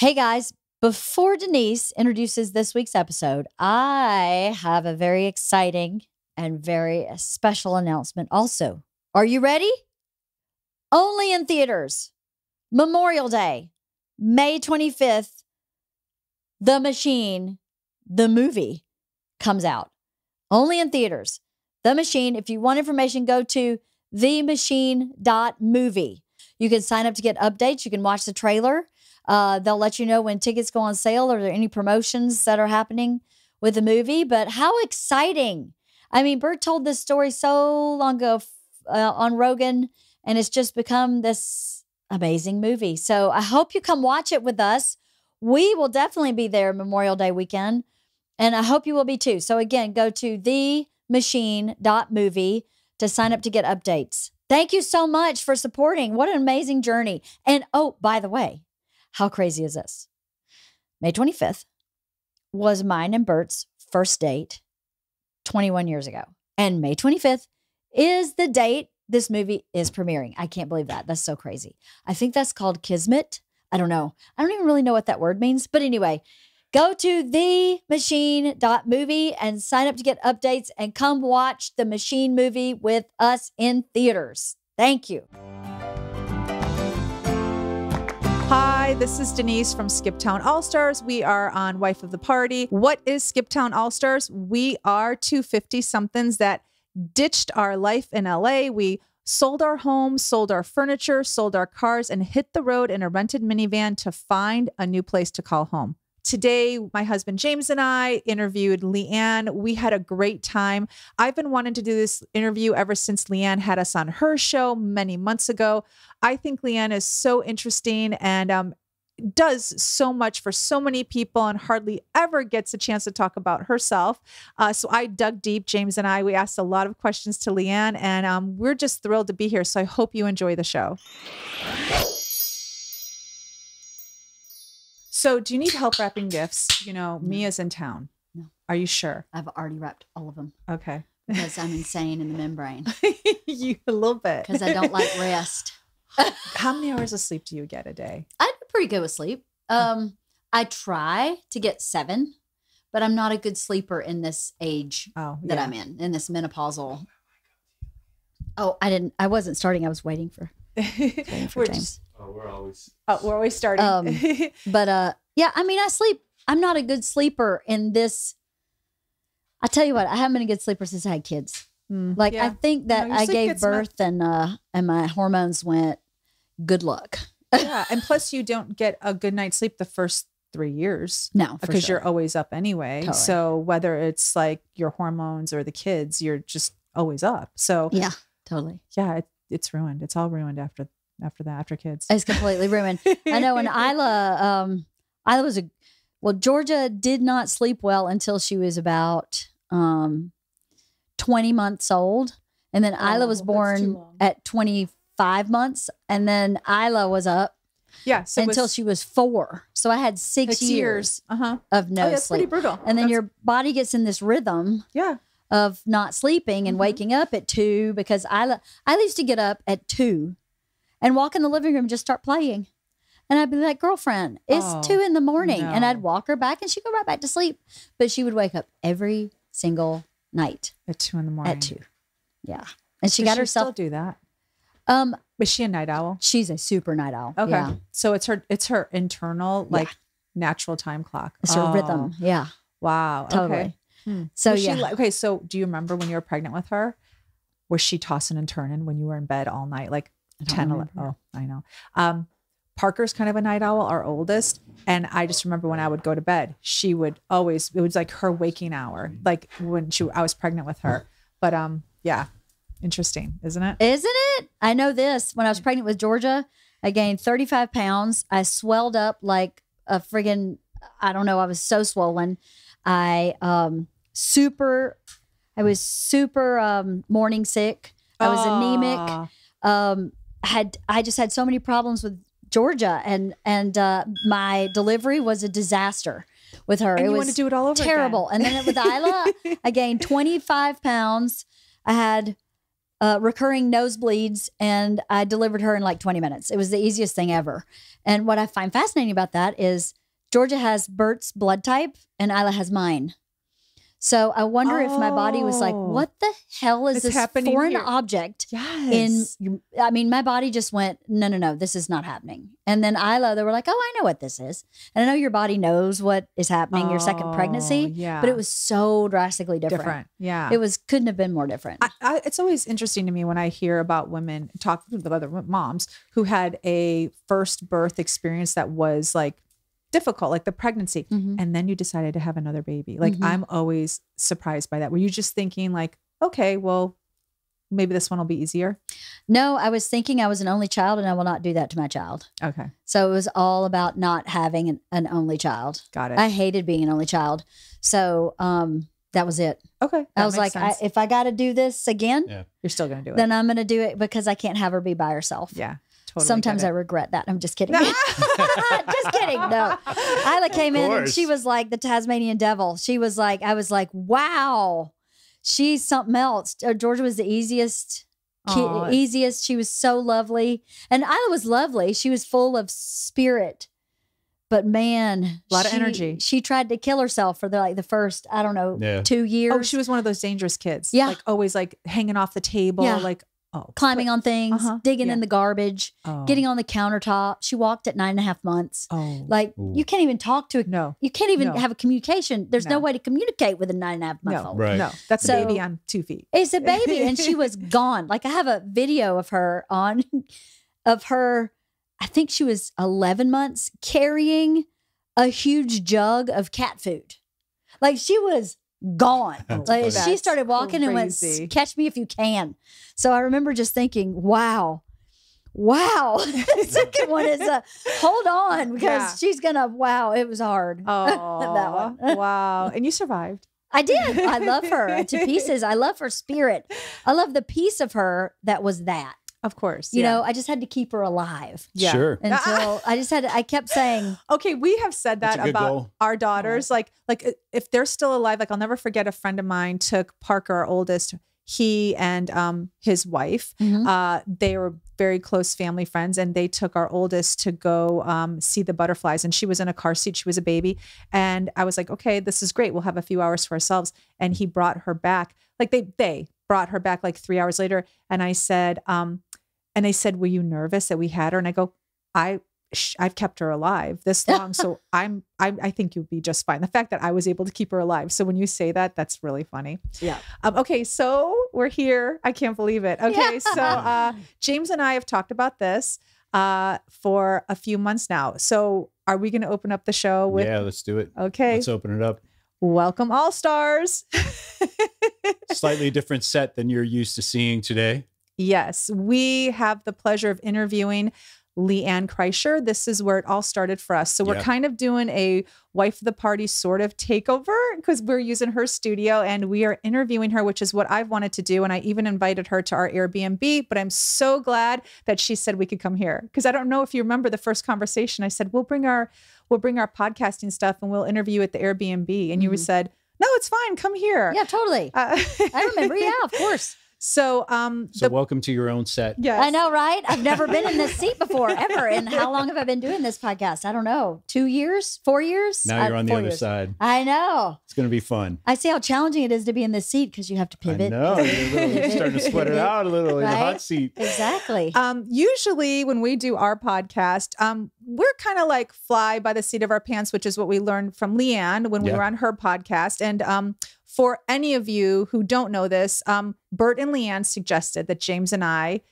Hey guys, before Denise introduces this week's episode, I have a very exciting and very special announcement also. Are you ready? Only in theaters. Memorial Day, May 25th, The Machine, the movie, comes out. Only in theaters. The Machine. If you want information, go to themachine.movie. You can sign up to get updates. You can watch the trailer. They'll let you know when tickets go on sale or are there any promotions that are happening with the movie. But how exciting. I mean, Bert told this story so long ago on Rogan, and it's just become this amazing movie. So I hope you come watch it with us. We will definitely be there Memorial Day weekend, and I hope you will be too. So again, go to themachine.movie to sign up to get updates. Thank you so much for supporting. What an amazing journey. And oh, by the way, how crazy is this? May 25th was mine and Bert's first date 21 years ago. And May 25th is the date this movie is premiering. I can't believe that. That's so crazy. I think that's called Kismet. I don't know. I don't even really know what that word means. But anyway, go to themachine.movie and sign up to get updates and come watch the Machine movie with us in theaters. Thank you. Hi, this is Denise from Skiptown All-Stars. We are on Wife of the Party. What is Skiptown All-Stars? We are two 50-somethings that ditched our life in LA. We sold our homes, sold our furniture, sold our cars, and hit the road in a rented minivan to find a new place to call home. Today, my husband James and I interviewed Leanne. We had a great time. I've been wanting to do this interview ever since Leanne had us on her show many months ago. I think Leanne is so interesting and does so much for so many people and hardly ever gets a chance to talk about herself. So I dug deep, James and I. We asked a lot of questions to Leanne, and we're just thrilled to be here. So I hope you enjoy the show. So do you need help wrapping gifts? You know, Mia's in town. No. Are you sure? I've already wrapped all of them. Okay. Because I'm insane in the membrane. You a little bit. Because I don't like rest. How many hours of sleep do you get a day? I do pretty good with sleep. I try to get 7, but I'm not a good sleeper in this age that I'm in this menopausal. Oh, I wasn't starting. I was waiting for James. We're always starting. But yeah, I mean, I sleep. I'm not a good sleeper in this. I tell you what, I haven't been a good sleeper since I had kids. I think that I gave birth and my hormones went, good luck. Yeah. And plus you don't get a good night's sleep the first 3 years. No, because you're always up anyway. Totally. So whether it's like your hormones or the kids, you're just always up. So yeah, totally. Yeah, it's ruined. It's all ruined after kids. It's completely ruined. I know. And Isla was Georgia did not sleep well until she was about 20 months old. And then Isla was born at 25 months. And then Isla was up until she was 4. So I had 6 years of no that's sleep. Pretty brutal. And then your body gets in this rhythm of not sleeping and waking up at 2 because I used to get up at 2 and walk in the living room and just start playing. And I'd be like, girlfriend, it's 2 in the morning. No. And I'd walk her back and she'd go right back to sleep. But she would wake up every single night. At 2 in the morning. At 2. Yeah. And she got herself. Still do that? Was she a night owl? She's a super night owl. Okay. Yeah. So it's her internal, natural time clock. It's her rhythm. Yeah. Wow. Totally. Okay. So okay. So do you remember when you were pregnant with her? Was she tossing and turning when you were in bed all night? Like 10, 11. Oh, I know. Parker's kind of a night owl, our oldest. And I just remember when I would go to bed, she would always, it was like her waking hour, like when I was pregnant with her. But yeah, interesting, isn't it? Isn't it? I know this. When I was pregnant with Georgia, I gained 35 pounds. I swelled up like a friggin', I don't know. I was so swollen. I was super morning sick. I was anemic. I just had so many problems with Georgia, and my delivery was a disaster with her. And it you was want to do it all over terrible. again. And then with Isla, I gained 25 pounds. I had recurring nosebleeds, and I delivered her in like 20 minutes. It was the easiest thing ever. And what I find fascinating about that is Georgia has Bert's blood type and Isla has mine. So I wonder if my body was like, what the hell is this foreign object? Yes. I mean, my body just went, no, this is not happening. And then Isla, they were like, oh, I know what this is. And I know your body knows what is happening, your second pregnancy, but it was so drastically different. Yeah. Couldn't have been more different. It's always interesting to me when I hear about women talk with other moms who had a first birth experience that was like difficult, like the pregnancy. And then you decided to have another baby. Like I'm always surprised by that. Were you just thinking like, okay, well, maybe this one will be easier? No, I was thinking I was an only child and I will not do that to my child. Okay. So it was all about not having an only child. Got it. I hated being an only child. So that was it. Okay. I was like, if I got to do this again, you're still going to do it. Then I'm going to do it because I can't have her be by herself. Yeah. Totally Sometimes I regret that. I'm just kidding. Just kidding. No. Isla came in and she was like the Tasmanian devil. She was like, I was like, wow, she's something else. Georgia was the easiest. She was so lovely. And Isla was lovely. She was full of spirit. But man, a lot of energy. She tried to kill herself for the first, I don't know, 2 years. Oh, she was one of those dangerous kids. Yeah. Like always like hanging off the table. Yeah. Like, climbing on things, digging in the garbage, getting on the countertop. She walked at 9.5 months. Like you can't even talk to you can't even have a communication. There's no way to communicate with a 9.5-month old. Right. No, that's a baby on 2 feet. It's a baby, and she was gone. Like I have a video of her I think she was 11 months carrying a huge jug of cat food. Like she was gone. Like she started walking and went, catch me if you can. So I remember just thinking, wow. The second one is hold on, because she's gonna, it was hard. That one. Wow. And you survived. I did. I love her to pieces. I love her spirit. I love the piece of her that was that. Of course. You know, I just had to keep her alive. Yeah. Sure. Until I kept saying. Okay, we have said that about our daughters. Like if they're still alive, like I'll never forget a friend of mine took Parker, our oldest, he and his wife, they were very close family friends, and they took our oldest to go see the butterflies. And she was in a car seat. She was a baby. And I was like, okay, this is great. We'll have a few hours to ourselves. And he brought her back. Like they brought her back like 3 hours later. And I said, and they said, were you nervous that we had her? And I go, I've kept her alive this long. So I think you'll be just fine. The fact that I was able to keep her alive. So when you say that, that's really funny. Yeah. Okay. So we're here. I can't believe it. Okay. So James and I have talked about this for a few months now. So are we going to open up the show with? Yeah, let's do it. Okay. Let's open it up. Welcome, All Stars. Slightly different set than you're used to seeing today. Yes, we have the pleasure of interviewing Leanne Kreischer. This is where it all started for us. So we're kind of doing a wife of the party sort of takeover because we're using her studio and we are interviewing her, which is what I've wanted to do. And I even invited her to our Airbnb, but I'm so glad that she said we could come here. Because I don't know if you remember the first conversation. I said, we'll bring our podcasting stuff and we'll interview at the Airbnb. And you said, no, it's fine. Come here. Yeah, totally. I remember. Yeah, of course. So, welcome to your own set. Yes. I know, right? I've never been in this seat before, ever. And how long have I been doing this podcast? I don't know. 2 years? 4 years? Now you're on the other side. I know. It's going to be fun. I see how challenging it is to be in this seat because you have to pivot. I know. You're starting to sweat it out a little in the hot seat. Exactly. Usually when we do our podcast, we're kind of like fly by the seat of our pants, which is what we learned from Leanne when we were on her podcast. And for any of you who don't know this, Bert and Leanne suggested that James and I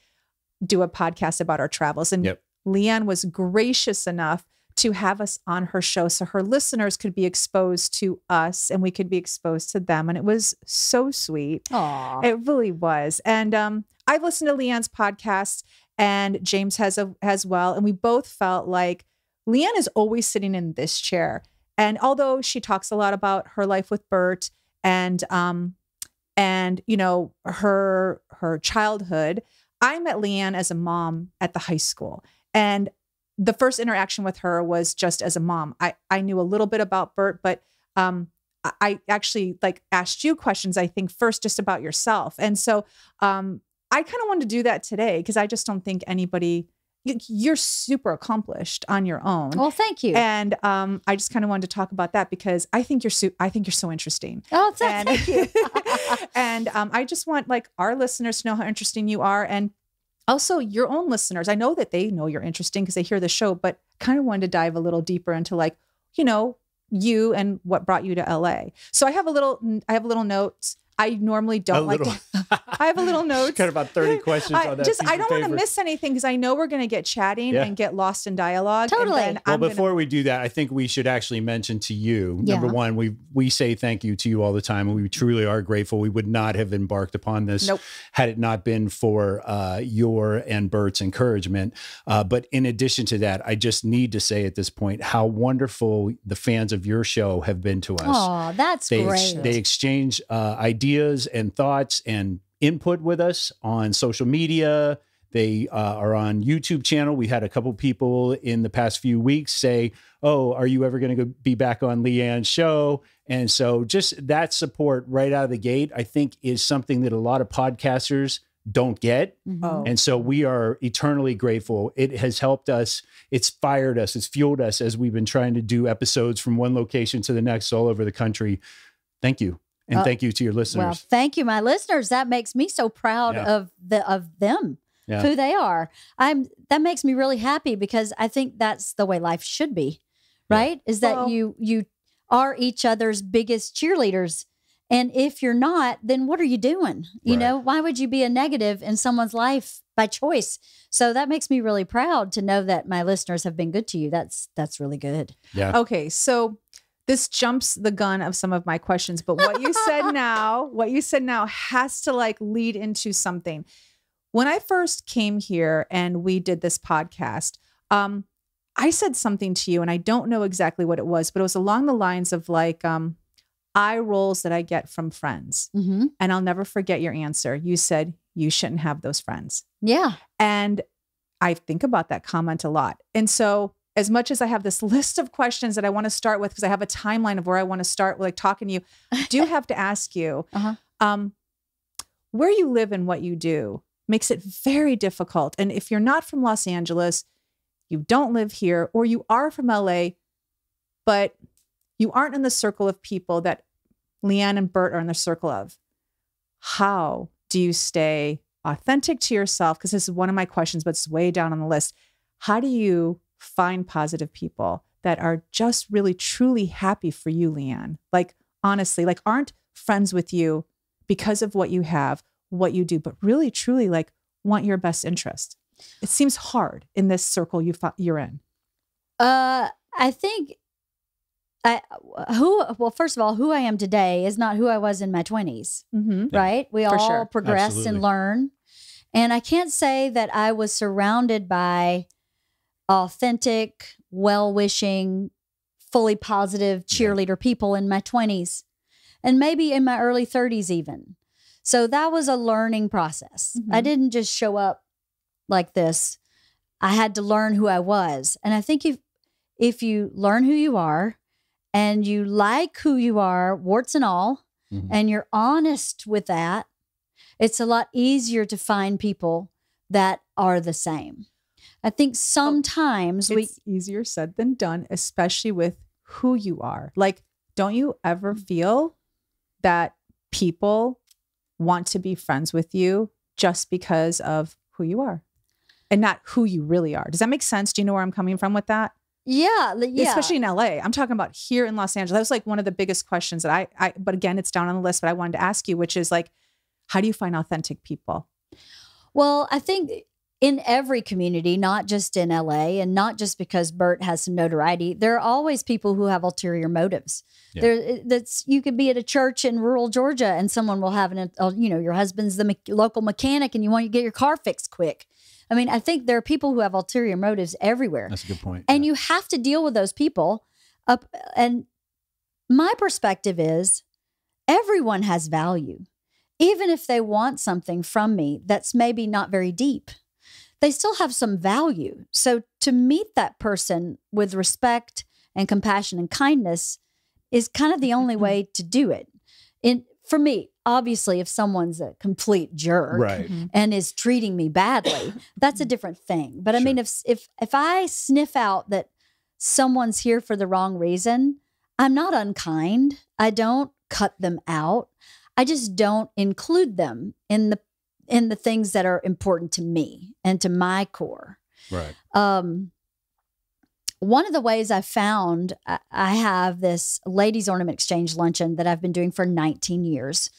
do a podcast about our travels. And Leanne was gracious enough to have us on her show so her listeners could be exposed to us and we could be exposed to them. And it was so sweet. Aww. It really was. And I've listened to Leanne's podcast and James has as well. And we both felt like Leanne is always sitting in this chair. And although she talks a lot about her life with Bert, and you know, her childhood, I met Leanne as a mom at the high school. And the first interaction with her was just as a mom. I knew a little bit about Bert, but I actually like asked you questions, I think first just about yourself. And so I kind of wanted to do that today because I just don't think you're super accomplished on your own. Well, thank you. And I just kind of wanted to talk about that because I think you're so interesting. Oh, thank you. And I just want like our listeners to know how interesting you are. And also your own listeners. I know that they know you're interesting because they hear the show, but kind of wanted to dive a little deeper into like, you and what brought you to LA. So I have a little notes. I normally don't like to. I have a little note. Kind of about 30 questions on that. I don't want to miss anything because I know we're going to get chatting and get lost in dialogue. Totally. And well, before we do that, I think we should actually mention to you, number one, we say thank you to you all the time. And we truly are grateful. We would not have embarked upon this had it not been for your and Bert's encouragement. But in addition to that, I just need to say at this point how wonderful the fans of your show have been to us. Oh, that's great. They exchange ideas and thoughts and input with us on social media. They are on YouTube channel. We had a couple people in the past few weeks say, "Oh, are you ever going to be back on Leanne's show?" And so just that support right out of the gate, I think is something that a lot of podcasters don't get. Mm-hmm. And so we are eternally grateful. It has helped us. It's fired us. It's fueled us as we've been trying to do episodes from one location to the next all over the country. Thank you. And thank you to your listeners. Well, thank you, my listeners. That makes me so proud of them, who they are. That makes me really happy because I think that's the way life should be, right? Is that you are each other's biggest cheerleaders. And if you're not, then what are you doing? You know, why would you be a negative in someone's life by choice? So that makes me really proud to know that my listeners have been good to you. That's really good. Yeah. Okay. So this jumps the gun of some of my questions, but what you said now has to like lead into something. When I first came here and we did this podcast, I said something to you and I don't know exactly what it was, but it was along the lines of like, eye rolls that I get from friends. Mm-hmm. And I'll never forget your answer. You said you shouldn't have those friends. Yeah. And I think about that comment a lot. And so as much as I have this list of questions that I want to start with, because I have a timeline of where I want to start, like talking to you, I do have to ask you, where you live and what you do makes it very difficult. And if you're not from Los Angeles, you don't live here, or you are from LA, but you aren't in the circle of people that Leanne and Bert are in the circle of, how do you stay authentic to yourself? Because this is one of my questions, but it's way down on the list. How do you find positive people that are just really, truly happy for you, Leanne? Like, honestly, like aren't friends with you because of what you have, what you do, but really, truly like want your best interest. It seems hard in this circle you're in. I think first of all, who I am today is not who I was in my 20s, right? We all progress and learn. And I can't say that I was surrounded by authentic, well-wishing, fully positive cheerleader people in my 20s and maybe in my early 30s even. So that was a learning process. I didn't just show up like this. I had to learn who I was. And I think if you learn who you are and you like who you are, warts and all, and you're honest with that, it's a lot easier to find people that are the same. I think sometimes it's easier said than done, especially with who you are. Like, don't you ever feel that people want to be friends with you just because of who you are and not who you really are? Does that make sense? Do you know where I'm coming from with that? Yeah. Especially in LA. I'm talking about here in Los Angeles. That was like one of the biggest questions that but again, it's down on the list, but I wanted to ask you, which is like, how do you find authentic people? Well, I think in every community, not just in LA and not just because Bert has some notoriety, there are always people who have ulterior motives. Yeah. You could be at a church in rural Georgia and someone will have your husband's the local mechanic and you want to get your car fixed quick. I mean, I think there are people who have ulterior motives everywhere. That's a good point. And you have to deal with those people. And my perspective is everyone has value. Even if they want something from me that's maybe not very deep, they still have some value. So to meet that person with respect and compassion and kindness is kind of the only way to do it. for me, obviously, if someone's a complete jerk Right. and is treating me badly, that's a different thing. But I mean, if I sniff out that someone's here for the wrong reason, I'm not unkind. I don't cut them out. I just don't include them in the things that are important to me and to my core. Right. One of the ways I found, I have this ladies ornament exchange luncheon that I've been doing for 19 years.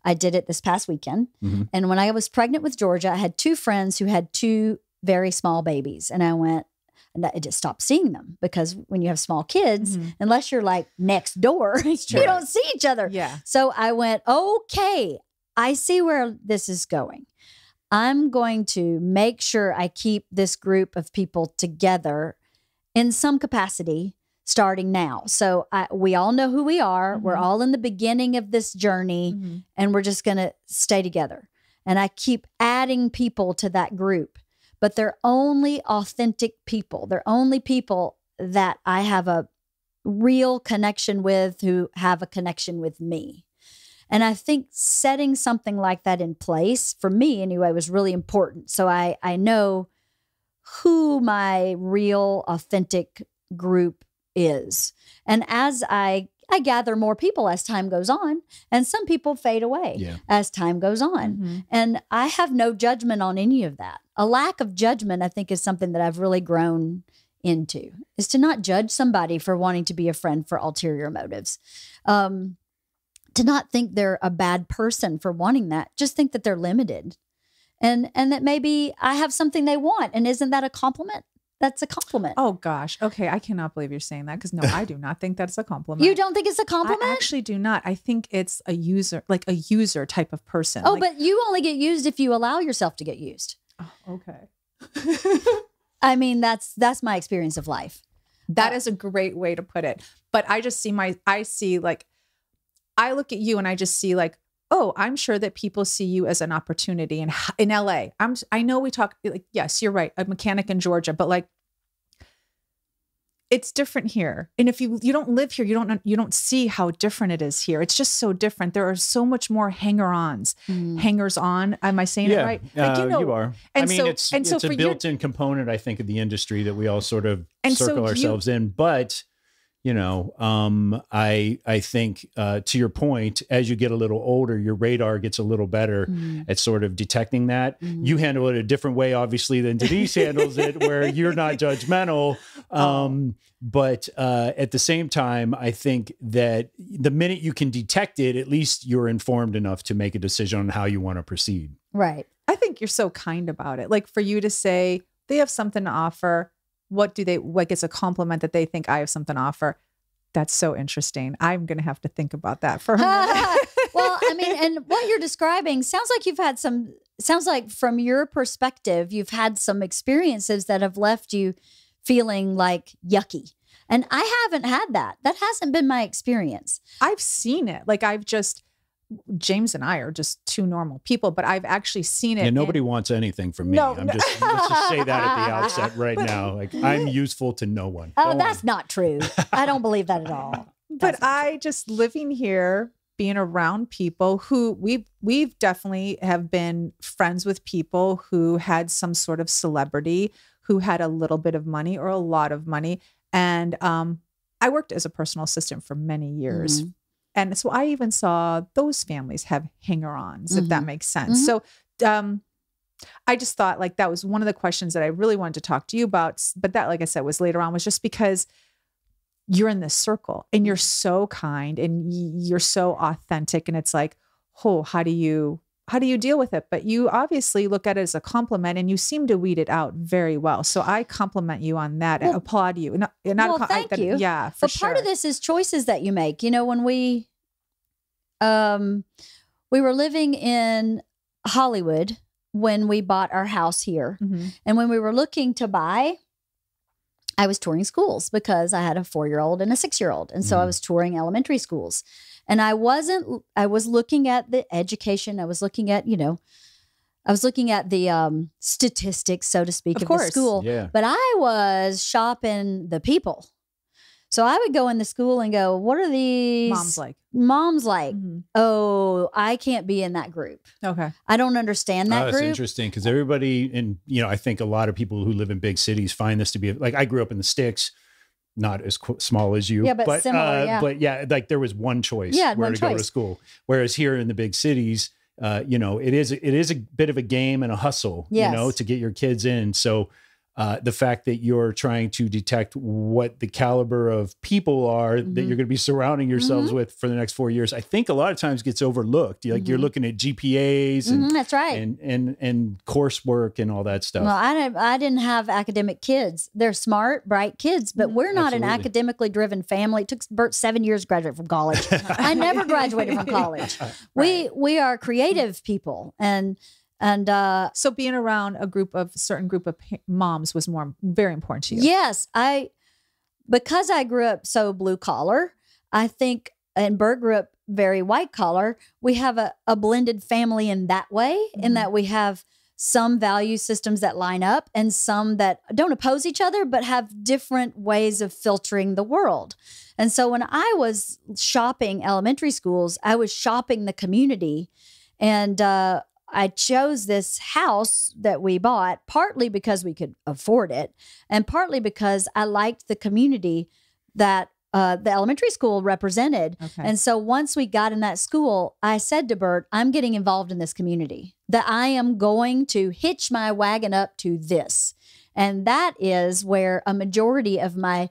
I did it this past weekend. Mm-hmm. And when I was pregnant with Georgia, I had 2 friends who had 2 very small babies. And I went, and I just stopped seeing them, because when you have small kids, unless you're like next door, you don't see each other. Yeah. So I went, okay, I see where this is going. I'm going to make sure I keep this group of people together in some capacity starting now. So we all know who we are. We're all in the beginning of this journey, and we're just going to stay together. And I keep adding people to that group, but they're only authentic people. They're only people that I have a real connection with, who have a connection with me. And I think setting something like that in place, for me anyway, was really important. So I know who my real authentic group is. And as I gather more people as time goes on, and some people fade away as time goes on. And I have no judgment on any of that. A lack of judgment, I think, is something that I've really grown into, is to not judge somebody for wanting to be a friend for ulterior motives. To not think they're a bad person for wanting that. Just think that they're limited. And that maybe I have something they want. And isn't that a compliment? That's a compliment. Oh, gosh. Okay. I cannot believe you're saying that, because no, I do not think that's a compliment. You don't think it's a compliment? I actually do not. I think it's a user, like a user type of person. Oh, like, but you only get used if you allow yourself to get used. oh, okay. I mean, that's my experience of life. That is a great way to put it. But I just see I look at you and I just see like, oh, I'm sure that people see you as an opportunity in LA. I know we talk like, yes, you're right. A mechanic in Georgia, but like, it's different here. And if you don't live here, you don't see how different it is here. It's just so different. There are so much more hangers on. Am I saying it right? Like, you are. And I mean, so, it's and so a built-in component, I think, of the industry that we all sort of circle ourselves in. But you know, I think to your point, as you get a little older, your radar gets a little better at sort of detecting that. You handle it a different way, obviously, than Denise handles it, where you're not judgmental. But at the same time, I think that the minute you can detect it, at least you're informed enough to make a decision on how you want to proceed. Right. I think you're so kind about it. Like, for you to say they have something to offer. What do they, like, it's a compliment that they think I have something to offer. That's so interesting. I'm going to have to think about that for a minute. Well, I mean, and what you're describing sounds like from your perspective, you've had some experiences that have left you feeling like yucky. And I haven't had that. That hasn't been my experience. I've seen it. Like, James and I are just 2 normal people, but I've actually seen it. Yeah, nobody wants anything from me. Let's just say that at the outset right now. Like, I'm useful to no one. Oh, that's not true. I don't believe that at all. But I just living here, being around people who we've definitely have been friends with people who had some sort of celebrity, who had a little bit of money or a lot of money. And I worked as a personal assistant for many years. And so I even saw those families have hanger-ons, if that makes sense. So I just thought like that was one of the questions that I really wanted to talk to you about. But that, like I said, was later on, was just because you're in this circle and you're so kind and you're so authentic. And it's like, oh, how do you deal with it? But you obviously look at it as a compliment, and you seem to weed it out very well. So I compliment you on that and applaud you. Thank you. Yeah, for but sure. Part of this is choices that you make. You know, when we were living in Hollywood when we bought our house here, and when we were looking to buy, I was touring schools because I had a 4-year-old and a 6-year-old. And so I was touring elementary schools. And I was looking at the education. I was looking at, the statistics, so to speak, of the school. Yeah. But I was shopping the people. So I would go in the school and go, what are these moms like? Oh, I can't be in that group. Okay. I don't understand that That's group. interesting because everybody, and I think a lot of people who live in big cities find this to be like, I grew up in the sticks, not as small as you, Yeah, but similar, yeah. But yeah, like there was one choice where to go to school. Whereas here in the big cities, it is a bit of a game and a hustle, to get your kids in. So the fact that you're trying to detect what the caliber of people are that you're going to be surrounding yourselves with for the next 4 years, I think a lot of times gets overlooked. Like you're looking at GPAs and that's right. and coursework and all that stuff. Well, I didn't have academic kids. They're smart, bright kids, but we're not an academically driven family. It took Bert 7 years to graduate from college. I never graduated from college. Right. We are creative people, and so being around a certain group of moms was very important to you. Yes. Because I grew up so blue collar, I think, and Bert grew up very white collar, we have a blended family in that way, in that we have some value systems that line up and some that don't oppose each other, but have different ways of filtering the world. And so when I was shopping elementary schools, I was shopping the community, and I chose this house that we bought partly because we could afford it and partly because I liked the community that the elementary school represented. Okay. And so once we got in that school, I said to Bert, I'm getting involved in this community, that I am going to hitch my wagon up to this. And that is where a majority of my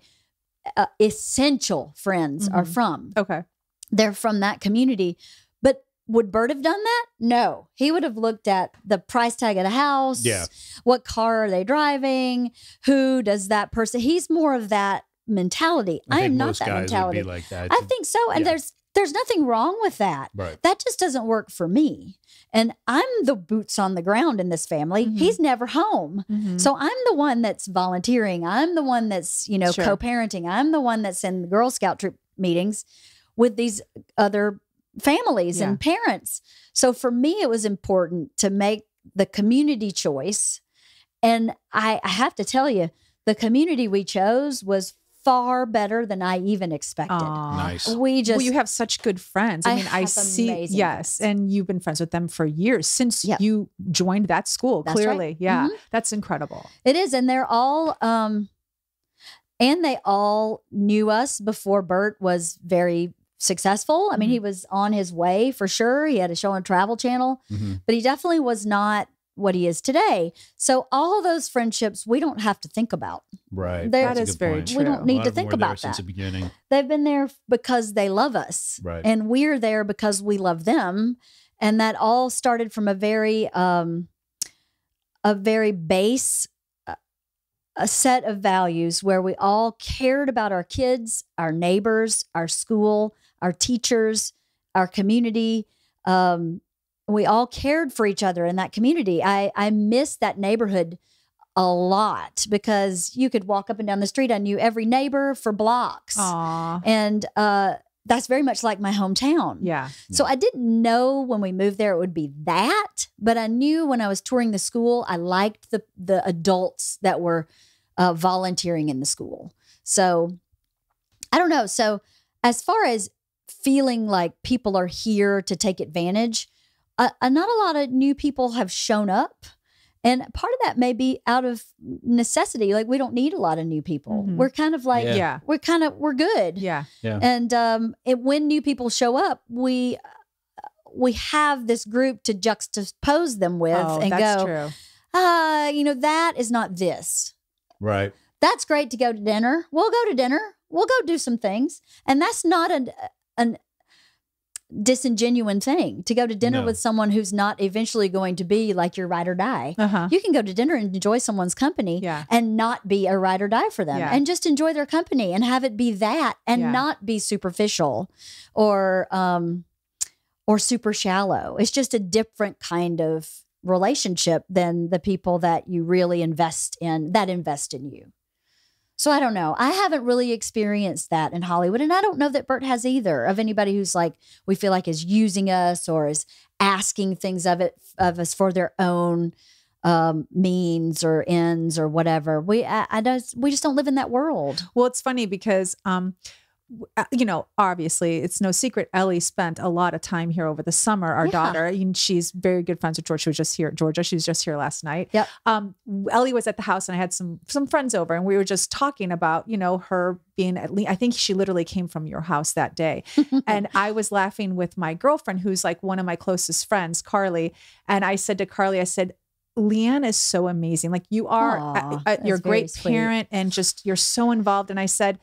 essential friends are from. Okay. They're from that community. But would Bert have done that? No. He would have looked at the price tag of the house. Yeah. What car are they driving? Who does that person? He's more of that mentality. I am not that mentality. Would be like that. I think so. And there's nothing wrong with that. Right. That just doesn't work for me. And I'm the boots on the ground in this family. He's never home. So I'm the one that's volunteering. I'm the one that's, co-parenting. I'm the one that's in the Girl Scout troop meetings with these other families and parents. So for me, it was important to make the community choice. And I have to tell you, the community we chose was far better than I even expected. Nice. You have such good friends. I see. Yes. Friends. And you've been friends with them for years since you joined that school. That's clearly. Right. Yeah. That's incredible. It is. And they're all, and they all knew us before Bert was very successful. I mean, he was on his way for sure. He had a show on Travel Channel, but he definitely was not what he is today. So all those friendships, we don't have to think about. Right. That is very true. We don't need to think about that. Since the beginning. They've been there because they love us. Right. And we're there because we love them. And that all started from a very base a set of values where we all cared about our kids, our neighbors, our school, our teachers, our community. We all cared for each other in that community. I miss that neighborhood a lot because you could walk up and down the street. I knew every neighbor for blocks. Aww. And that's very much like my hometown. Yeah. So I didn't know when we moved there it would be that, but I knew when I was touring the school, I liked the adults that were volunteering in the school. So I don't know. So as far as feeling like people are here to take advantage, not a lot of new people have shown up. And part of that may be out of necessity. Like we don't need a lot of new people. We're kind of like, we're good. Yeah. And when new people show up, we have this group to juxtapose them with and that's go, true. That is not this. Right. That's great to go to dinner. We'll go to dinner. We'll go do some things. And that's not an disingenuine thing to go to dinner with someone who's not eventually going to be like your ride or die. You can go to dinner and enjoy someone's company and not be a ride or die for them and just enjoy their company and have it be that and not be superficial or super shallow. It's just a different kind of relationship than the people that you really invest in you. So I don't know. I haven't really experienced that in Hollywood. And I don't know that Bert has either, of anybody who's like, we feel like is using us or is asking things of us for their own means or ends or whatever. We just don't live in that world. Well, it's funny because, obviously it's no secret. Ellie spent a lot of time here over the summer. Our daughter, and she's very good friends with Georgia. She was just here at Georgia. She was just here last night. Yep. Ellie was at the house and I had some friends over and we were just talking about, her being I think she literally came from your house that day. And I was laughing with my girlfriend, who's like one of my closest friends, Carly. And I said to Carly, I said, Leanne is so amazing. Like you are, you're a great parent and just, you're so involved. And I said,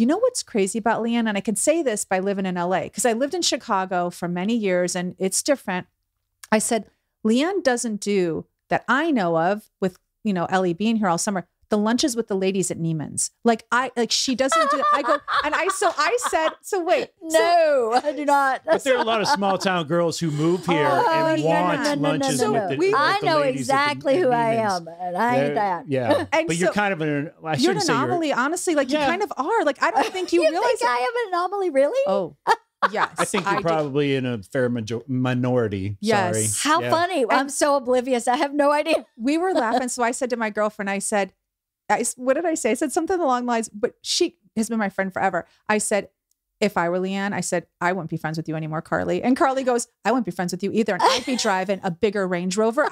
you know what's crazy about Leanne? And I can say this by living in LA, because I lived in Chicago for many years and it's different. I said, Leanne doesn't do that I know of with, Ellie being here all summer, the lunches with the ladies at Neiman's. She doesn't do that. I go, and I said, wait. No, I do not. But there are a lot of small town girls who move here and want lunches with the I know ladies exactly who I Neiman's. am, and I ain't that. Yeah. And but you're kind of you're an anomaly, honestly. Like you kind of are. Like I don't think you realize think I am an anomaly, really? Oh. Yes. I think you're probably in a fair minority. Yes. Sorry. How funny. I'm so oblivious. I have no idea. We were laughing. So I said to my girlfriend, I said, what did I say? I said something along the lines, but she has been my friend forever. I said, if I were Leanne, I said, I wouldn't be friends with you anymore, Carly. And Carly goes, I wouldn't be friends with you either. And I'd be driving a bigger Range Rover.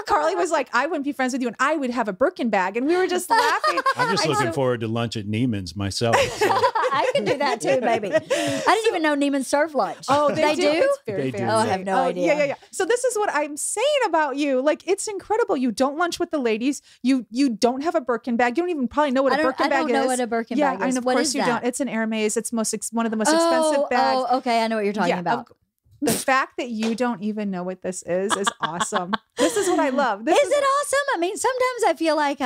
Carly was like, I wouldn't be friends with you. And I would have a Birkin bag. And we were just laughing. I'm just looking forward to lunch at Neiman's myself. So. I can do that too, baby. I didn't even know Neiman served lunch. Oh, they do? It's very They fancy. do. Oh, I have no idea. Yeah. So this is what I'm saying about you. Like, it's incredible. You don't lunch with the ladies. You don't have a Birkin bag. You don't even probably know what a Birkin bag is. I don't know what a Birkin bag is. Yeah, and of what course is you that? don't. It's an Hermes. It's one of the most expensive bags. Oh, okay. I know what you're talking about. The fact that you don't even know what this is awesome. This is what I love. Is it awesome? I mean, sometimes I feel like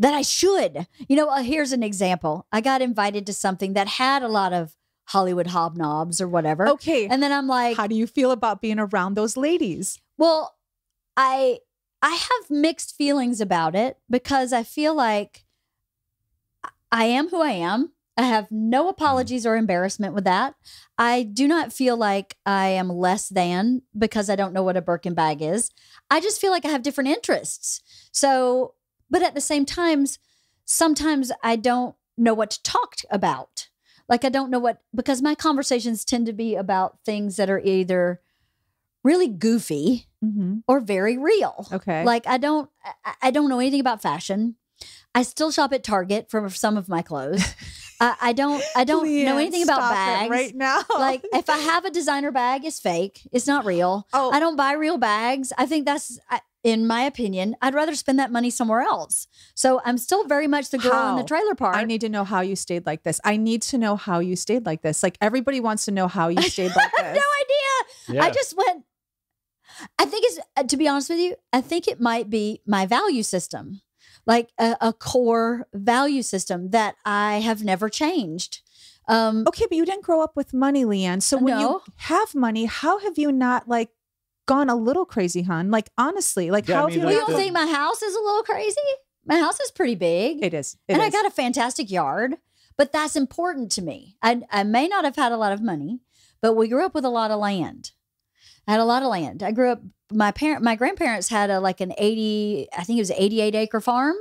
that I should. Here's an example. I got invited to something that had a lot of Hollywood hobnobs or whatever. Okay. And then I'm like, how do you feel about being around those ladies? Well, I have mixed feelings about it because I feel like I am who I am. I have no apologies or embarrassment with that. I do not feel like I am less than because I don't know what a Birkin bag is. I just feel like I have different interests. So, but at the same time, sometimes I don't know what to talk about. Like I don't know because my conversations tend to be about things that are either really goofy or very real. Okay. Like I don't know anything about fashion. I still shop at Target for some of my clothes. I don't Leanne, know anything about bags right now. Like if I have a designer bag, it's fake. It's not real. Oh. I don't buy real bags. I think that's, in my opinion, I'd rather spend that money somewhere else. So I'm still very much the girl in the trailer park. I need to know how you stayed like this. I need to know how you stayed like this. Like everybody wants to know how you stayed like this. I have no idea. Yeah. I just went. I think it's, to be honest with you, I think it might be my value system. Like a core value system that I have never changed. Okay, but you didn't grow up with money, Leanne. So when you have money, how have you not like gone a little crazy, hon? Like honestly, like how have you? You don't think my house is a little crazy? My house is pretty big. It is. And I got a fantastic yard, but that's important to me. I may not have had a lot of money, but we grew up with a lot of land. I had a lot of land. I grew up, my grandparents had an 88 acre farm.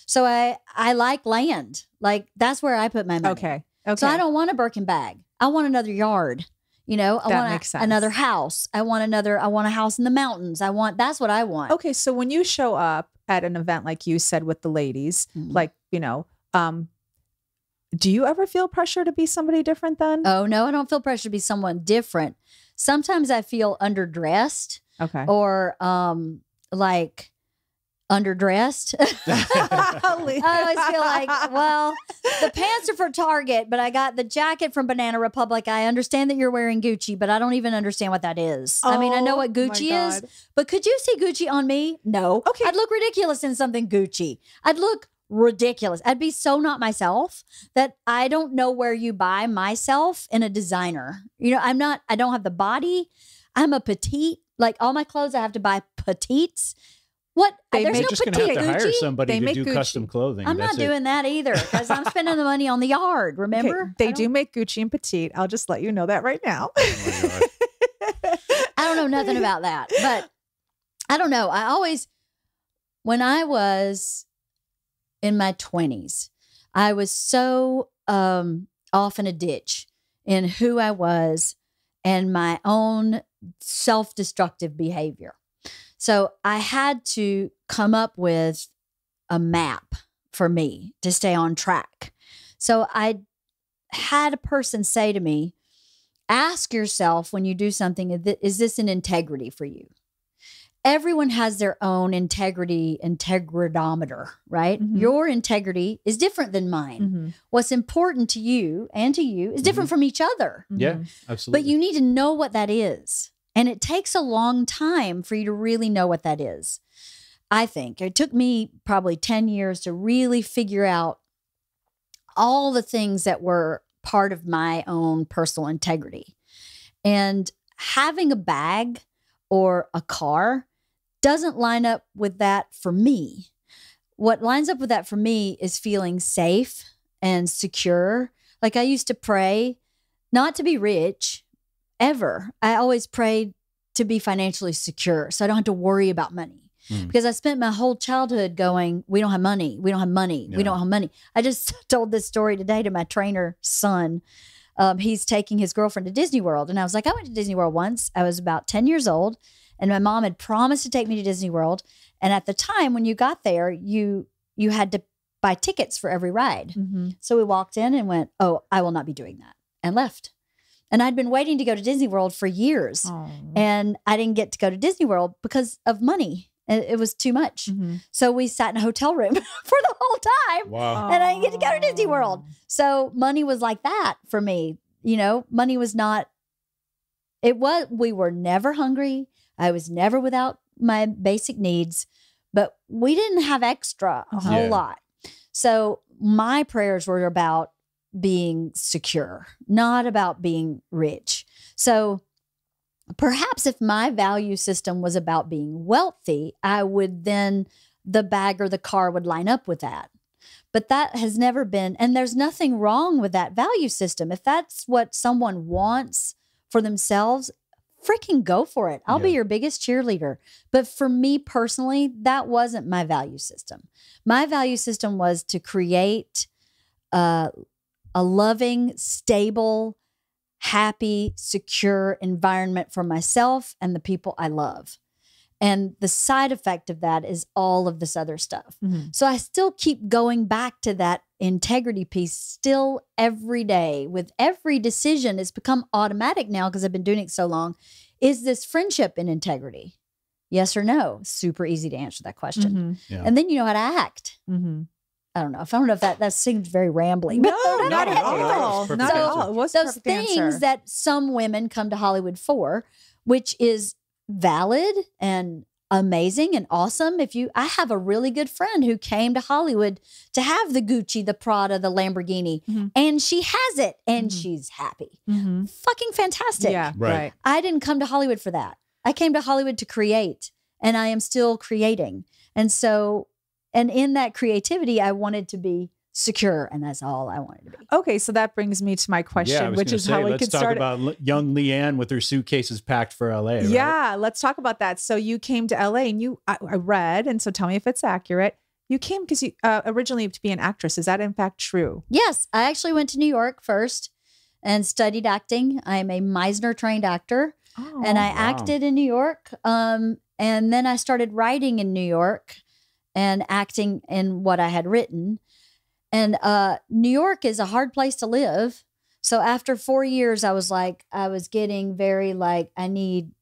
So I like land. Like that's where I put my money. Okay. So I don't want a Birkin bag. I want another yard. I want another house. I want a house in the mountains. That's what I want. Okay. So when you show up at an event, like you said, with the ladies, do you ever feel pressure to be somebody different then? Oh no, I don't feel pressure to be someone different. Sometimes I feel underdressed. Okay. Or like underdressed. I always feel like, well, the pants are for Target, but I got the jacket from Banana Republic. I understand that you're wearing Gucci, but I don't even understand what that is. I mean, I know what Gucci is, but could you see Gucci on me? No. Okay. I'd look ridiculous in something Gucci. I'd look ridiculous. I'd be so not myself that I don't know where you buy myself in a designer. I don't have the body. I'm a petite. Like all my clothes, I have to buy petites. What? They're no just going to have to hire somebody to do custom clothing. I'm not doing that either because I'm spending the money on the yard. Remember? Okay, they do make Gucci and petite. I'll just let you know that right now. I don't know nothing about that, but I don't know. When I was in my 20s, I was so off in a ditch in who I was and my own self-destructive behavior. So I had to come up with a map for me to stay on track. So I had a person say to me, ask yourself when you do something, is this an integrity for you? Everyone has their own integradometer, right? Mm-hmm. Your integrity is different than mine. Mm-hmm. What's important to you and to you is different from each other. Yeah, absolutely. But you need to know what that is. And it takes a long time for you to really know what that is. I think it took me probably 10 years to really figure out all the things that were part of my own personal integrity. And having a bag or a car doesn't line up with that for me. What lines up with that for me is feeling safe and secure. Like I used to pray not to be rich ever. I always prayed to be financially secure so I don't have to worry about money. Because I spent my whole childhood going, we don't have money. We don't have money. Yeah. We don't have money. I just told this story today to my trainer son. He's taking his girlfriend to Disney World. And I was like, I went to Disney World once. I was about 10 years old. And my mom had promised to take me to Disney World. And at the time when you got there, you had to buy tickets for every ride. Mm-hmm. So we walked in and went, oh, I will not be doing that. And left. And I'd been waiting to go to Disney World for years. Oh. And I didn't get to go to Disney World because of money. It was too much. Mm-hmm. So we sat in a hotel room for the whole time. Wow. And I didn't get to go to Disney World. So money was like that for me. You know, money was not, we were never hungry. I was never without my basic needs, but we didn't have extra a whole lot. So my prayers were about being secure, not about being rich. So perhaps if my value system was about being wealthy, I would then, the bag or the car would line up with that. But that has never been, and there's nothing wrong with that value system. If that's what someone wants for themselves, freaking go for it. I'll be your biggest cheerleader. But for me personally, that wasn't my value system. My value system was to create a loving, stable, happy, secure environment for myself and the people I love. And the side effect of that is all of this other stuff. Mm-hmm. So I still keep going back to that integrity piece still every day with every decision. It's become automatic now because I've been doing it so long. Is this friendship in integrity? Yes or no? Super easy to answer that question. Mm-hmm. Yeah. And then you know how to act. Mm-hmm. I don't know if that seems very rambling. No, but not at no, all. perfect Not at answer. all. It was those perfect things answer. that some women come to Hollywood for, which is valid and amazing and awesome. I have a really good friend who came to Hollywood to have the Gucci, the Prada, the Lamborghini, and she has it and she's happy. Mm-hmm. Fucking fantastic. Yeah, Right. right. I didn't come to Hollywood for that. I came to Hollywood to create, and I am still creating. And so, and in that creativity, I wanted to be secure, and that's all I wanted to be. Okay, so that brings me to my Yeah, I question, was which gonna is say, how we let's could talk start. about young Leanne with her suitcases packed for LA. Right? Yeah, let's talk about that. So you came to LA, and I read, and so tell me if it's accurate. You came because you originally to be an actress. Is that in fact true? Yes, I actually went to New York first and studied acting. I'm a Meisner trained actor, and I acted in New York. And then I started writing in New York and acting in what I had written. And New York is a hard place to live. So after 4 years, I was getting very like, I need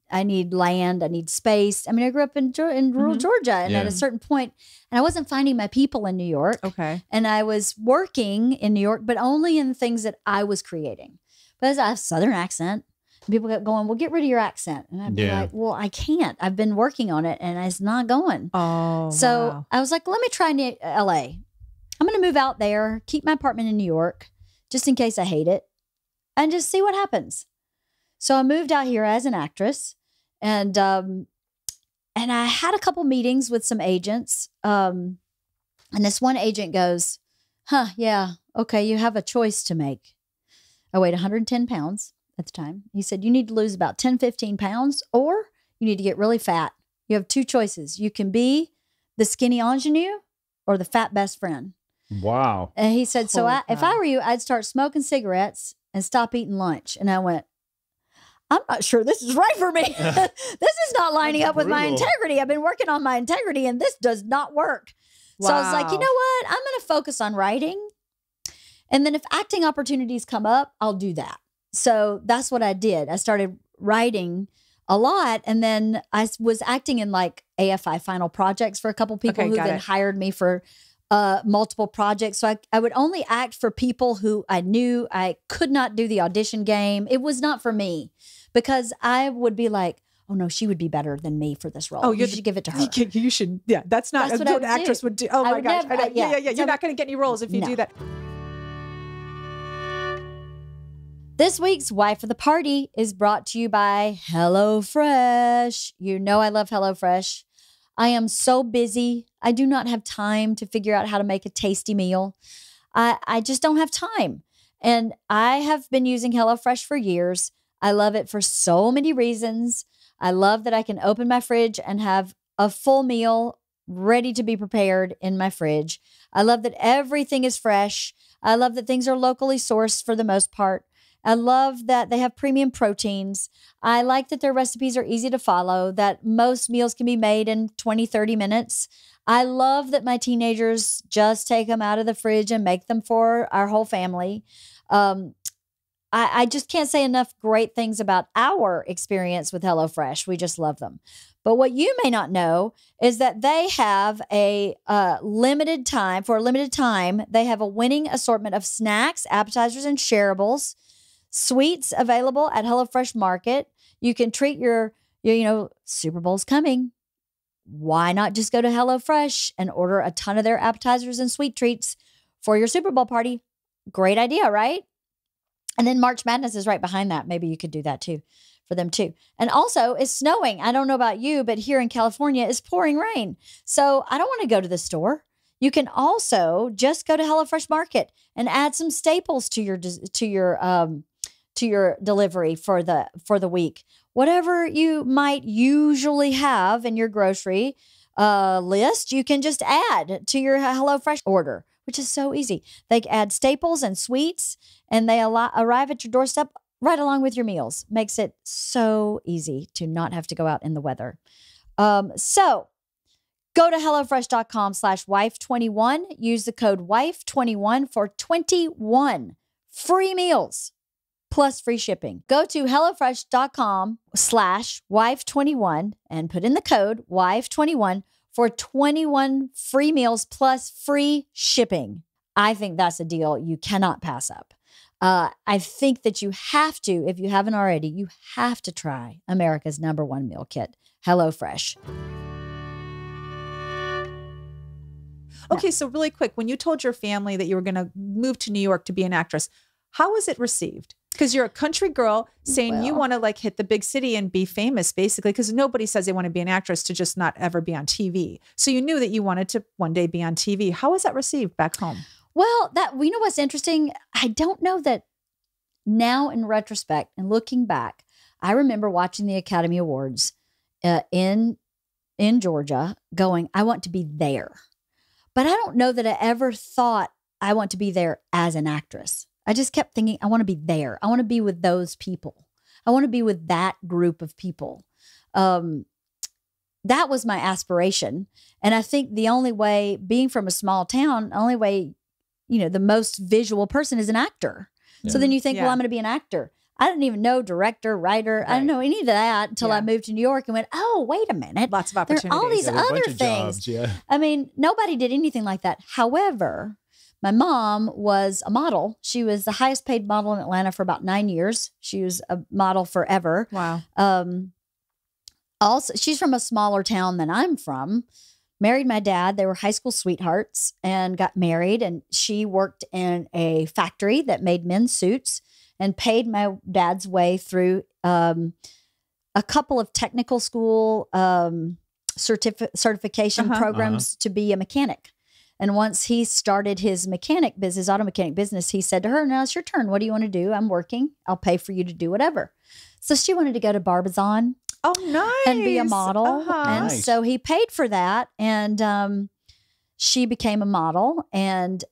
land, I need space. I mean, I grew up in rural Georgia, and at a certain point, and I wasn't finding my people in New York. Okay. And I was working in New York, but only in things that I was creating. But I have a Southern accent. And people kept going, well, get rid of your accent. And I'd be like, well, I can't. I've been working on it, and it's not going. Oh, So wow. I was like, let me try LA. I'm going to move out there, keep my apartment in New York, just in case I hate it, and just see what happens. So I moved out here as an actress, and I had a couple meetings with some agents. And this one agent goes, yeah, okay, you have a choice to make. I weighed 110 pounds at the time. He said, you need to lose about 10, 15 pounds, or you need to get really fat You have two choices. You can be the skinny ingenue or the fat best friend. Wow. And he said, so Holy if cow. I were you, I'd start smoking cigarettes and stop eating lunch. And I went, I'm not sure this is right for me. This is not lining That's up with my brutal. integrity. I've been working on my integrity and this does not work. So I was like, you Wow. know what? I'm going to focus on writing. And then if acting opportunities come up, I'll do that. So that's what I did. I started writing a lot. And then I was acting in like AFI final projects for a couple people Okay, who got then it. hired me for multiple projects. So I would only act for people who I knew I could not do the audition game. It was not for me because I would be like, oh no, she would be better than me for this role. Oh, you should give it to her. You should. Yeah, that's not That's a what I good would actress do. would do. Oh I my would gosh. never- yeah. So You're not going to get any roles if you No. do that. This week's Wife of the Party is brought to you by HelloFresh. You know I love HelloFresh. I am so busy. I do not have time to figure out how to make a tasty meal. I just don't have time. And I have been using HelloFresh for years. I love it for so many reasons. I love that I can open my fridge and have a full meal ready to be prepared in my fridge. I love that everything is fresh. I love that things are locally sourced for the most part. I love that they have premium proteins. I like that their recipes are easy to follow, that most meals can be made in 20, 30 minutes. I love that my teenagers just take them out of the fridge and make them for our whole family. I just can't say enough great things about our experience with HelloFresh. We just love them. But what you may not know is that they have a limited time, they have a winning assortment of snacks, appetizers, and shareables. Sweets available at HelloFresh Market. You can treat your Super Bowl's coming. Why not just go to HelloFresh and order a ton of their appetizers and sweet treats for your Super Bowl party? Great idea, right? And then March Madness is right behind that. Maybe you could do that too for them too. And also it's snowing. I don't know about you, but here in California it's pouring rain. So I don't want to go to the store. You can also just go to HelloFresh Market and add some staples to your delivery for the week. Whatever you might usually have in your grocery list, you can just add to your HelloFresh order, which is so easy. They add staples and sweets, and they arrive at your doorstep right along with your meals. Makes it so easy to not have to go out in the weather. So go to HelloFresh.com/wife21. Use the code wife21 for 21 free meals plus free shipping. Go to HelloFresh.com/wife21 and put in the code wife21 for 21 free meals plus free shipping. I think that's a deal you cannot pass up. I think that you have to, if you haven't already, you have to try America's #1 meal kit, HelloFresh. Okay, so really quick, when you told your family that you were going to move to New York to be an actress, how was it received? Because you're a country girl saying you want to like hit the big city and be famous, basically, because nobody says they want to be an actress to just not ever be on TV. So you knew that you wanted to one day be on TV. How was that received back home? Well, you know what's interesting? I don't know that now in retrospect and looking back, I remember watching the Academy Awards in Georgia going, I want to be there. But I don't know that I ever thought I want to be there as an actress. I just kept thinking, I want to be there. I want to be with those people. I want to be with that group of people. That was my aspiration. And I think the only way, being from a small town, the only way, the most visual person is an actor. Yeah. So then you think, well, I'm going to be an actor. I didn't even know director, writer. Right. I didn't know any of that until I moved to New York and went, oh, wait a minute. Lots of opportunities. There are all these other things. Jobs, I mean, nobody did anything like that. However, my mom was a model. She was the highest paid model in Atlanta for about 9 years. She was a model forever. Wow. Also, she's from a smaller town than I'm from. Married my dad. They were high school sweethearts and got married. And she worked in a factory that made men's suits and paid my dad's way through a couple of technical school certification programs to be a mechanic. And once he started his auto mechanic business, he said to her, now it's your turn. What do you want to do? I'm working. I'll pay for you to do whatever. So she wanted to go to Barbizon. Oh, nice. and be a model. And Nice. so he paid for that. And she became a model. And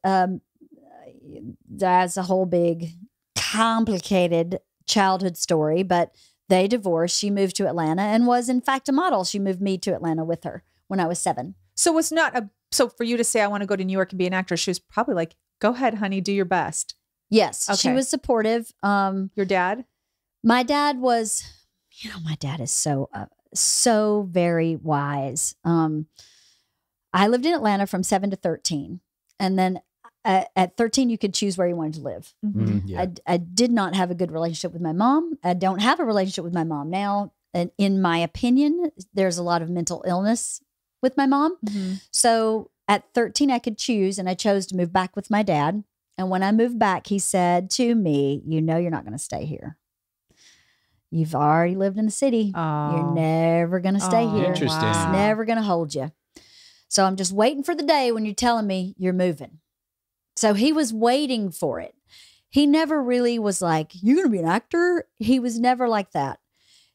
that's a whole big, complicated childhood story. But they divorced. She moved to Atlanta and was, in fact, a model. She moved me to Atlanta with her when I was 7. So it's not so for you to say, I want to go to New York and be an actor, she was probably like, go ahead, honey, do your best. Yes, she Okay. was supportive. Your dad? My dad was, my dad is so very wise. I lived in Atlanta from 7 to 13. And then at 13, you could choose where you wanted to live. Yeah. I did not have a good relationship with my mom. I don't have a relationship with my mom now. And in my opinion, there's a lot of mental illness with my mom. So at 13, I could choose, and I chose to move back with my dad. And when I moved back, he said to me, you're not going to stay here. You've already lived in the city. You're never going to stay here. Interesting. It's never going to hold you. So I'm just waiting for the day when you're telling me you're moving. So he was waiting for it. He never really was like, you're going to be an actor. He was never like that.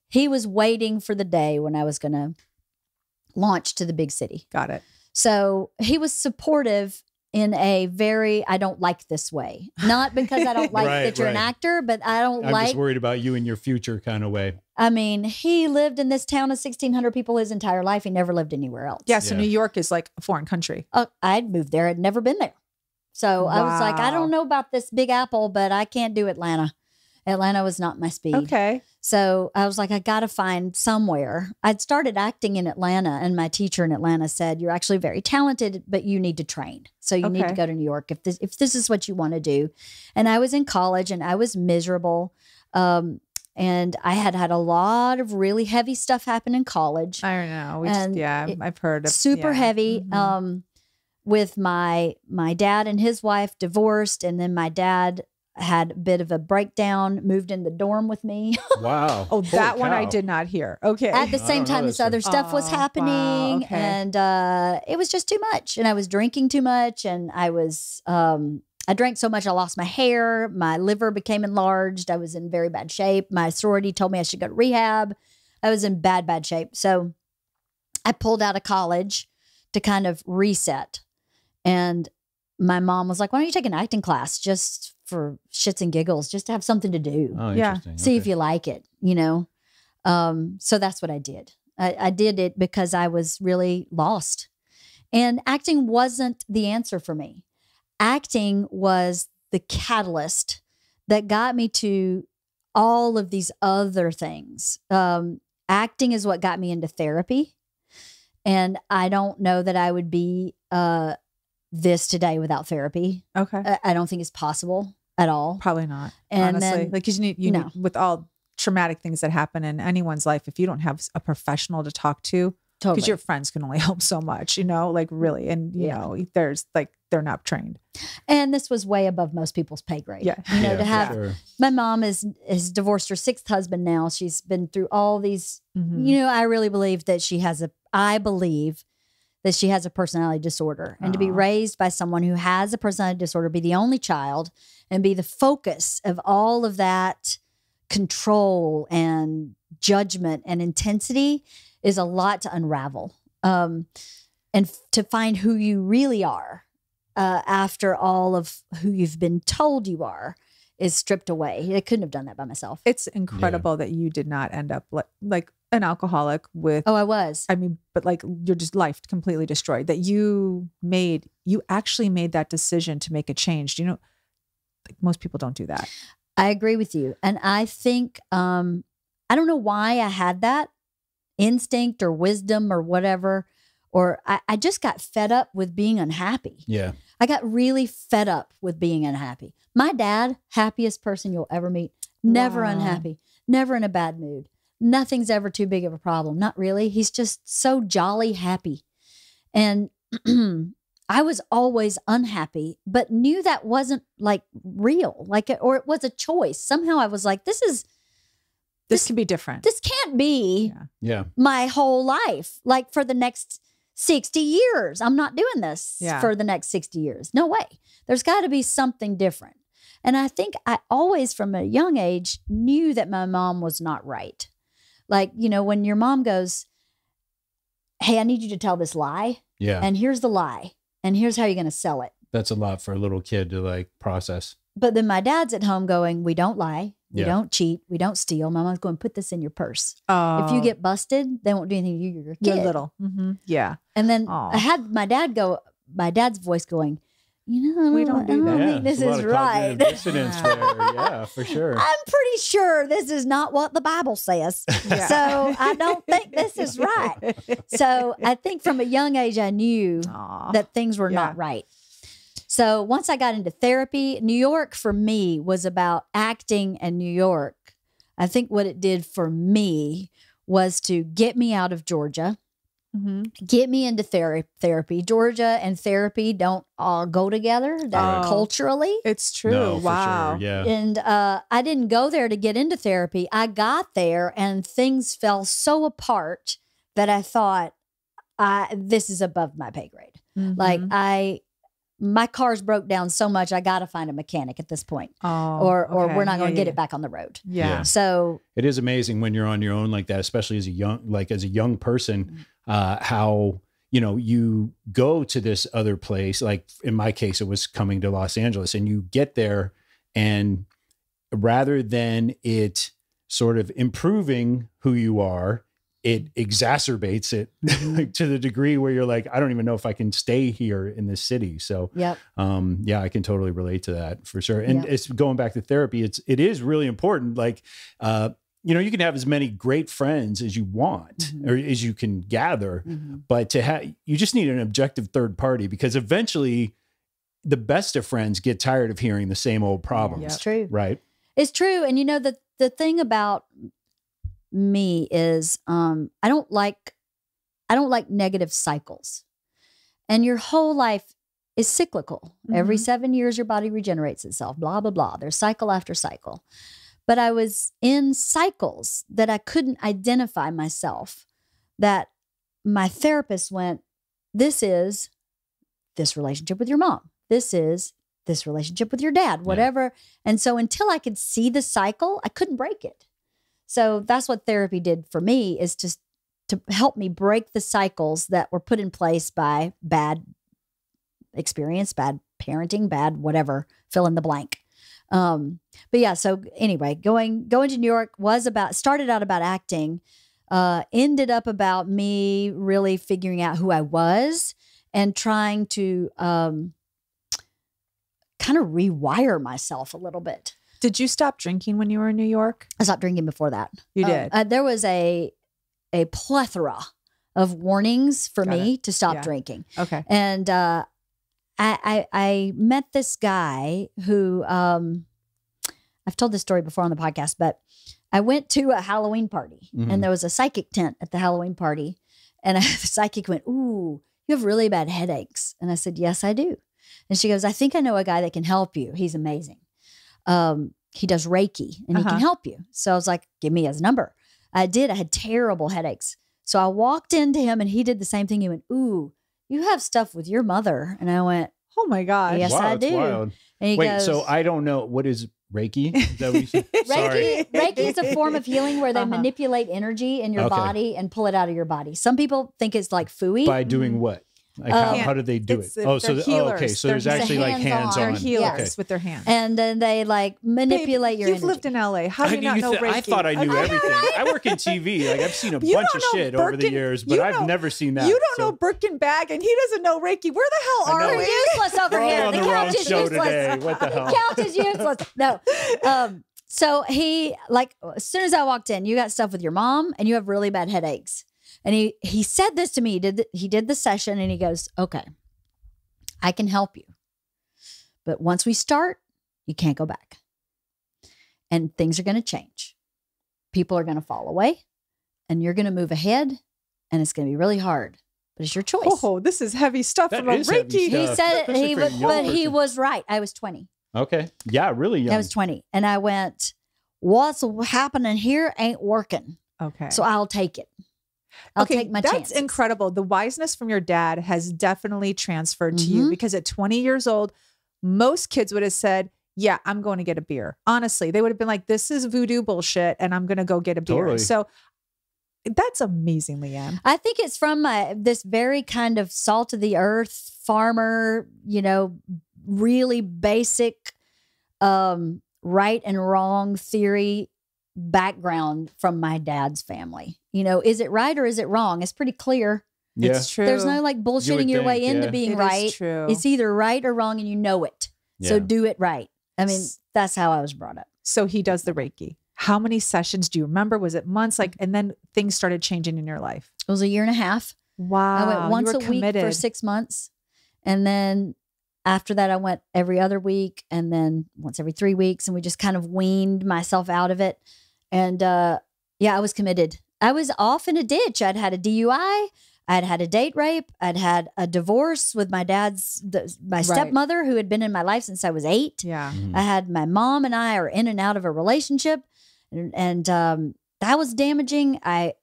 He was waiting for the day when I was going to launch to the big city. Got it. So he was supportive in a very, I don't like this way. Not because I don't like Right, that you're an right. actor, but I'm just worried about you and your future kind of way. I mean, he lived in this town of 1,600 people his entire life. He never lived anywhere else. Yeah. So Yeah. New York is like a foreign country. I'd moved there. I'd never been there. So I was like, I Wow. don't know about this Big Apple, but I can't do Atlanta. Atlanta was not my speed. Okay. So I was like, I got to find somewhere. I'd started acting in Atlanta, and my teacher in Atlanta said, you're actually very talented, but you need to train. So you need to Okay. go to New York if this is what you want to do. And I was in college and I was miserable. And I had a lot of really heavy stuff happen in college. I don't know. And I've heard of Super yeah. heavy. Mhm. With my dad and his wife divorced, and then my dad had a bit of a breakdown, moved in the dorm with me. Wow. Oh, that Holy one I cow. did not hear. Okay. At the I same don't know time, this this other stuff was Oh, wow, happening, okay. and it was just too much. And I was drinking too much, and I was I drank so much I lost my hair. My liver became enlarged. I was in very bad shape. My sorority told me I should go to rehab. I was in bad shape. So I pulled out of college to kind of reset. And my mom was like, why don't you take an acting class just for shits and giggles, just to have something to do? Oh, Yeah. interesting. See if Okay. you like it, So that's what I did. I did it because I was really lost. And acting wasn't the answer for me. Acting was the catalyst that got me to all of these other things. Acting is what got me into therapy. And I don't know that I would be this today without therapy. Okay. I don't think it's possible at all. Probably not. And honestly, then, like 'cause you no. need with all traumatic things that happen in anyone's life, if you don't have a professional to talk to, totally. because your friends can only help so much, like really, and you Yeah. know, there's like they're not trained. And this was way above most people's pay grade. Yeah. To for have sure. my mom is divorced her 6th husband now. She's been through all these. Mhm. I really believe that I believe that she has a personality disorder, and to be Aw. raised by someone who has a personality disorder, be the only child, and be the focus of all of that control and judgment and intensity is a lot to unravel. To find who you really are after all of who you've been told you are is stripped away. I couldn't have done that by myself. It's incredible that you did not end up like an alcoholic with. Oh, I was. I mean, but like your just life completely destroyed. That you actually made that decision to make a change. Like most people don't do that. I agree with you. And I think, I don't know why I had that instinct or wisdom or whatever, or I just got fed up with being unhappy. Yeah. I got really fed up with being unhappy. My dad, happiest person you'll ever meet, never Wow. unhappy, never in a bad mood. Nothing's ever too big of a problem. Not really. He's just so jolly happy. And I was always unhappy, but knew that wasn't like real, or it was a choice. Somehow I was like, this Can be different. this can't be Yeah. Yeah. my whole life. Like for the next 60 years, I'm not doing this Yeah. for the next 60 years. No way. There's got to be something different. And I think I always, from a young age, knew that my mom was not right. Like, you know, when your mom goes, hey, I need you to tell this lie. Yeah. And here's the lie. And here's how you're going to sell it. That's a lot for a little kid to like process. But then my dad's at home going, we don't lie. We Yeah. don't cheat. We don't steal. My mom's going, put this in your purse. Oh, If you get busted, they won't do anything to you. You're a kid. you're little. Yeah. And then Aw. I had my dad's voice going, you know, We don't do I that. think this there's a lot is of right. cognitive dissonance there. Yeah, for sure. I'm pretty sure this is not what the Bible says. Yeah. So I don't think this is right. So I think from a young age, I knew Aw. that things were Yeah. not right. So once I got into therapy, New York for me was about acting, and New York, I think what it did for me was to get me out of Georgia, get me into therapy. Georgia and therapy don't all go together Right. culturally. It's true. No, for Wow. sure. Yeah. And I didn't go there to get into therapy. I got there and things fell so apart that I thought, this is above my pay grade. Like my car's broke down so much, I got to find a mechanic at this point, or okay. we're not going to Yeah, get it back on the road. Yeah. Yeah. So It is amazing when you're on your own like that, especially as a young person, how, you know, you go to this other place. Like in my case, it was coming to Los Angeles, and you get there, and rather than it sort of improving who you are, it exacerbates it like, to the degree where you're like, I don't even know if I can stay here in this city. So yep. yeah, I can totally relate to that for sure. And Yeah. it's going back to therapy. It is really important. Like, you know, you can have as many great friends as you want or as you can gather, but you just need an objective third party, because eventually the best of friends get tired of hearing the same old problems. It's true. Right. It's true. And you know, the thing about me is I don't like negative cycles. And your whole life is cyclical. Every 7 years your body regenerates itself, blah, blah, blah. There's cycle after cycle. But I was in cycles that I couldn't identify myself, that my therapist went, this is this relationship with your mom. This is this relationship with your dad, whatever. And so until I could see the cycle, I couldn't break it. So that's what therapy did for me, is just to help me break the cycles that were put in place by bad experience, bad parenting, bad whatever, fill in the blank. But yeah, so anyway, going to New York started out about acting, ended up about me really figuring out who I was and trying to kind of rewire myself a little bit. Did you stop drinking when you were in New York? I stopped drinking before that. You did? There was a plethora of warnings for Got me to stop Yeah. drinking. Okay. And I met this guy who I've told this story before on the podcast, but I went to a Halloween party and there was a psychic tent at the Halloween party. And the psychic went, ooh, you have really bad headaches. And I said, yes, I do. And she goes, I think I know a guy that can help you. He's amazing. He does Reiki and he can help you. So I was like, give me his number. I did. I had terrible headaches. So I walked into him and he did the same thing. He went, ooh, you have stuff with your mother. And I went, Oh my gosh. yes, I that's do. wild. And he Wait, goes, so I don't know. What is Reiki? Is that what you said? Sorry. Reiki is a form of healing where they manipulate energy in your Okay. body and pull it out of your body. Some people think it's like fooey. By doing what? Like how do they do it? It's- Oh, so they're okay. healers. So there's They're actually like hands-on. They're hands-on. healers Okay. with their hands. And then they like manipulate your You've energy. lived in LA. How do you not know Reiki? I thought I knew Okay. everything. I work in TV. Like I've seen a You bunch don't of know shit over the Birkin- years, but you I've don't- never seen that. You don't so. know Birkin bag and he doesn't know Reiki. Where the hell I know. are We're we? useless over We're all here. on The the wrong couch is show useless. today. What the hell? The couch is useless. No. So he, like, as soon as I walked in, you got stuff with your mom and you have really bad headaches. And he said this to me. He did the session and he goes, okay, I can help you. But once we start, you can't go back. And things are going to change. People are going to fall away and you're going to move ahead and it's going to be really hard. But it's your choice. Oh, this is heavy stuff That from a is heavy Reiki. stuff. He said it, Especially for a young but he person. was right. I was 20. Okay. Yeah, really young. I was 20. And I went, what's happening here ain't working. Okay. So I'll take it. I'll take my that's chances. incredible. The wiseness from your dad has definitely transferred to you, because at 20 years old, most kids would have said, yeah, I'm going to get a beer. Honestly, they would have been like, this is voodoo bullshit and I'm going to go get a beer. Totally. So That's amazing, Leanne. I think it's from this very kind of salt of the earth farmer, really basic right and wrong theory background from my dad's family. Is it right or is it wrong? It's pretty clear. Yeah. It's true. There's no like bullshitting your way into being It right. is true. It's either right or wrong and you know it. So do it right. I mean, that's how I was brought up. So he does the Reiki. How many sessions do you remember? Was it months? And then things started changing in your life. It was a year and a half. Wow. I went once a committed. week for 6 months. And then after that, I went every other week and then once every 3 weeks. And we just kind of weaned myself out of it. And I was committed. I was off in a ditch. I'd had a DUI. I'd had a date rape. I'd had a divorce with my my stepmother who had been in my life since I was 8. Yeah. Mhm. I had my mom and I are in and out of a relationship. And that was damaging. I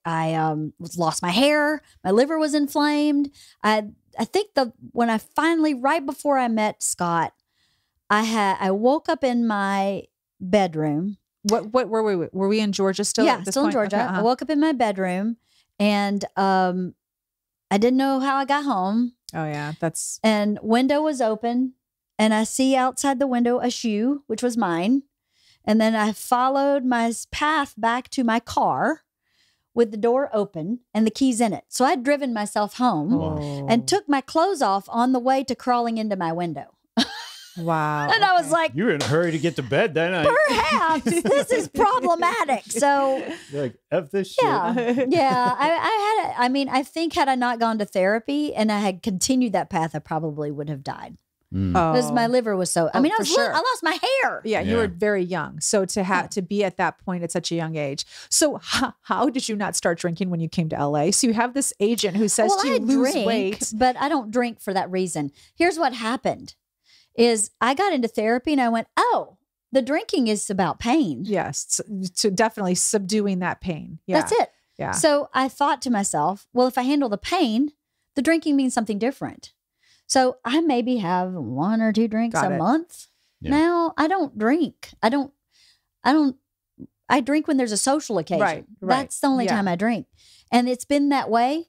lost my hair. My liver was inflamed. I think when I finally, right before I met Scott, I woke up in my bedroom. What were we? Were we in Georgia still? Yeah, at this still in point? Georgia. Okay, I woke up in my bedroom and I didn't know how I got home. Oh yeah, And window was open and I see outside the window a shoe, which was mine. And then I followed my path back to my car with the door open and the keys in it. So I'd driven myself home Oh. and took my clothes off on the way to crawling into my window. Wow. And I was like, You were in a hurry to get to bed then. perhaps this is problematic. So You're like, F this shit. yeah. I think had I not gone to therapy and I had continued that path, I probably would have died. Because my liver was so, I lost my hair. Yeah, you were very young. So to be at that point at such a young age. So how did you not start drinking when you came to LA? So you have this agent who says to you, lose weight. But I don't drink for that reason. Here's what happened is I got into therapy and I went, oh, the drinking is about pain. Yes. To definitely subduing that pain. Yeah. That's it. Yeah. So I thought to myself, well, if I handle the pain, the drinking means something different. So I maybe have 1 or 2 drinks a month. Yeah. Now I don't drink. I drink when there's a social occasion. Right. That's the only time I drink. And it's been that way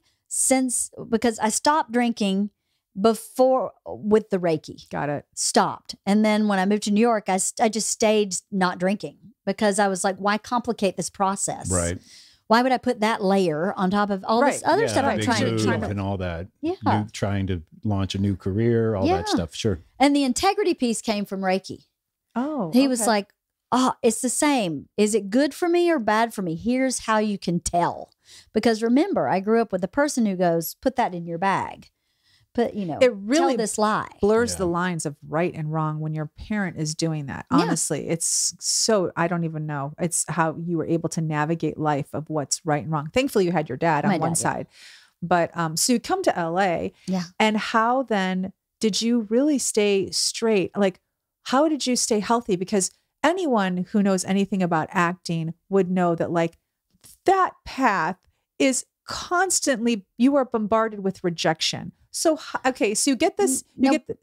because I stopped drinking before with the Reiki. Got it. Stopped. And then when I moved to New York, I just stayed not drinking because I was like, why complicate this process? Right. Why would I put that layer on top of all this other stuff I'm big trying move to and all that. Yeah. Trying to launch a new career, all that stuff. Sure. And the integrity piece came from Reiki. Oh, He was like, oh, it's the same. Is it good for me or bad for me? Here's how you can tell. Because remember, I grew up with a person who goes, put that in your bag. But, it really tell this lie. blurs the lines of right and wrong when your parent is doing that. Honestly, it's so, I don't even know. It's how you were able to navigate life of what's right and wrong. Thankfully, you had your dad on one side. But so you come to LA. Yeah. And how then did you really stay straight? Like, how did you stay healthy? Because anyone who knows anything about acting would know that like that path is constantly, you are bombarded with rejection. So, okay, so you get this,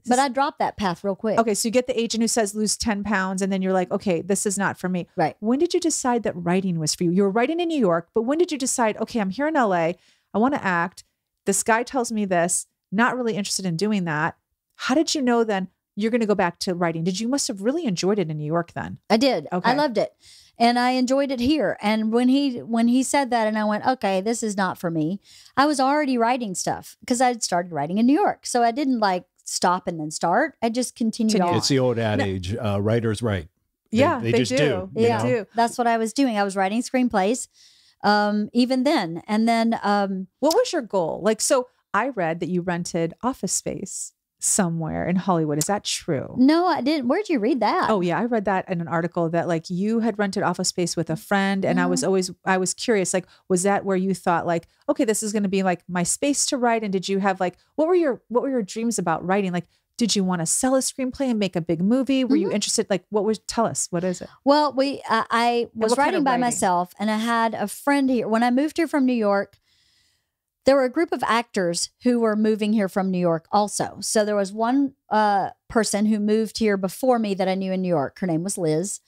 but I dropped that path real quick. Okay, so you get the agent who says lose 10 pounds and then you're like, okay, this is not for me. Right. When did you decide that writing was for you? You were writing in New York, but when did you decide, okay, I'm here in LA, I want to act. This guy tells me this, not really interested in doing that. How did you know then you're going to go back to writing? You must have really enjoyed it in New York then. I did. Okay. I loved it. And I enjoyed it here. And when he said that and I went, okay, this is not for me. I was already writing stuff because I'd started writing in New York. So I didn't like stop and then start. I just continued on. It's the old adage, writers write. They just do. Yeah, They do. That's what I was doing. I was writing screenplays even then. And then what was your goal? Like, so I read that you rented office space somewhere in Hollywood. Is that true? No, I didn't. Where'd you read that? Oh yeah. I read that in an article that like you had rented office space with a friend. And I was curious, like, was that where you thought like, okay, this is going to be like my space to write? And did you have like, what were your dreams about writing? Like, did you want to sell a screenplay and make a big movie? Were you interested? Like, tell us, what is it? Well, I was writing by myself and I had a friend here. When I moved here from New York, there were a group of actors who were moving here from New York also. So there was one person who moved here before me that I knew in New York. Her name was Liz.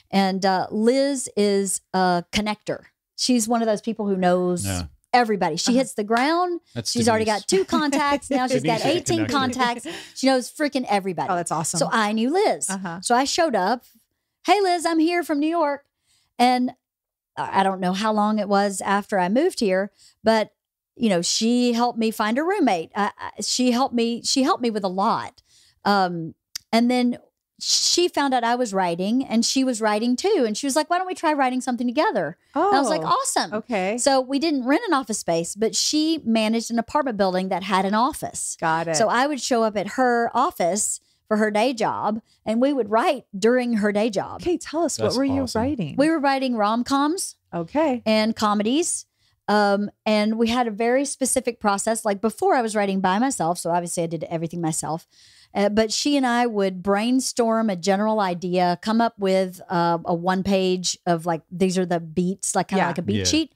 And Liz is a connector. She's one of those people who knows Yeah. everybody. She hits the ground. That's She's already Denise. got 2 contacts. Now she's got Denise is 18 connected. contacts. She knows freaking everybody. Oh, that's awesome. So I knew Liz. Uh-huh. So I showed up. Hey, Liz, I'm here from New York. And I don't know how long it was after I moved here, but you know, she helped me find a roommate. She helped me with a lot. And then she found out I was writing and she was writing too. And she was like, why don't we try writing something together? Oh, And I was like, awesome. okay. So we didn't rent an office space, but she managed an apartment building that had an office. Got it. So I would show up at her office for her day job and we would write during her day job. Okay, tell us, That's what were you awesome. writing? We were writing rom-coms okay. and comedies. And we had a very specific process. Like before I was writing by myself. So obviously I did everything myself. But she and I would brainstorm a general idea, come up with a 1 page of like, these are the beats, like kind of Yeah. like a beat Yeah. sheet.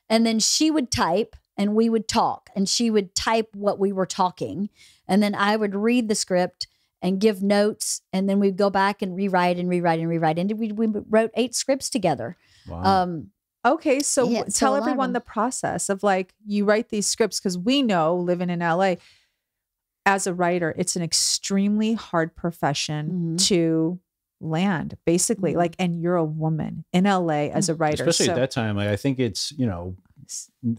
And then she would type and we would talk and she would type what we were talking. And then I would read the script and give notes. And then we'd go back and rewrite and rewrite and rewrite. And we wrote 8 scripts together. Wow. Okay, so Yeah, so a tell lot of everyone them. the process of like you write these scripts because we know living in LA as a writer, it's an extremely hard profession Mhm. to land, basically. Mhm. Like, and you're a woman in LA as a writer, Especially so, at that time, I think it's, you know,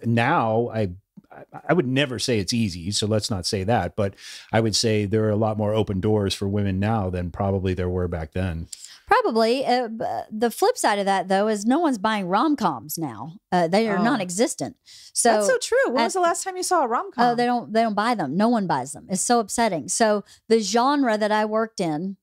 now I would never say it's easy, so let's not say that, but I would say there are a lot more open doors for women now than probably there were back then. Probably. The flip side of that, though, is no one's buying rom-coms now. They are Oh. non-existent. So, that's so true. When was at- the last time you saw a rom com? oh, they don't buy them. No one buys them. It's so upsetting. So the genre that I worked in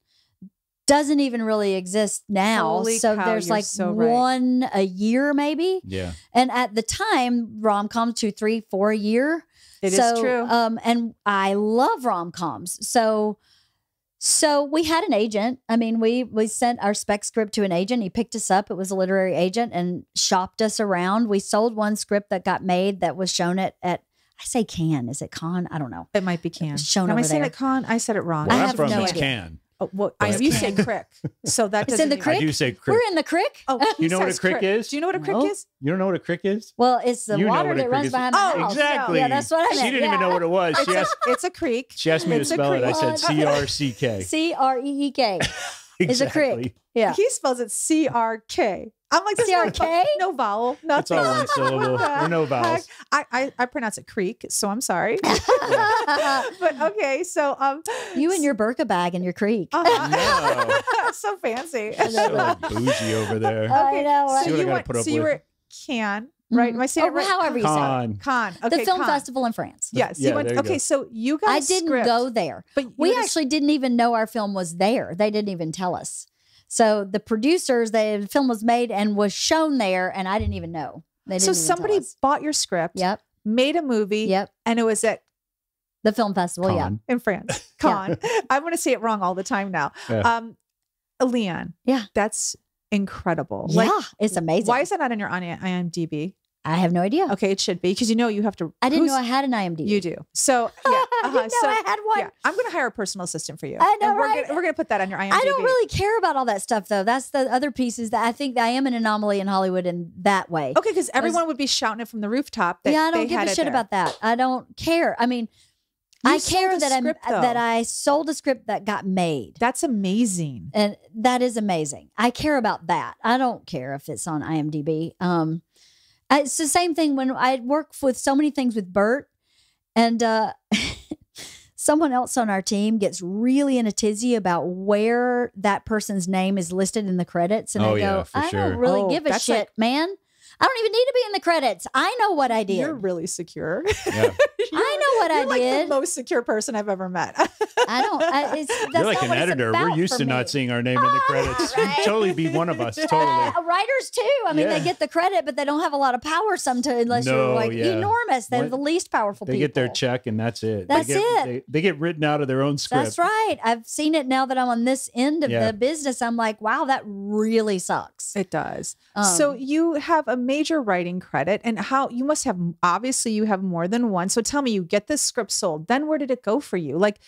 doesn't even really exist now. Holy so cow, there's you're like so right. one a year, maybe. Yeah. And at the time, rom-coms 2, 3, 4 a year. It is so, true. And I love rom-coms. So we had an agent. I mean, we sent our spec script to an agent. He picked us up. It was a literary agent and shopped us around. We sold one script that got made that was shown at I say Cannes. Is it Con? I don't know. It might be Can. shown Am I over saying there. it Con? I said it wrong. Where I I'm have from, no it's idea. Can. Oh, well, But you say crick, so that It's doesn't in the even- crick? I do say crick. We're in the creek. Oh, he You know what a says crick is? Do you know what a crick No. is? You don't know what a crick is? Well, it's the You know water what a that crick runs is. behind my Oh, house. Exactly. Yeah, that's what I She meant. didn't even know what it was. It's a creek. She asked me to It's a spell it. I creek. said CRCK. CREEK. It's a crick. Yeah. He spells it CRK. I'm like, this is CRK? no vowel. It's Nothing. all one syllable. What the There are no vowels. heck? I pronounce it creek, so I'm sorry. But okay, so You and your burqa bag and your creek. uh-huh. So fancy. So bougie over there. I know, right? See what I gotta put up so you with. were Can, right? Am I saying Oh, it right? however you say it. Con. Con. Okay, The film Con. festival in France. Yes. Yeah, you went, there you okay, go. so you got I a didn't script, go there. but you We had a- actually didn't even know our film was there. They didn't even tell us. So the producers, the film was made and was shown there, and I didn't even know. They didn't So even tell somebody us. bought your script, Yep. made a movie, Yep. and it was at The film festival. Yeah. Con. in France. Con. I'm going to say it wrong all the time now. Yeah. Leanne. Yeah. That's incredible. Yeah. It's amazing. Why is that not in your IMDb? I have no idea. Okay, it should be because you have to. I didn't who's- know I had an IMDb. You do. So yeah, I didn't know so, I had one. Yeah, I'm going to hire a personal assistant for you. I know, And we're right? Gonna, we're going to put that on your IMDb. I don't really care about all that stuff, though. That's the other pieces that I think that I am an anomaly in Hollywood in that way. Okay, because everyone would be shouting it from the rooftop. That Yeah, I they don't give had a it shit there. about that. I don't care. I mean, You I sold care a that script, though. I sold a script that got made. That's amazing. And that is amazing. I care about that. I don't care if it's on IMDb. It's the same thing when I work with so many things with Bert, and someone else on our team gets really in a tizzy about where that person's name is listed in the credits. And Oh, I yeah, go, for I sure. don't really Oh, give a that's shit, like- man. I don't even need to be in the credits. I know what I did. You're really secure. Yeah. I know what I You're like did. the most secure person I've ever met. I don't. That's You're like not an what it's editor. We're about used for to me. not seeing our name in the credits. Right? You'd totally be one of us. Totally. Writers too. I mean, Yeah. they get the credit, but they don't have a lot of power sometimes unless No, you're like yeah. enormous. They're What- the least powerful They people. get their check and that's it. That's they get, it. They get written out of their own script. That's right. I've seen it now that I'm on this end of Yeah. the business. I'm like, wow, that really sucks. It does. So you have a major writing credit, and how you must have, obviously you have more than one. So tell me, you get this script sold. Then where did it go for you? Like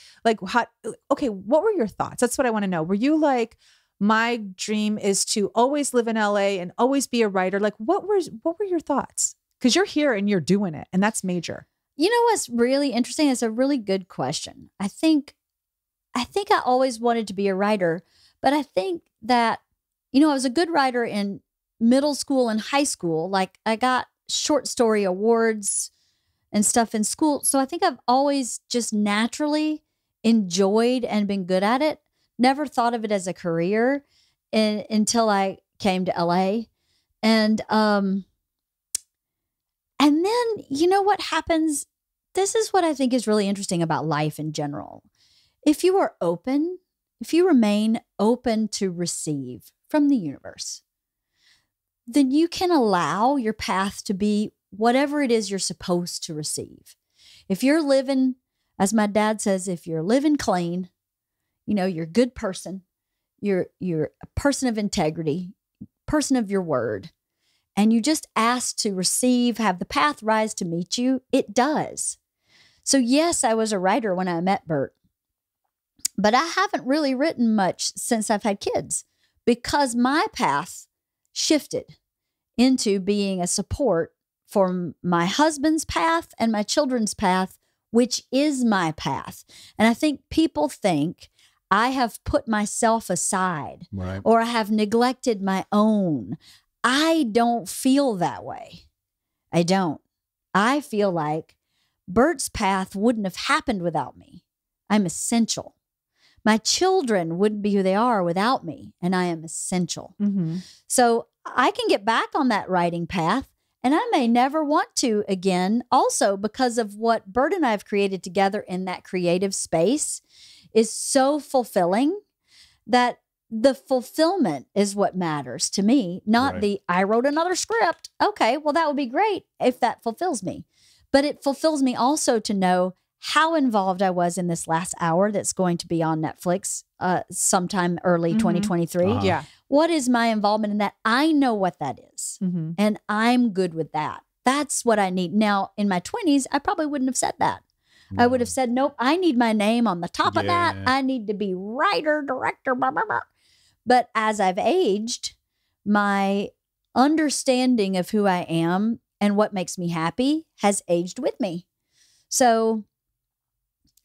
how, okay, what were your thoughts? That's what I want to know. Were you like, my dream is to always live in LA and always be a writer. Like, what were your thoughts? Because you're here and you're doing it, and that's major. You know what's really interesting? It's a really good question. I think I always wanted to be a writer, but I think that, I was a good writer in middle school and high school. Like, I got short story awards and stuff in school. So I think I've always just naturally enjoyed and been good at it. Never thought of it as a career until I came to LA. And then, what happens? This is what I think is really interesting about life in general. If you are open, if you remain open to receive from the universe, then you can allow your path to be whatever it is you're supposed to receive. If you're living, as my dad says, if you're living clean, you're a good person, you're a person of integrity, person of your word, and you just ask to receive, have the path rise to meet you, it does. So yes, I was a writer when I met Bert, but I haven't really written much since I've had kids because my path shifted into being a support for my husband's path and my children's path, which is my path. And I think people think I have put myself aside, right, or I have neglected my own. I don't feel that way. I don't. I feel like Bert's path wouldn't have happened without me. I'm essential. My children wouldn't be who they are without me, and I am essential. Mm-hmm. So I can get back on that writing path, and I may never want to again, also because of what Bert and I have created together in that creative space is so fulfilling that the fulfillment is what matters to me, not Right. the, I wrote another script. Okay, well, that would be great if that fulfills me. But it fulfills me also to know how involved I was in this last hour that's going to be on Netflix sometime early 2023. Uh-huh. Yeah. What is my involvement in that? I know what that is, Mm-hmm. and I'm good with that. That's what I need. Now, in my 20s, I probably wouldn't have said that. I would have said, nope, I need my name on the top of that. Yeah. I need to be writer, director, blah, blah, blah. But as I've aged, my understanding of who I am and what makes me happy has aged with me. So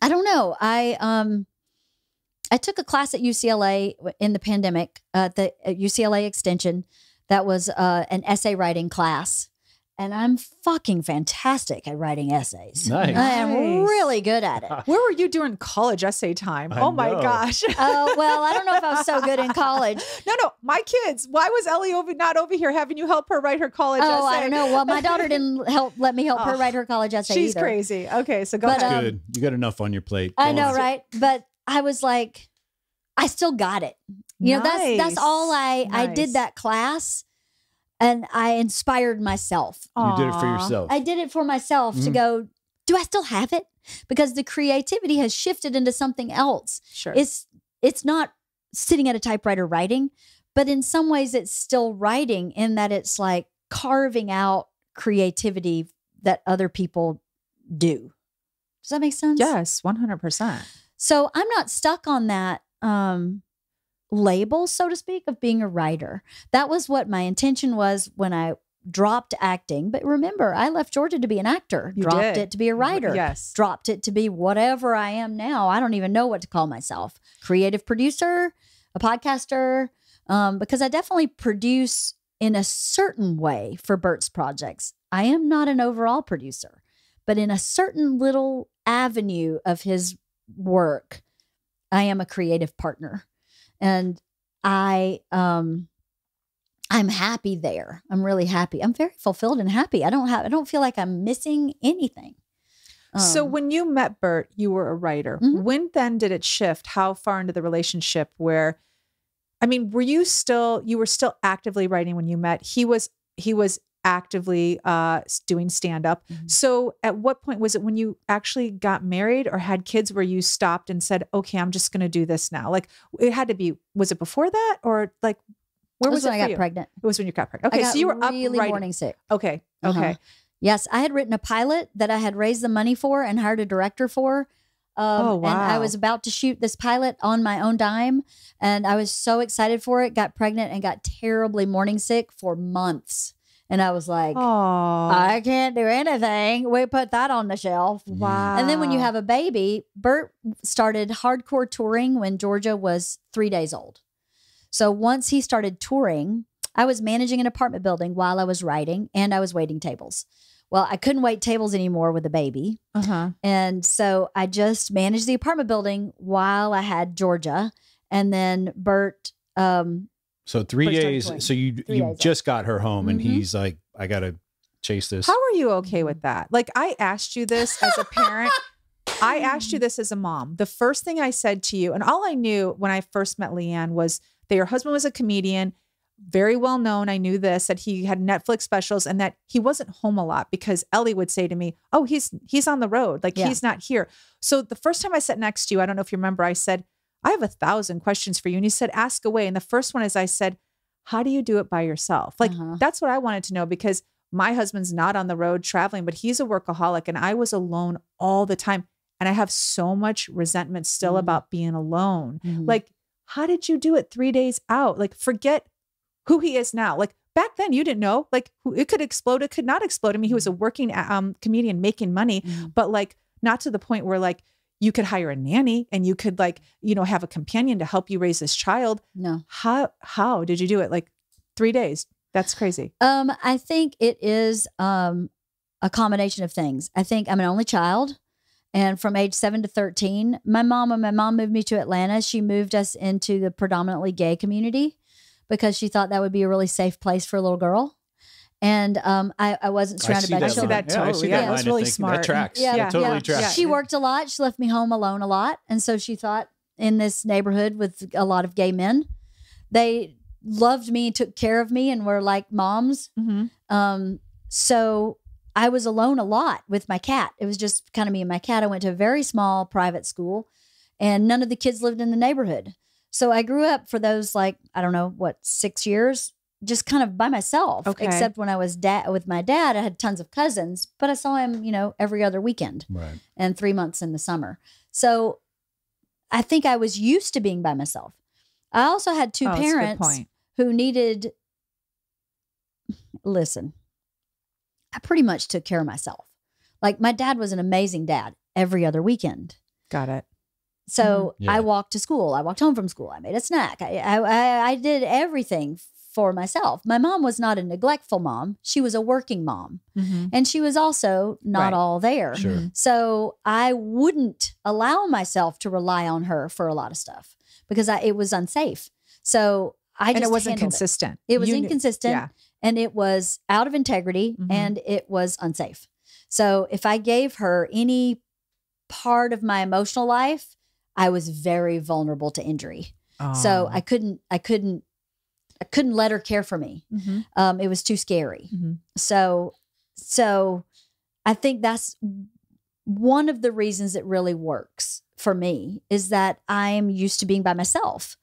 I don't know. I took a class at UCLA in the pandemic, the UCLA Extension. That was an essay writing class. And I'm fucking fantastic at writing essays. Nice. I am Nice. really good at it. Where were you during college essay time? I Oh my know. gosh. Well, I don't know if I was so good in college. No, my kids. Why was Ellie not over here having you help her write her college essay? Oh, I don't know. Well, my daughter didn't let me help her Oh, write her college essay She's either. crazy. Okay, so go But, ahead. Good. You got enough on your plate. I Go know, on. right? But I was like, I still got it. That's Nice. all I did Nice. that class, and I inspired myself. You did it for Aw. yourself. I did it for myself to go, do I still have it? Because the creativity has shifted into something else. Sure. It's not sitting at a typewriter writing, but in some ways it's still writing in that it's like carving out creativity that other people do. Does that make sense? Yes, 100%. So I'm not stuck on that label, so to speak, of being a writer. That was what my intention was when I dropped acting. But remember, I left Georgia to be an actor, You dropped did. it to be a writer, Yes. dropped it to be whatever I am now. I don't even know what to call myself. Creative producer, a podcaster, because I definitely produce in a certain way for Bert's projects. I am not an overall producer, but in a certain little avenue of his work, I am a creative partner. And I'm happy there. I'm really happy. I'm very fulfilled and happy. I don't feel like I'm missing anything. So when you met Bert, you were a writer. Mhm. When then did it shift? How far into the relationship where, I mean, you were still actively writing when you met? He was actively doing stand-up. Mhm. So at what point was it when you actually got married or had kids where you stopped and said, okay, I'm just going to do this now? Like it had to be, was it before that? Or like, where It was when it I for got you? pregnant. It was when you got pregnant. I Okay. got So you were up really writing. morning sick. Okay. Uh-huh. Okay. Yes, I had written a pilot that I had raised the money for and hired a director for Wow. And I was about to shoot this pilot on my own dime. And I was so excited for it, got pregnant and got terribly morning sick for months. And I was like, I can't do anything. We put that on the shelf. Wow. And then when you have a baby, Bert started hardcore touring when Georgia was 3 days old. So once he started touring, I was managing an apartment building while I was writing, and I was waiting tables. Well, I couldn't wait tables anymore with a baby. And so I just managed the apartment building while I had Georgia. And then Bert, so 3 days. touring. So you days just got her home, and he's like, I got to chase this. How are you okay with that? Like, I asked you this as a parent. I asked you this as a mom. The first thing I said to you, and all I knew when I first met Leanne, was that your husband was a comedian, very well known. I knew this, that he had Netflix specials and that he wasn't home a lot, because Ellie would say to me, oh, he's on the road. Like, he's not here. So the first time I sat next to you, I don't know if you remember, I said, I have 1,000 questions for you. And you said, ask away. And the first one is, I said, how do you do it by yourself? Like, that's what I wanted to know, because my husband's not on the road traveling, but he's a workaholic, and I was alone all the time. And I have so much resentment still about being alone. Like, how did you do it 3 days out? Like, forget who he is now. Like, back then you didn't know, like, it could explode. It could not explode. I mean, he was a working comedian making money, but like, not to the point where like you could hire a nanny and you could like, you know, have a companion to help you raise this child. No. How did you do it? Like 3 days. That's crazy. I think it is a combination of things. I think I'm an only child. And from age 7 to 13, when my mom moved me to Atlanta, she moved us into the predominantly gay community because she thought that would be a really safe place for a little girl. And I wasn't surrounded by children. I see that that's really smart. That tracks. Yeah, That totally tracks. She worked a lot. She left me home alone a lot. And so she thought, in this neighborhood with a lot of gay men, they loved me, took care of me, and were like moms. So I was alone a lot with my cat. It was just kind of me and my cat. I went to a very small private school, and none of the kids lived in the neighborhood. So I grew up for those, like, I don't know, 6 years, just kind of by myself. Okay. Except when I was with my dad, I had tons of cousins, but I saw him, you know, every other weekend, Right. and 3 months in the summer. So I think I was used to being by myself. I also had two that's a good parents point. who needed, listen, I pretty much took care of myself. Like, my dad was an amazing dad every other weekend. Got it. So Yeah. I walked to school. I walked home from school. I made a snack. I did everything for myself. My mom was not a neglectful mom. She was a working mom. And she was also not Right. all there. Sure. So I wouldn't allow myself to rely on her for a lot of stuff because it was unsafe. So I just And it wasn't handled consistent. It was You knew- inconsistent, yeah. and it was out of integrity, and it was unsafe. So if I gave her any part of my emotional life, I was very vulnerable to injury. So I couldn't let her care for me. It was too scary. So I think that's one of the reasons it really works for me, is that I am used to being by myself.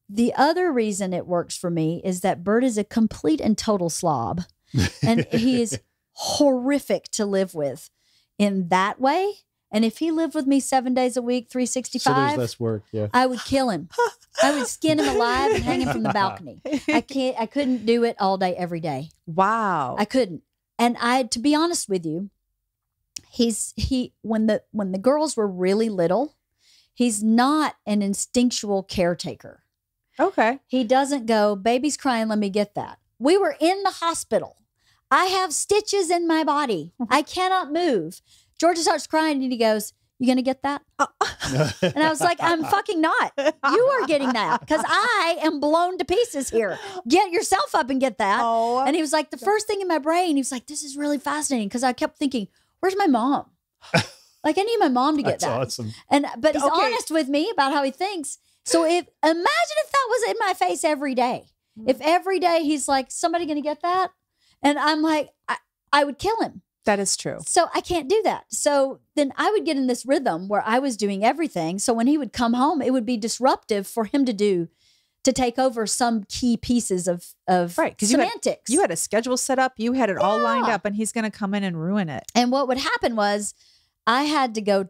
The other reason it works for me is that Bert is a complete and total slob, and he is horrific to live with in that way. And if he lived with me 7 days a week, So there's 365, less work. Yeah. I would kill him. I would skin him alive and hang him from the balcony. I couldn't do it all day, every day. Wow. I couldn't. And to be honest with you, when the girls were really little, he's not an instinctual caretaker. Okay. He doesn't go, baby's crying, let me get that. We were in the hospital. I have stitches in my body. I cannot move. Georgia starts crying and he goes, you going to get that? And I was like, I'm fucking not. You are getting that because I am blown to pieces here. Get yourself up and get that. And he was like, the first thing in my brain, he was like, this is really fascinating, because I kept thinking, where's my mom? Like, I need my mom to get That's that. awesome. But he's honest with me about how he thinks. So imagine if that was in my face every day. If every day he's like, somebody going to get that? And I'm like, I would kill him. That is true. So I can't do that. So then I would get in this rhythm where I was doing everything. So when he would come home, it would be disruptive for him to take over some key pieces of Right. Because semantics. you had a schedule set up. You had it all lined up, and he's going to come in and ruin it. And what would happen was I had to go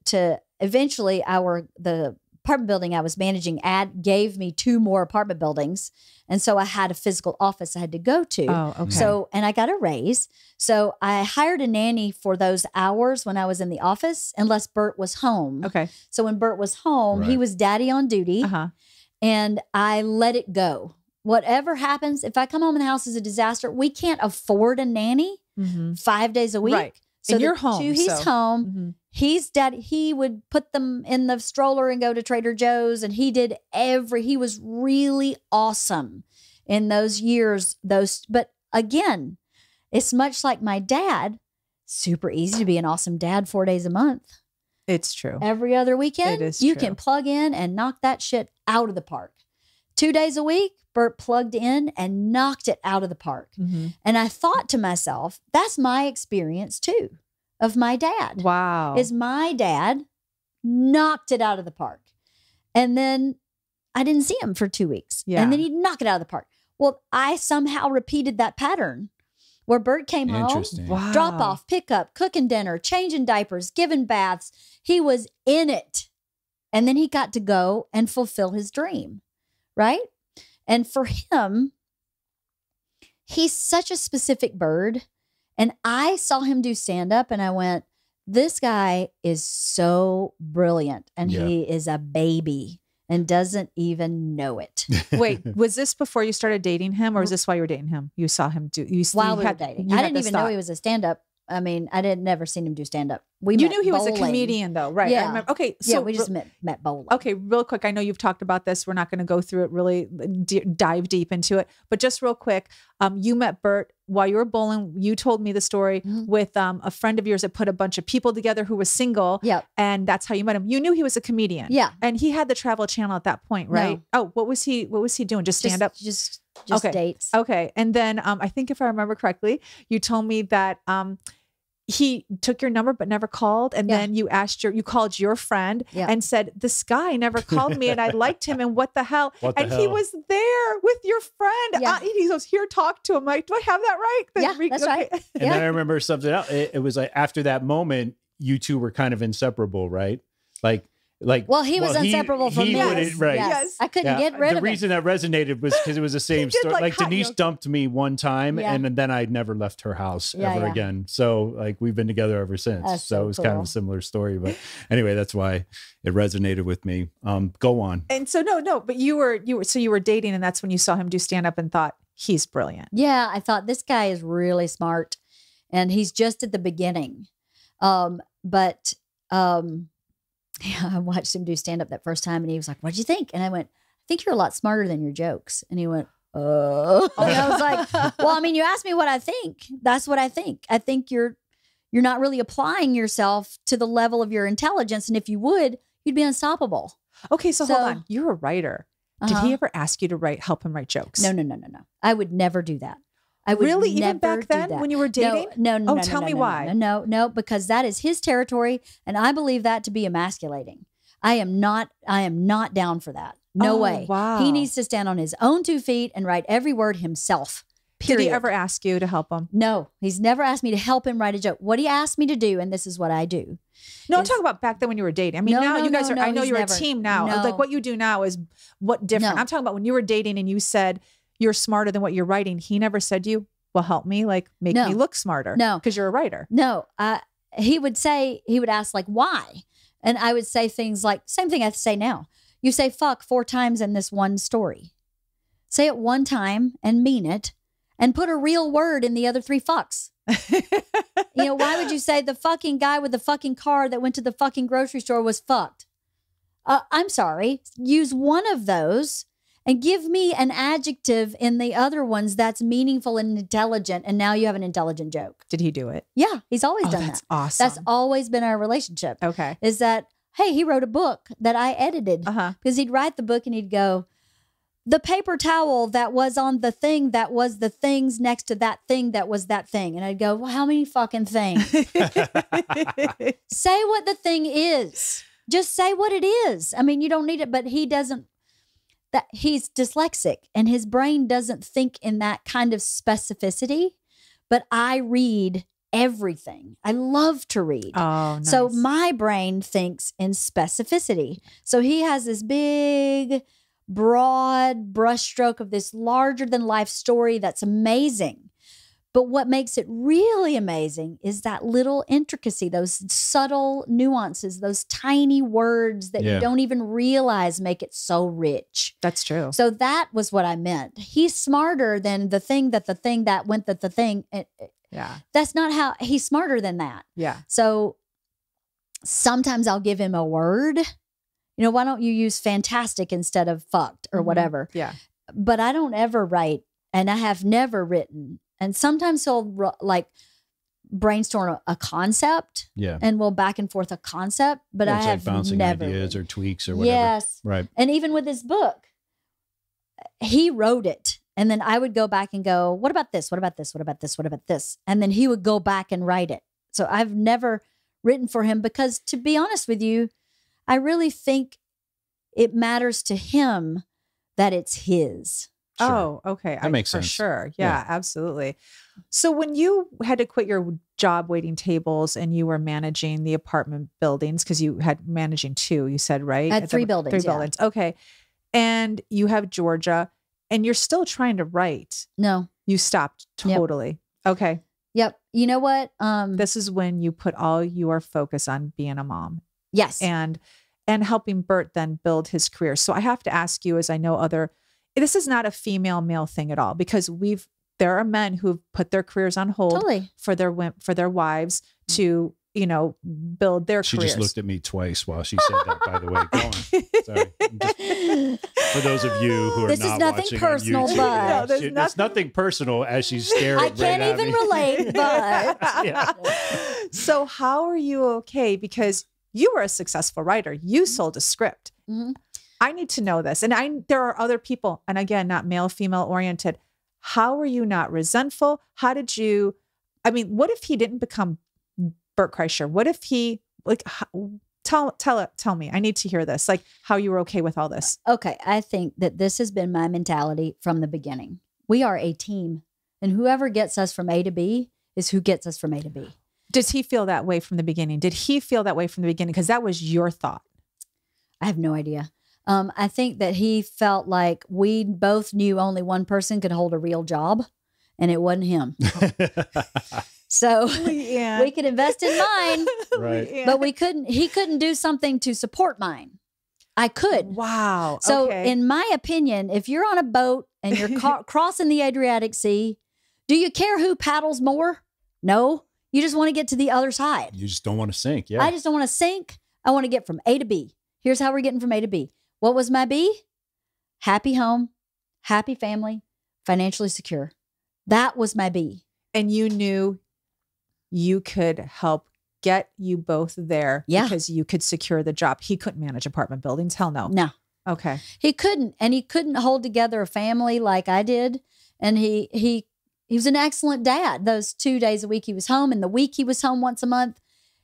to eventually the apartment building I was managing gave me 2 more apartment buildings. And so I had a physical office I had to go to. Oh, okay. So, and I got a raise. So I hired a nanny for those hours when I was in the office, unless Bert was home. Okay. So when Bert was home, he Right. was daddy on duty, and I let it go. Whatever happens, if I come home and the house is a disaster, we can't afford a nanny 5 days a week. Right. So And you're the home, he's so- home. He's daddy. He would put them in the stroller and go to Trader Joe's, and he was really awesome in those years. But again, it's much like my dad. Super easy to be an awesome dad 4 days a month. It's true. Every other weekend, It is you true. can plug in and knock that shit out of the park. 2 days a week, Bert plugged in and knocked it out of the park. And I thought to myself, that's my experience too, of my dad. Wow. Is my dad knocked it out of the park. And then I didn't see him for 2 weeks. Yeah. And then he'd knock it out of the park. Well, I somehow repeated that pattern where Bert came home, Interesting. Wow. drop off, pick up, cooking dinner, changing diapers, giving baths. He was in it. And then he got to go and fulfill his dream. Right? And for him, he's such a specific bird. And I saw him do stand up and I went, this guy is so brilliant. And Yeah. he is a baby and doesn't even know it. Wait, was this before you started dating him, or was this while you were dating him? You saw him do. While we were dating. I didn't even know he was a stand up. I mean, I didn't never seen him do stand up. You knew he was a comedian, though, right? Yeah. I remember. Okay, so Yeah, we just met bowling. Okay, real quick. I know you've talked about this. We're not going to go through it really, dive deep into it. But just real quick, you met Bert while you were bowling. You told me the story with a friend of yours that put a bunch of people together who was single. Yep. And that's how you met him. You knew he was a comedian. Yeah. And he had the Travel Channel at that point, right? Oh, what was he doing? Just stand up? Just Okay. dates. Okay. And then I think if I remember correctly, you told me that he took your number but never called. And Yeah. then you called your friend Yeah. and said, this guy never called me and I liked him. And what the hell? What the and he hell? was there with your friend. Yeah. He goes, here, talk to him. Like, do I have that right? Yeah, that's right. And Yeah. then I remember something else. It was like after that moment, you two were kind of inseparable, right? Well, he was inseparable from he me. wouldn't- right. Yes. I couldn't get rid the of him. reason that resonated was because it was the same did story. like Like hot Denise yoga. dumped me one time, Yeah. and then I never left her house Yeah, ever yeah. again. So like we've been together ever since. That's So so it was kind of cool. a similar story. But anyway, that's why it resonated with me. Go on. And so, no, but you were dating and that's when you saw him do stand up and thought he's brilliant. Yeah, I thought this guy is really smart and he's just at the beginning. Yeah, I watched him do stand up that first time and he was like, what'd you think? And I went, I think you're a lot smarter than your jokes. And he went, oh. And I was like, well, I mean, you asked me what I think. That's what I think. I think you're not really applying yourself to the level of your intelligence. And if you would, you'd be unstoppable. Okay, so hold So- on. You're a writer. Did Uh-huh. he ever ask you to help him write jokes? No. I would never do that. I would Really? Even never back do then that. when you were dating? No. Oh, tell me why. No, because that is his territory, and I believe that to be emasculating. I am not down for that. No Oh, way. wow. He needs to stand on his own 2 feet and write every word himself. Period. Did he ever ask you to help him? No, he's never asked me to help him write a joke. What he asked me to do, and this is what I do. No, I'm is- talking about back then when you were dating. I mean, No, now no, you guys no, are, I know he's you're never- a team now. no. Like what you do now is what different. No. I'm talking about when you were dating and you said you're smarter than what you're writing. He never said to you, well, help me, like make No. me look smarter. No. Because you're a writer. No, he would ask like, why? And I would say things like, same thing I say now. You say fuck 4 times in this one story. Say it 1 time and mean it and put a real word in the other 3 fucks. Why would you say the fucking guy with the fucking car that went to the fucking grocery store was fucked? I'm sorry. Use one of those and give me an adjective in the other ones that's meaningful and intelligent. And now you have an intelligent joke. Did he do it? Yeah, he's always Oh, done that's that. awesome. That's always been our relationship. Okay. Is that, hey, he wrote a book that I edited. Uh-huh. Because he'd write the book and he'd go, the paper towel that was on the thing that was the things next to that thing that was that thing. And I'd go, well, how many fucking things? Say what the thing is. Just say what it is. I mean, you don't need it, but he doesn't. That he's dyslexic and his brain doesn't think in that kind of specificity. But I read everything. I love to read. Oh, nice. So my brain thinks in specificity. So he has this big, broad brushstroke of this larger than life story that's amazing. But what makes it really amazing is that little intricacy, those subtle nuances, those tiny words that you don't even realize make it so rich. That's true. So that was what I meant. He's smarter than the thing that went that the thing. Yeah. That's not how he's smarter than that. Yeah. So sometimes I'll give him a word. Why don't you use fantastic instead of fucked or whatever? Yeah. But I don't ever write, and I have never written. And sometimes he'll like brainstorm a concept, and we'll back and forth a concept. But I have bouncing never ideas or tweaks or whatever. Yes, right. And even with his book, he wrote it, and then I would go back and go, "What about this? What about this? What about this? What about this?" And then he would go back and write it. So I've never written for him because, to be honest with you, I really think it matters to him that it's his. Sure. Oh, okay. That makes for sense. Sure. Yeah, absolutely. So when you had to quit your job waiting tables and you were managing the apartment buildings, because you had managing 2, you said, right? I had 3 buildings. 3 buildings. Okay. And you have Georgia and you're still trying to write. No. You stopped totally. Yep. Okay. Yep. You know what? This is when you put all your focus on being a mom. Yes. And helping Bert then build his career. So I have to ask you, as I know this is not a female male thing at all, because there are men who've put their careers on hold for their wives to, build their careers. She just looked at me twice while she said that, by the way. Go on. Sorry. For those of you who are not watching personal, on YouTube, but it's nothing personal as she's staring I can't right even at me. relate, but. So how are you okay? Because you were a successful writer. You sold a script. Mm-hmm. I need to know this. And there are other people, and again, not male, female oriented. How are you not resentful? What if he didn't become Bert Kreischer? What if he, tell me, I need to hear this, like how you were okay with all this. Okay. I think that this has been my mentality from the beginning. We are a team, and whoever gets us from A to B is who gets us from A to B. Does he feel that way from the beginning? Did he feel that way from the beginning? Because that was your thought. I have no idea. I think that he felt like we both knew only one person could hold a real job, and it wasn't him. So we could invest in mine, right? But he couldn't do something to support mine. I could. Wow. So in my opinion, if you're on a boat and you're crossing the Adriatic Sea, do you care who paddles more? No. You just want to get to the other side. You just don't want to sink. Yeah. I just don't want to sink. I want to get from A to B. Here's how we're getting from A to B. What was my B? Happy home, happy family, financially secure. That was my B. And you knew you could help get you both there because you could secure the job. He couldn't manage apartment buildings. Hell no. No. Okay. He couldn't. And he couldn't hold together a family like I did. And he was an excellent dad. Those 2 days a week he was home, and the week he was home once a month.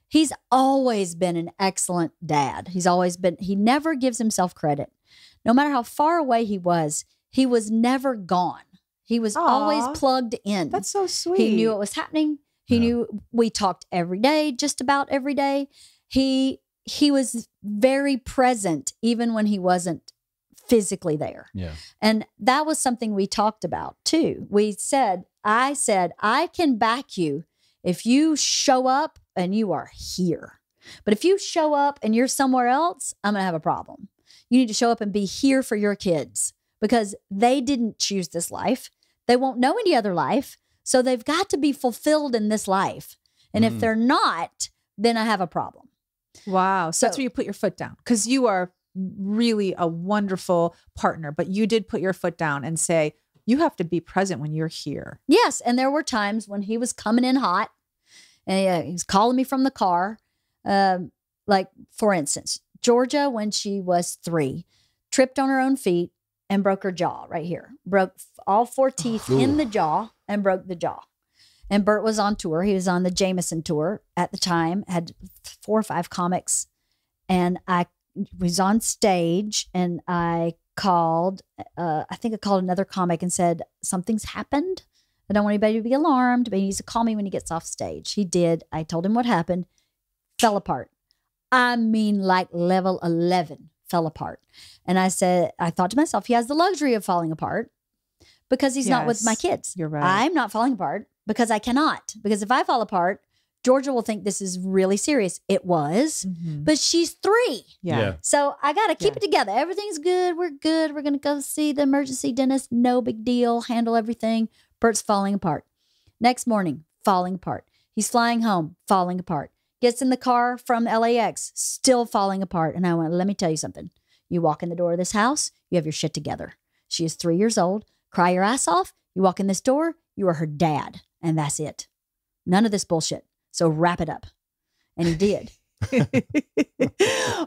He's always been an excellent dad. He never gives himself credit. No matter how far away he was never gone. He was always plugged in. That's so sweet. He knew what was happening. He knew we talked every day, just about every day. He was very present, even when he wasn't physically there. Yeah. And that was something we talked about too. I said, I can back you if you show up and you are here. But if you show up and you're somewhere else, I'm going to have a problem. You need to show up and be here for your kids, because they didn't choose this life. They won't know any other life. So they've got to be fulfilled in this life. And if they're not, then I have a problem. Wow. So that's where you put your foot down, because you are really a wonderful partner. But you did put your foot down and say, you have to be present when you're here. Yes. And there were times when he was coming in hot and he was calling me from the car. Like, for instance, Georgia, when she was 3, tripped on her own feet and broke her jaw right here. Broke all 4 teeth in the jaw and broke the jaw. And Bert was on tour. He was on the Jameson tour at the time, had 4 or 5 comics. And I was on stage and I called, I think I called another comic and said, something's happened. I don't want anybody to be alarmed, but he needs to call me when he gets off stage. He did. I told him what happened. Fell apart. I mean, like level 11 fell apart. And I thought to myself, he has the luxury of falling apart because he's not with my kids. You're right. I'm not falling apart because I cannot. Because if I fall apart, Georgia will think this is really serious. It was, but she's 3. Yeah. So I got to keep it together. Everything's good. We're good. We're going to go see the emergency dentist. No big deal. Handle everything. Bert's falling apart. Next morning, falling apart. He's flying home, falling apart. Gets in the car from LAX, still falling apart. And I went, let me tell you something. You walk in the door of this house, you have your shit together. She is 3 years old. Cry your ass off. You walk in this door, you are her dad. And that's it. None of this bullshit. So wrap it up. And he did.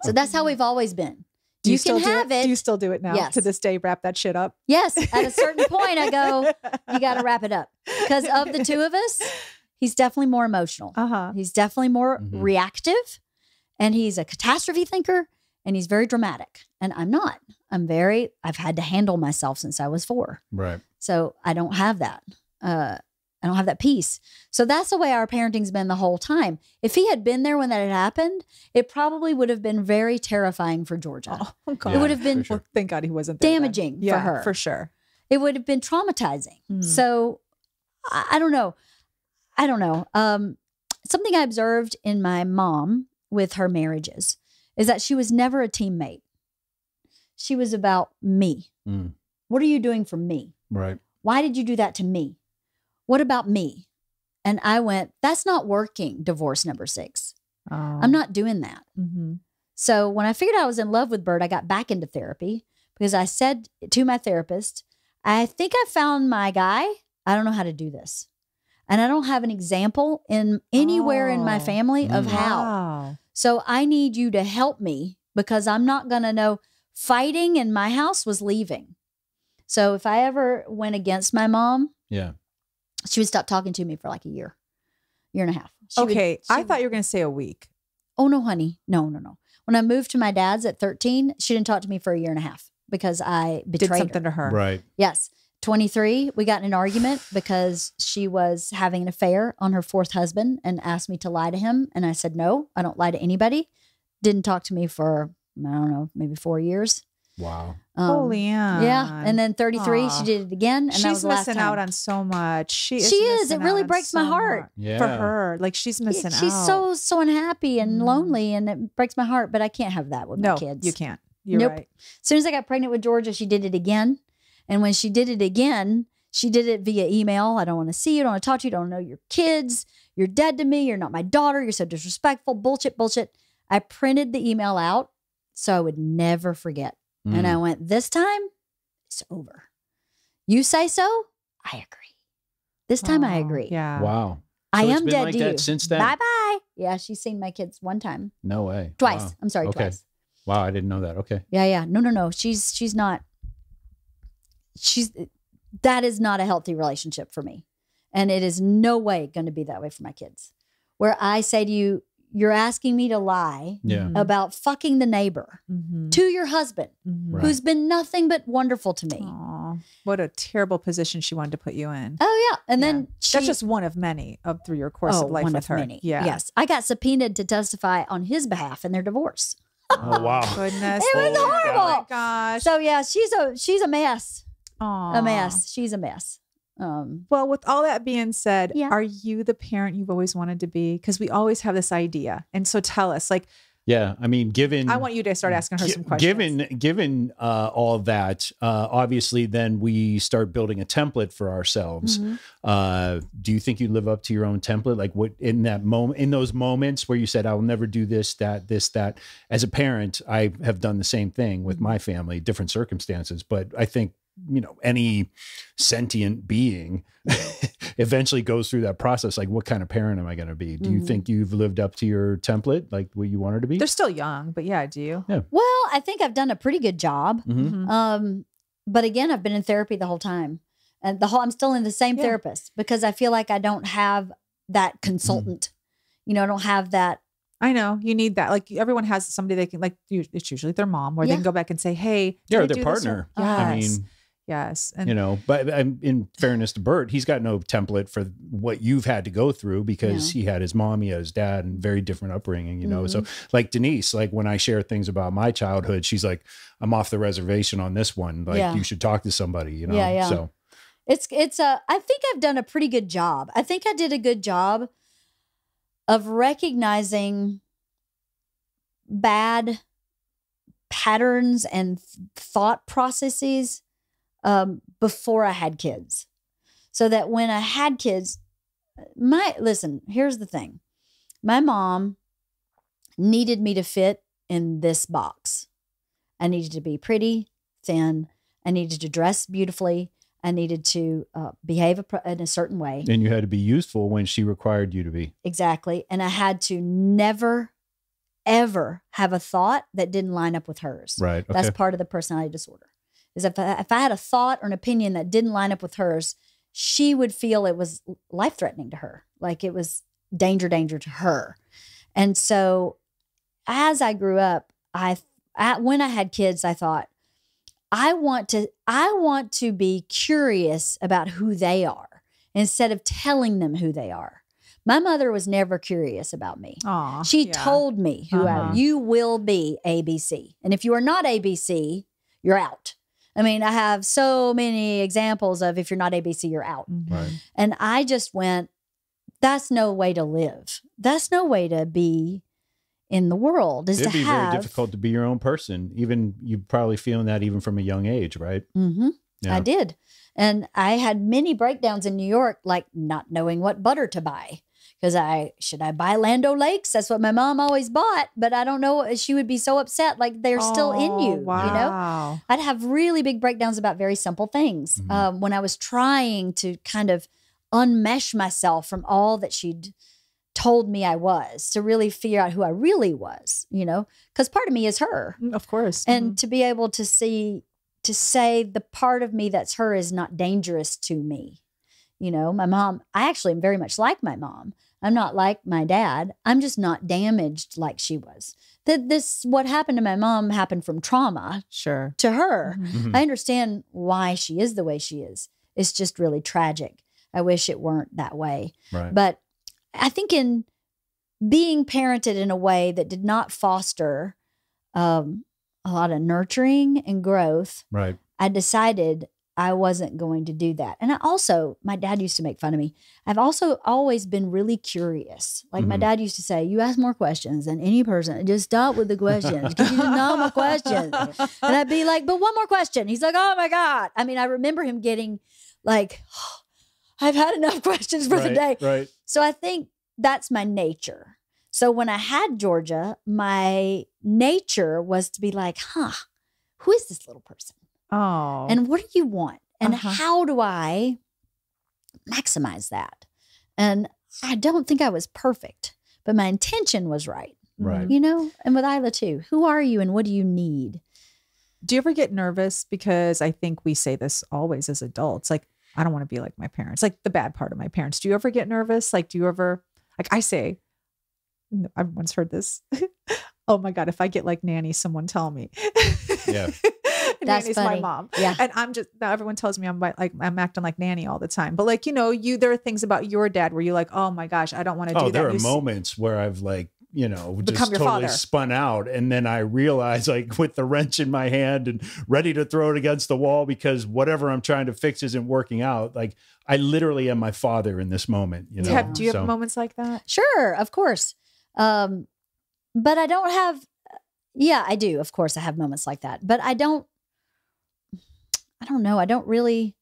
So that's how we've always been. Do you can have it. Do you still do it now? Yes. To this day, wrap that shit up? Yes. At a certain point, I go, you got to wrap it up. Because of the two of us, he's definitely more emotional. He's definitely more reactive. And he's a catastrophe thinker. And he's very dramatic. And I'm not. I've had to handle myself since I was 4. Right. So I don't have that. I don't have that peace. So that's the way our parenting's been the whole time. If he had been there when that had happened, it probably would have been very terrifying for Georgia. Oh God. It would have been Well, thank God he wasn't there damaging then. for her. For sure. It would have been traumatizing. So I don't know. Something I observed in my mom with her marriages is that she was never a teammate. She was about me. What are you doing for me? Right. Why did you do that to me? What about me? And I went, that's not working, divorce number 6. I'm not doing that. So when I figured I was in love with Bert, I got back into therapy because I said to my therapist, I think I found my guy. I don't know how to do this. And I don't have an example in anywhere in my family of how. So I need you to help me because I'm not going to know. Fighting in my house was leaving. So if I ever went against my mom, she would stop talking to me for like a year and a half. I thought you were going to say a week. Oh, no, honey. No. When I moved to my dad's at 13, she didn't talk to me for a year and a half because I betrayed Did something her. to her. Right. Yes. 23, we got in an argument because she was having an affair on her 4th husband and asked me to lie to him. And I said, no, I don't lie to anybody. Didn't talk to me for, I don't know, maybe 4 years. Wow. Holy yeah. And then 33, she did it again. And that was she's the last missing time. out on so much. She is. It really breaks my heart. For her. Like she's missing out. She's so unhappy and lonely, and it breaks my heart, but I can't have that with my kids. You can't. You're right. As soon as I got pregnant with Georgia, she did it again. And when she did it again, she did it via email. I don't want to see you. I don't want to talk to you. I don't know your kids. You're dead to me. You're not my daughter. You're so disrespectful. Bullshit. I printed the email out so I would never forget. And I went, this time, it's over. You say so? I agree. This time I agree. Yeah. Wow. I So it's am been dead like to that you. since then? Bye-bye. Yeah, she's seen my kids one time. No way. Twice. Wow. I'm sorry, Okay. twice. Wow, I didn't know that. Okay. Yeah. No. She's not. That is not a healthy relationship for me. And it is no way going to be that way for my kids. Where I say to you, you're asking me to lie about fucking the neighbor to your husband, who's been nothing but wonderful to me. Aw, what a terrible position she wanted to put you in. Oh, yeah. And then that's just one of many through your course of life one with of her. many. Yeah. Yes. I got subpoenaed to testify on his behalf in their divorce. Oh, wow. Goodness. It was horrible. Oh my gosh. So yeah, she's a mess. Aw. A mess. She's a mess. Well, with all that being said, are you the parent you've always wanted to be? Because we always have this idea. And so tell us, like, yeah, I mean, given I want you to start asking her some questions. Given all of that, obviously, then we start building a template for ourselves. Do you think you live up to your own template? Like, what in that moment, in those moments where you said, "I will never do this, that." As a parent, I have done the same thing with my family, different circumstances, but I think any sentient being eventually goes through that process. Like, what kind of parent am I going to be? Do you think you've lived up to your template, like what you wanted to be? They're still young, but yeah, do you? Yeah. Well, I think I've done a pretty good job. But again, I've been in therapy the whole time, and I'm still in the same therapist because I feel like I don't have that consultant. I don't have that. I know you need that. Like everyone has somebody they can it's usually their mom where they can go back and say, hey, or their partner. Yes. I mean, Yes. And you know, but in fairness to Bert, he's got no template for what you've had to go through because he had his mom, he had his dad, and very different upbringing, you know? So like Denise, like when I share things about my childhood, she's like, I'm off the reservation on this one. Like you should talk to somebody, you know? Yeah. So I think I've done a pretty good job. I think I did a good job of recognizing bad patterns and thought processes before I had kids. So that when I had kids, listen, here's the thing. My mom needed me to fit in this box. I needed to be pretty, thin. I needed to dress beautifully. I needed to behave in a certain way. And you had to be useful when she required you to be. Exactly. And I had to never, ever have a thought that didn't line up with hers. Right. Okay. That's part of the personality disorder. Is if I had a thought or an opinion that didn't line up with hers, she would feel it was life-threatening to her. Like it was danger to her. And so as I grew up, when I had kids, I thought, I want to be curious about who they are instead of telling them who they are. My mother was never curious about me. Aww, she told me who you will be ABC. And if you are not ABC, you're out. I mean, I have so many examples of if you're not ABC, you're out. Right. And I just went, that's no way to live. That's no way to be in the world. It'd be very difficult to be your own person. Even you probably feeling that even from a young age, right? Mm-hmm. Yeah. I did. And I had many breakdowns in New York, like not knowing what butter to buy. Because should I buy Land O'Lakes? That's what my mom always bought. But I don't know. She would be so upset. Like they're still in you, wow. you know? I'd have really big breakdowns about very simple things. Mm-hmm. When I was trying to kind of unmesh myself from all that she'd told me I was, to really figure out who I really was, you know? Because part of me is her. Of course. And to be able to say the part of me that's her is not dangerous to me. You know, my mom, I actually am very much like my mom. I'm not like my dad. I'm just not damaged like she was. What happened to my mom happened from trauma to her. Mm-hmm. I understand why she is the way she is. It's just really tragic. I wish it weren't that way. Right. But I think in being parented in a way that did not foster a lot of nurturing and growth, right, I decided I wasn't going to do that. And my dad used to make fun of me. I've also always been really curious. Like my dad used to say, you ask more questions than any person. Just stop with the questions. Because you know more questions. And I'd be like, but one more question. He's like, oh my God. I mean, I remember him getting like, oh, I've had enough questions for the day. Right. So I think that's my nature. So when I had Georgia, my nature was to be like, who is this little person? Oh. And what do you want? And how do I maximize that? And I don't think I was perfect, but my intention was right. Right. You know, and with Isla too. Who are you and what do you need? Do you ever get nervous? Because I think we say this always as adults. Like, I don't want to be like my parents, like the bad part of my parents. Do you ever get nervous? Like, do you ever, like I say, I once heard this. Oh my God, if I get like Nanny, someone tell me. Yeah. That's Nanny's funny. my mom. Yeah. And now everyone tells me I'm acting like Nanny all the time. But like, you know, there are things about your dad where you're like, oh my gosh, I don't want to do that. There are moments where I've like, you know, just Become your totally father. spun out. And then I realize like with the wrench in my hand and ready to throw it against the wall because whatever I'm trying to fix isn't working out. Like I literally am my father in this moment, you know? Do you have moments like that? Sure, of course. But I don't have, I do. Of course I have moments like that, but I don't know. I don't really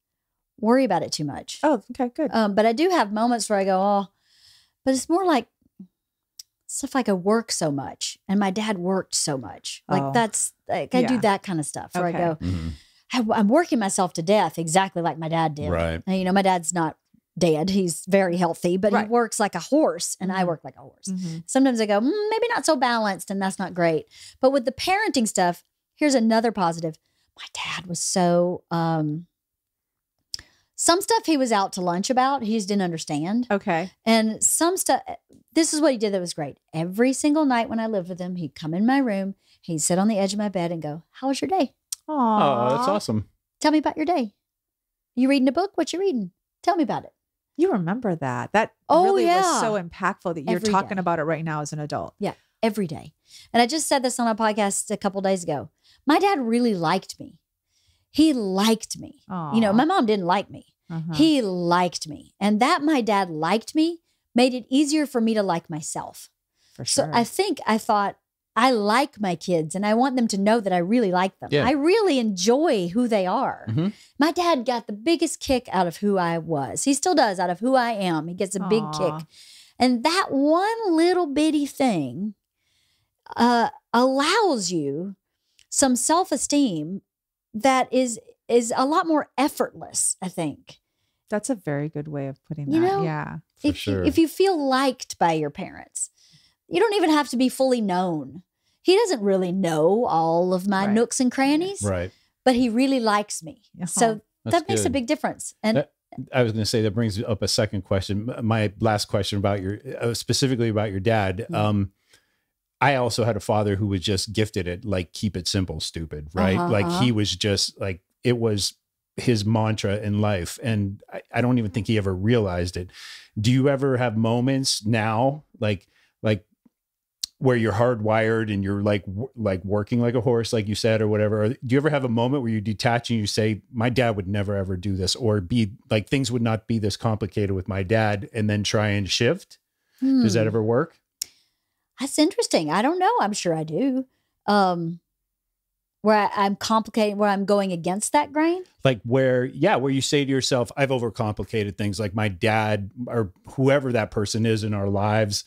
worry about it too much. Oh, okay, good. But I do have moments where I go, but it's more like stuff like I work so much and my dad worked so much. Like that's, like I do that kind of stuff where I go, I'm working myself to death exactly like my dad did. Right. And, you know, my dad's not dead. He's very healthy, but he works like a horse and I work like a horse. Sometimes I go, maybe not so balanced and that's not great. But with the parenting stuff, here's another positive. My dad was so, some stuff he was out to lunch about, he just didn't understand. Okay. And some stuff, this is what he did that was great. Every single night when I lived with him, he'd come in my room, he'd sit on the edge of my bed and go, how was your day? Oh, that's awesome. Tell me about your day. You reading a book? What you reading? Tell me about it. You remember that. That Oh, really yeah. was so impactful that you're Every talking day. about it right now as an adult. Yeah, every day. And I just said this on a podcast a couple days ago. My dad really liked me. He liked me. Aw. You know, my mom didn't like me. Uh-huh. He liked me. And that my dad liked me made it easier for me to like myself. For sure. So I thought, I like my kids and I want them to know that I really like them. Yeah. I really enjoy who they are. Mm-hmm. My dad got the biggest kick out of who I was. He still does, out of who I am. He gets a big Aw. kick. And that one little bitty thing allows you some self-esteem that is a lot more effortless, I think. That's a very good way of putting that. You know? Yeah. For sure. If you feel liked by your parents, you don't even have to be fully known. He doesn't really know all of my Right. nooks and crannies, Right. but he really likes me. Uh-huh. So That's that makes a good. big difference. And I was going to say that brings up a second question. My last question about specifically about your dad. I also had a father who was just gifted at like, keep it simple, stupid, right? Like he was just like, it was his mantra in life. And I don't even think he ever realized it. Do you ever have moments now, like where you're hardwired and you're like working like a horse, like you said, or whatever? Or do you ever have a moment where you detach and you say, my dad would never, ever do this, or be like, things would not be this complicated with my dad, and then try and shift? Does that ever work? That's interesting. I don't know. I'm sure I do. Where I'm complicating, where I'm going against that grain. Like where you say to yourself, I've overcomplicated things, like my dad or whoever that person is in our lives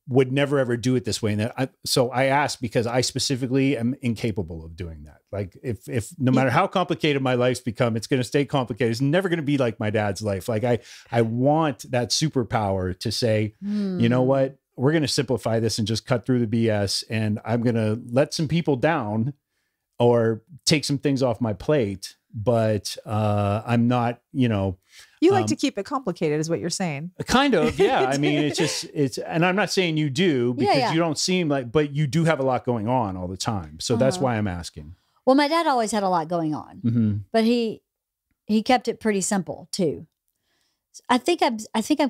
would never ever do it this way. And so I ask because I specifically am incapable of doing that. Like if no matter how complicated my life's become, it's going to stay complicated. It's never going to be like my dad's life. Like I want that superpower to say, you know what, we're going to simplify this and just cut through the BS. And I'm going to let some people down or take some things off my plate. But I'm not, You like to keep it complicated is what you're saying. kind of, yeah. I mean, it's, and I'm not saying you do, because you don't seem like, but you do have a lot going on all the time. So that's why I'm asking. Well, my dad always had a lot going on, but he kept it pretty simple too. I think I'm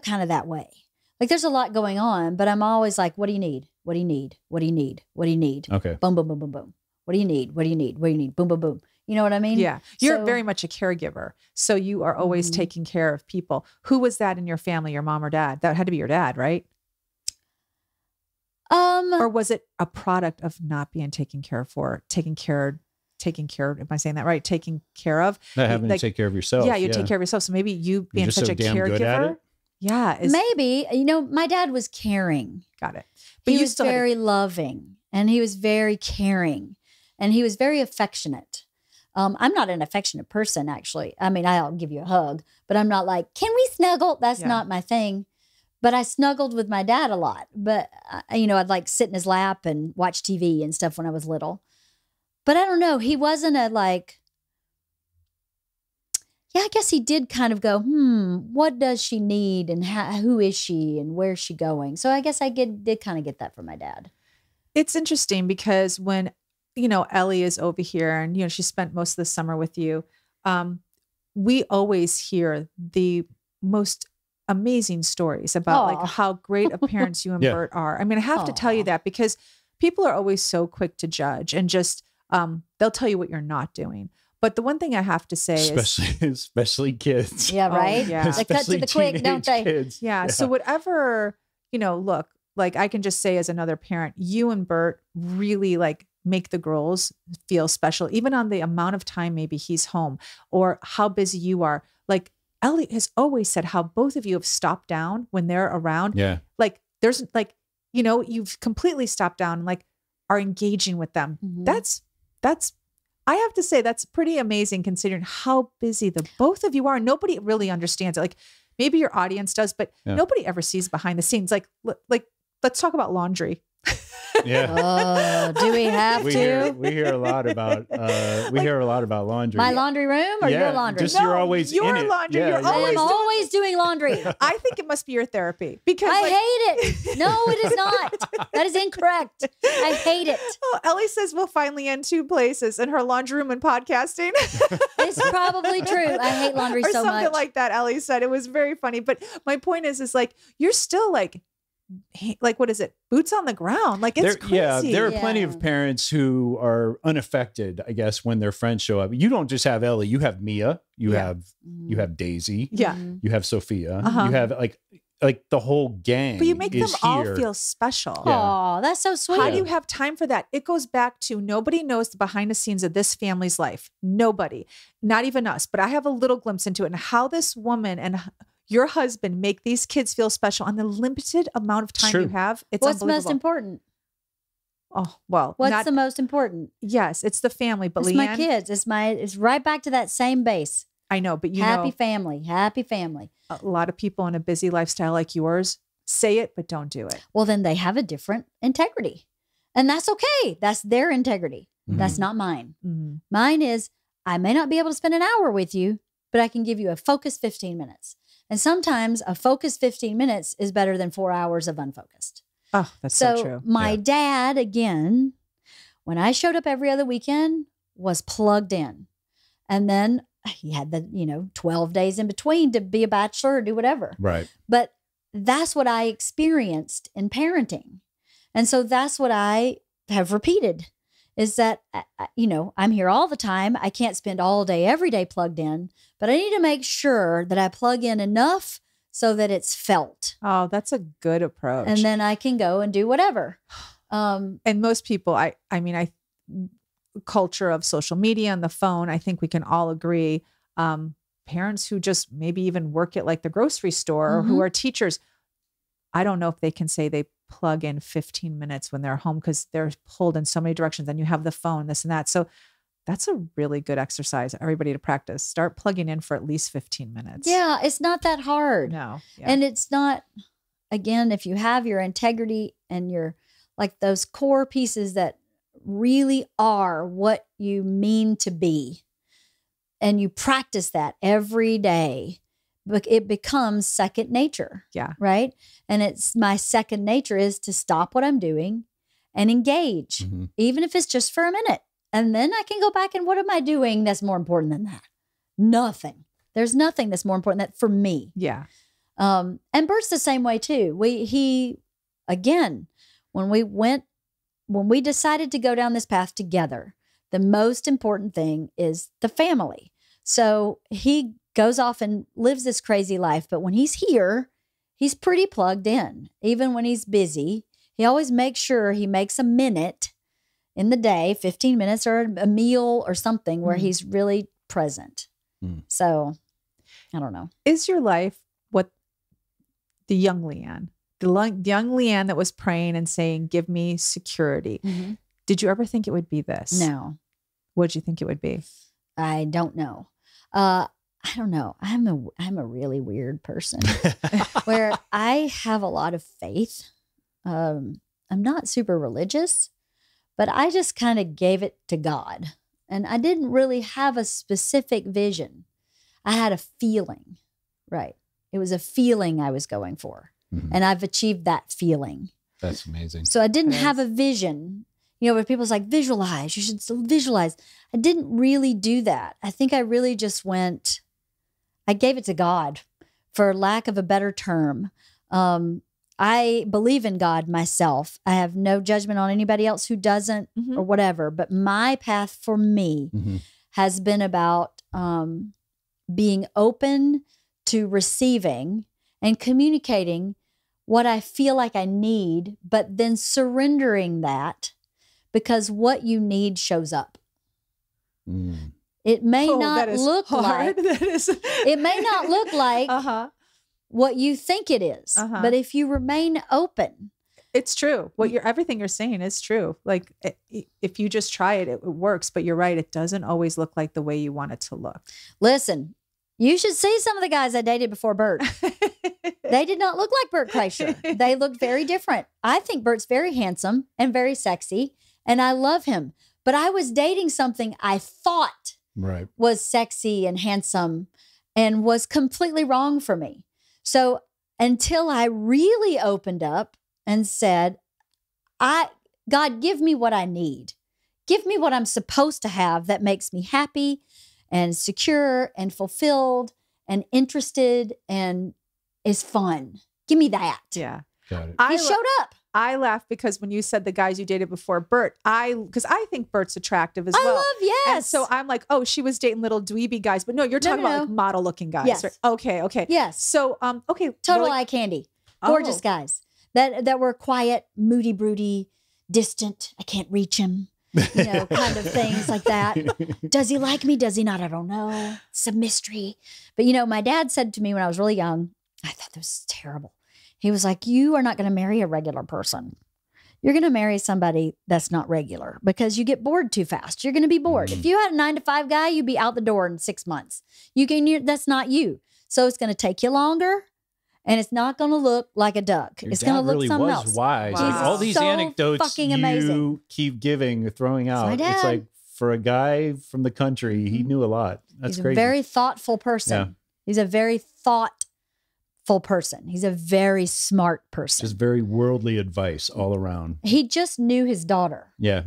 kind of that way. Like there's a lot going on, but I'm always like, what do you need? What do you need? What do you need? What do you need? Okay. Boom, boom, boom, boom, boom. What do you need? What do you need? What do you need? Boom, boom, boom. You know what I mean? Yeah. You're So- very much a caregiver. So you are always taking care of people. Who was that in your family, your mom or dad? That had to be your dad, right? Or was it a product of not being taken care of, am I saying that right? Taking care of. Not having Like, to take care of yourself. Yeah, you take care of yourself. So maybe you being just such so a damn good at caregiver. it? Yeah. maybe, my dad was caring. Got it. But He you was still had to- very loving and he was very caring and he was very affectionate. I'm not an affectionate person, actually. I mean, I'll give you a hug, but I'm not like, can we snuggle? That's not my thing. But I snuggled with my dad a lot. But, I'd like sit in his lap and watch TV and stuff when I was little. But I don't know. He wasn't I guess he did kind of go, what does she need? And who is she? And where's she going? So I guess I did kind of get that from my dad. It's interesting because when, Ellie is over here and, she spent most of the summer with you. We always hear the most amazing stories about like how great of parents you and Yeah. Bert are. I mean, I have to tell you that because people are always so quick to judge and just, they'll tell you what you're not doing. But the one thing I have to say especially kids. Yeah, right? yeah. They cut to the quick, don't they? Kids. Yeah. So whatever, look, like I can just say as another parent, you and Bert really like make the girls feel special, even on the amount of time maybe he's home or how busy you are. Like Ellie has always said how both of you have stopped down when they're around. Yeah. Like there's like, you've completely stopped down and like are engaging with them. Mhm. That's, I have to say that's pretty amazing considering how busy the both of you are. Nobody really understands it. Like maybe your audience does, but nobody ever sees behind the scenes. Like let's talk about laundry. Yeah. Do we have to? We hear a lot about laundry. My laundry room or your laundry? Just you're always your in it. laundry. Yeah, You're I'm always doing laundry. I think it must be your therapy because I hate it. No, it is not. That is incorrect. I hate it. Oh, Ellie says we'll finally end 2 places in her laundry room and podcasting. It's probably true. I hate laundry or so something much. like that. Ellie said it was very funny. But my point is like you're still like what is it? Boots on the ground. Like it's crazy. Yeah, there are plenty Yeah. of parents who are unaffected, I guess, when their friends show up. You don't just have Ellie, you have Mia, you have Daisy, Yeah. you have Sophia, Uh-huh. you have like the whole gang. But you make them is all here. feel special. Yeah. Oh, that's so sweet. How do you have time for that? It goes back to nobody knows the behind the scenes of this family's life. Nobody, not even us. But I have a little glimpse into it and how this woman and your husband make these kids feel special on the limited amount of time True. you have. It's What's most unbelievable. important? Oh, well, What's the most important? yes, it's the family. But It's Leanne, my kids. It's right back to that same base. I know, but you Happy know, family. Happy family. a lot of people in a busy lifestyle like yours say it, but don't do it. Well, then they have a different integrity. And that's okay. That's their integrity. That's not mine. Mhm. Mine is I may not be able to spend an hour with you, but I can give you a focused 15 minutes. And sometimes a focused 15 minutes is better than 4 hours of unfocused. Oh, that's so true. My Yeah. dad, again, when I showed up every other weekend, was plugged in. And then he had the, 12 days in between to be a bachelor or do whatever. Right. But that's what I experienced in parenting. And so that's what I have repeated is that, I'm here all the time. I can't spend all day, every day plugged in, but I need to make sure that I plug in enough so that it's felt. Oh, that's a good approach. And then I can go and do whatever. And most people, I culture of social media and the phone, I think we can all agree. Parents who just maybe even work at like the grocery store or who are teachers, I don't know if they can say they plug in 15 minutes when they're home because they're pulled in so many directions and you have the phone, this and that. So that's a really good exercise, everybody to practice. Start plugging in for at least 15 minutes. Yeah, it's not that hard. No. Yeah. And it's not, again, if you have your integrity and your, like those core pieces that really are what you mean to be, and you practice that every day, it becomes second nature. Yeah. Right. And it's my second nature is to stop what I'm doing and engage, even if it's just for a minute. And then I can go back and what am I doing that's more important than that? Nothing. There's nothing that's more important than for me. Yeah. And Bert's the same way too. Again, when we decided to go down this path together, the most important thing is the family. So he goes off and lives this crazy life, but when he's here, he's pretty plugged in. Even when he's busy, he always makes sure he makes a minute in the day, 15 minutes or a meal or something where he's really present. So I don't know. Is your life what the young Leanne, young Leanne that was praying and saying, give me security. Did you ever think it would be this? No, What did you think it would be? I don't know. I don't know. I'm a really weird person where I have a lot of faith. I'm not super religious, but I just kind of gave it to God. And I didn't really have a specific vision. I had a feeling, right? It was a feeling I was going for. And I've achieved that feeling. That's amazing. So I didn't have a vision. Where people's like, visualize, you should still visualize. I didn't really do that. I think I really just I gave it to God for lack of a better term. I believe in God myself. I have no judgment on anybody else who doesn't or whatever. But my path for me has been about being open to receiving and communicating what I feel like I need, but then surrendering that because what you need shows up. It may not look like it may not look like what you think it is, but if you remain open, it's true. Everything you're saying is true. Like if you just try it, it works. But you're right; it doesn't always look like the way you want it to look. Listen, you should see some of the guys I dated before Bert. They did not look like Bert Kreischer. They looked very different. I think Bert's very handsome and very sexy, and I love him. But I was dating something I thought was sexy and handsome and was completely wrong for me. So until I really opened up and said, God, give me what I need. Give me what I'm supposed to have that makes me happy and secure and fulfilled and interested and is fun. Give me that. Yeah. Got it. He showed up. I laugh because when you said the guys you dated before Bert, because I think Bert's attractive as well. I love, yes. And so I'm like, oh, she was dating little dweeby guys, but no, you're talking about like model looking guys. Yes. Right? Okay. Yes. So, okay. Total eye candy. Gorgeous guys that were quiet, moody, broody, distant. I can't reach him. Kind of things like that. Does he like me? Does he not? I don't know. It's a mystery. But, my dad said to me when I was really young, I thought this was terrible. He was like, you are not going to marry a regular person. You're going to marry somebody that's not regular because you get bored too fast. You're going to be bored. If you had a 9-to-5 guy, you'd be out the door in 6 months. That's not you. So it's going to take you longer. And it's not going to look like a duck. Your it's going to look really something was else. Wise. Wow. Like, all these So anecdotes fucking you amazing. keep giving, throwing out. my dad. It's like for a guy from the country, he knew a lot. That's He's crazy. a very thoughtful person. Yeah. He's a very thoughtful person. He's a very smart person. Just very worldly advice all around. He just knew his daughter. Yeah.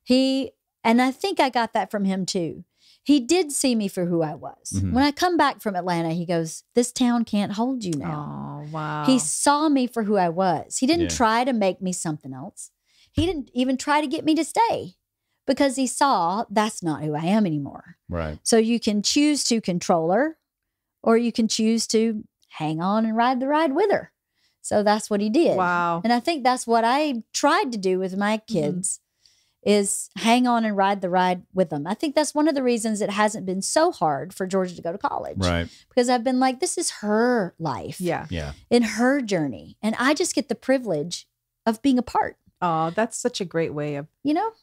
And I think I got that from him too. He did see me for who I was. Mm-hmm. When I come back from Atlanta, he goes, this town can't hold you now. Oh, wow. He saw me for who I was. He didn't Yeah. try to make me something else. He didn't even try to get me to stay because he saw that's not who I am anymore. Right. So you can choose to control her or you can choose to hang on and ride the ride with her. So that's what he did. Wow. And I think that's what I tried to do with my kids is hang on and ride the ride with them. I think that's one of the reasons it hasn't been so hard for Georgia to go to college. Right. Because I've been like, this is her life. Yeah. Yeah. In her journey. And I just get the privilege of being a part, Oh, that's such a great way of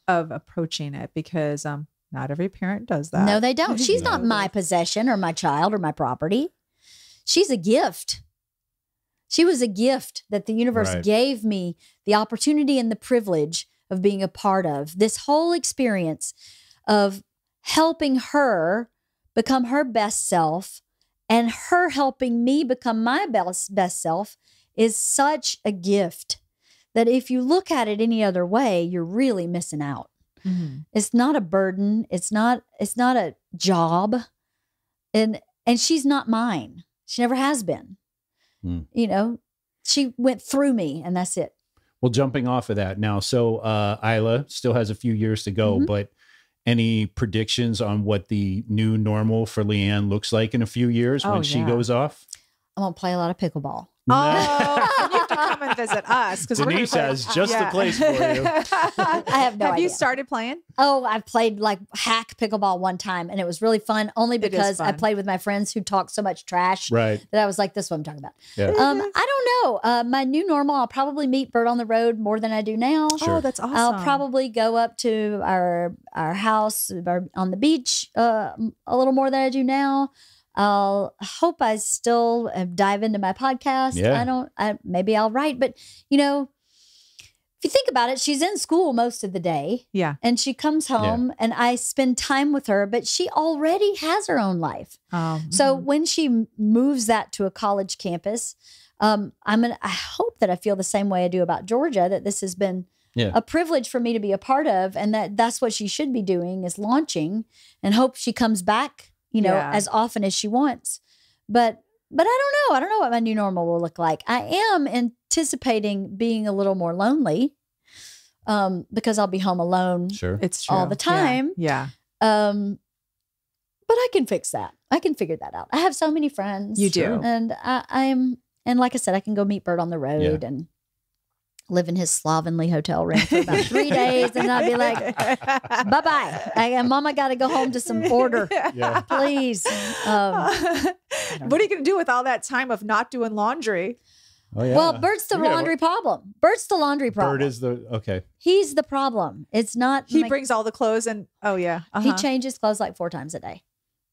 approaching it because not every parent does that. No, they don't. She's No. not my possession or my child or my property. She's a gift. She was a gift that the universe Right. gave me the opportunity and the privilege of being a part of. This whole experience of helping her become her best self and her helping me become my best self is such a gift that if you look at it any other way, you're really missing out. Mhm. It's not a burden. It's not a job. And she's not mine. She never has been. She went through me and that's it. Well, jumping off of that now, so Isla still has a few years to go, but any predictions on what the new normal for Leanne looks like in a few years when she goes off? I'm going to play a lot of pickleball. Oh, you have to come and visit us because Denise has just the place for you. I have no Have idea. you started playing? Oh, I've played like hack pickleball one time and it was really fun only It is because I fun. played with my friends who talk so much trash Right. that I was like, this is what I'm talking about. Yeah. I don't know. My new normal, I'll probably meet Bert on the road more than I do now. Sure. Oh, that's awesome. I'll probably go up to our house on the beach a little more than I do now. I'll hope I still dive into my podcast. Yeah. Maybe I'll write, but if you think about it, she's in school most of the day Yeah. and she comes home and I spend time with her, but she already has her own life. So when she moves that to a college campus, I hope that I feel the same way I do about Georgia, that this has been a privilege for me to be a part of. And that's what she should be doing is launching and hope she comes back, as often as she wants. But I don't know. I don't know what my new normal will look like. I am anticipating being a little more lonely because I'll be home alone Sure. It's true. all the time. Yeah. But I can fix that. I can figure that out. I have so many friends. You do. And and like I said, I can go meet Bert on the road and live in his slovenly hotel room for about 3 days. And I'd be like, bye-bye. Mama got to go home to some order. Yeah. Please. What are you going to do with all that time of not doing laundry? Oh, yeah. Well, Bert's the laundry problem. Bert's the laundry problem. Bert is okay. He's the problem. It's not. He brings all the clothes and, He changes clothes like 4 times a day.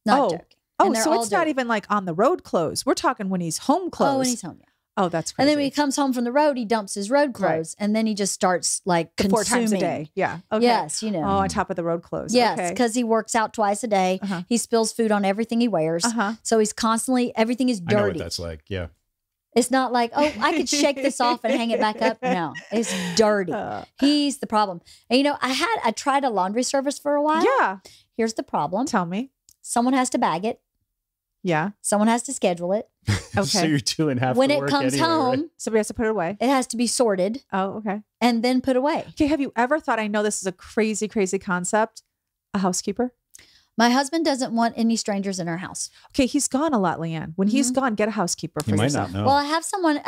Not joking. Oh, And they're so all it's not dirty. even like on the road clothes. We're talking when he's home clothes. Oh, when he's home, yeah. Oh, that's crazy. And then when he comes home from the road, he dumps his road clothes, and then he just starts like consuming. 4 times a day. Yeah. Okay. Yes, you know. Oh, on top of the road clothes. Yes, Okay. because he works out twice a day. He spills food on everything he wears. So he's constantly, everything is dirty. I know what that's like. Yeah. It's not like, oh, I could shake this off and hang it back up. No, it's dirty. He's the problem. And I tried a laundry service for a while. Yeah. Here's the problem. Tell me. Someone has to bag it. Yeah. Someone has to schedule it. Okay. So you're doing half When the it work comes anyway, home, right? Somebody has to put it away. it has to be sorted Oh, okay. and then put away. Okay. Have you ever thought, I know this is a crazy, crazy concept, a housekeeper? My husband doesn't want any strangers in our house. Okay. He's gone a lot, Leanne. When he's gone, get a housekeeper for You might yourself. not know. Well, I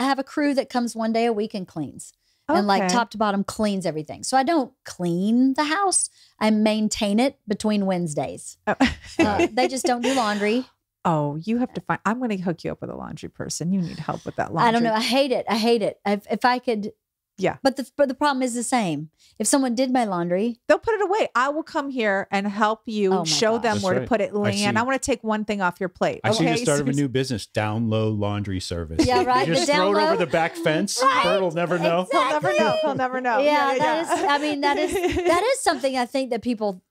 have a crew that comes one day a week and cleans. And like Okay. top to bottom cleans everything. So I don't clean the house. I maintain it between Wednesdays. Oh. They just don't do laundry. Oh, you have to find, I'm going to hook you up with a laundry person. You need help with that laundry. I don't know. I hate it. If I could. Yeah. But the problem is the same. If someone did my laundry. They'll put it away. I will come here and help you Oh my show gosh. them That's where to right. put it. Leanne, I want to take one thing off your plate. I see the okay? start of a new business, down low laundry service. Yeah, right, You just the throw down it over low. the back fence. Right. Bert will never know. He'll never know. He'll never know. Yeah, that is something I think that people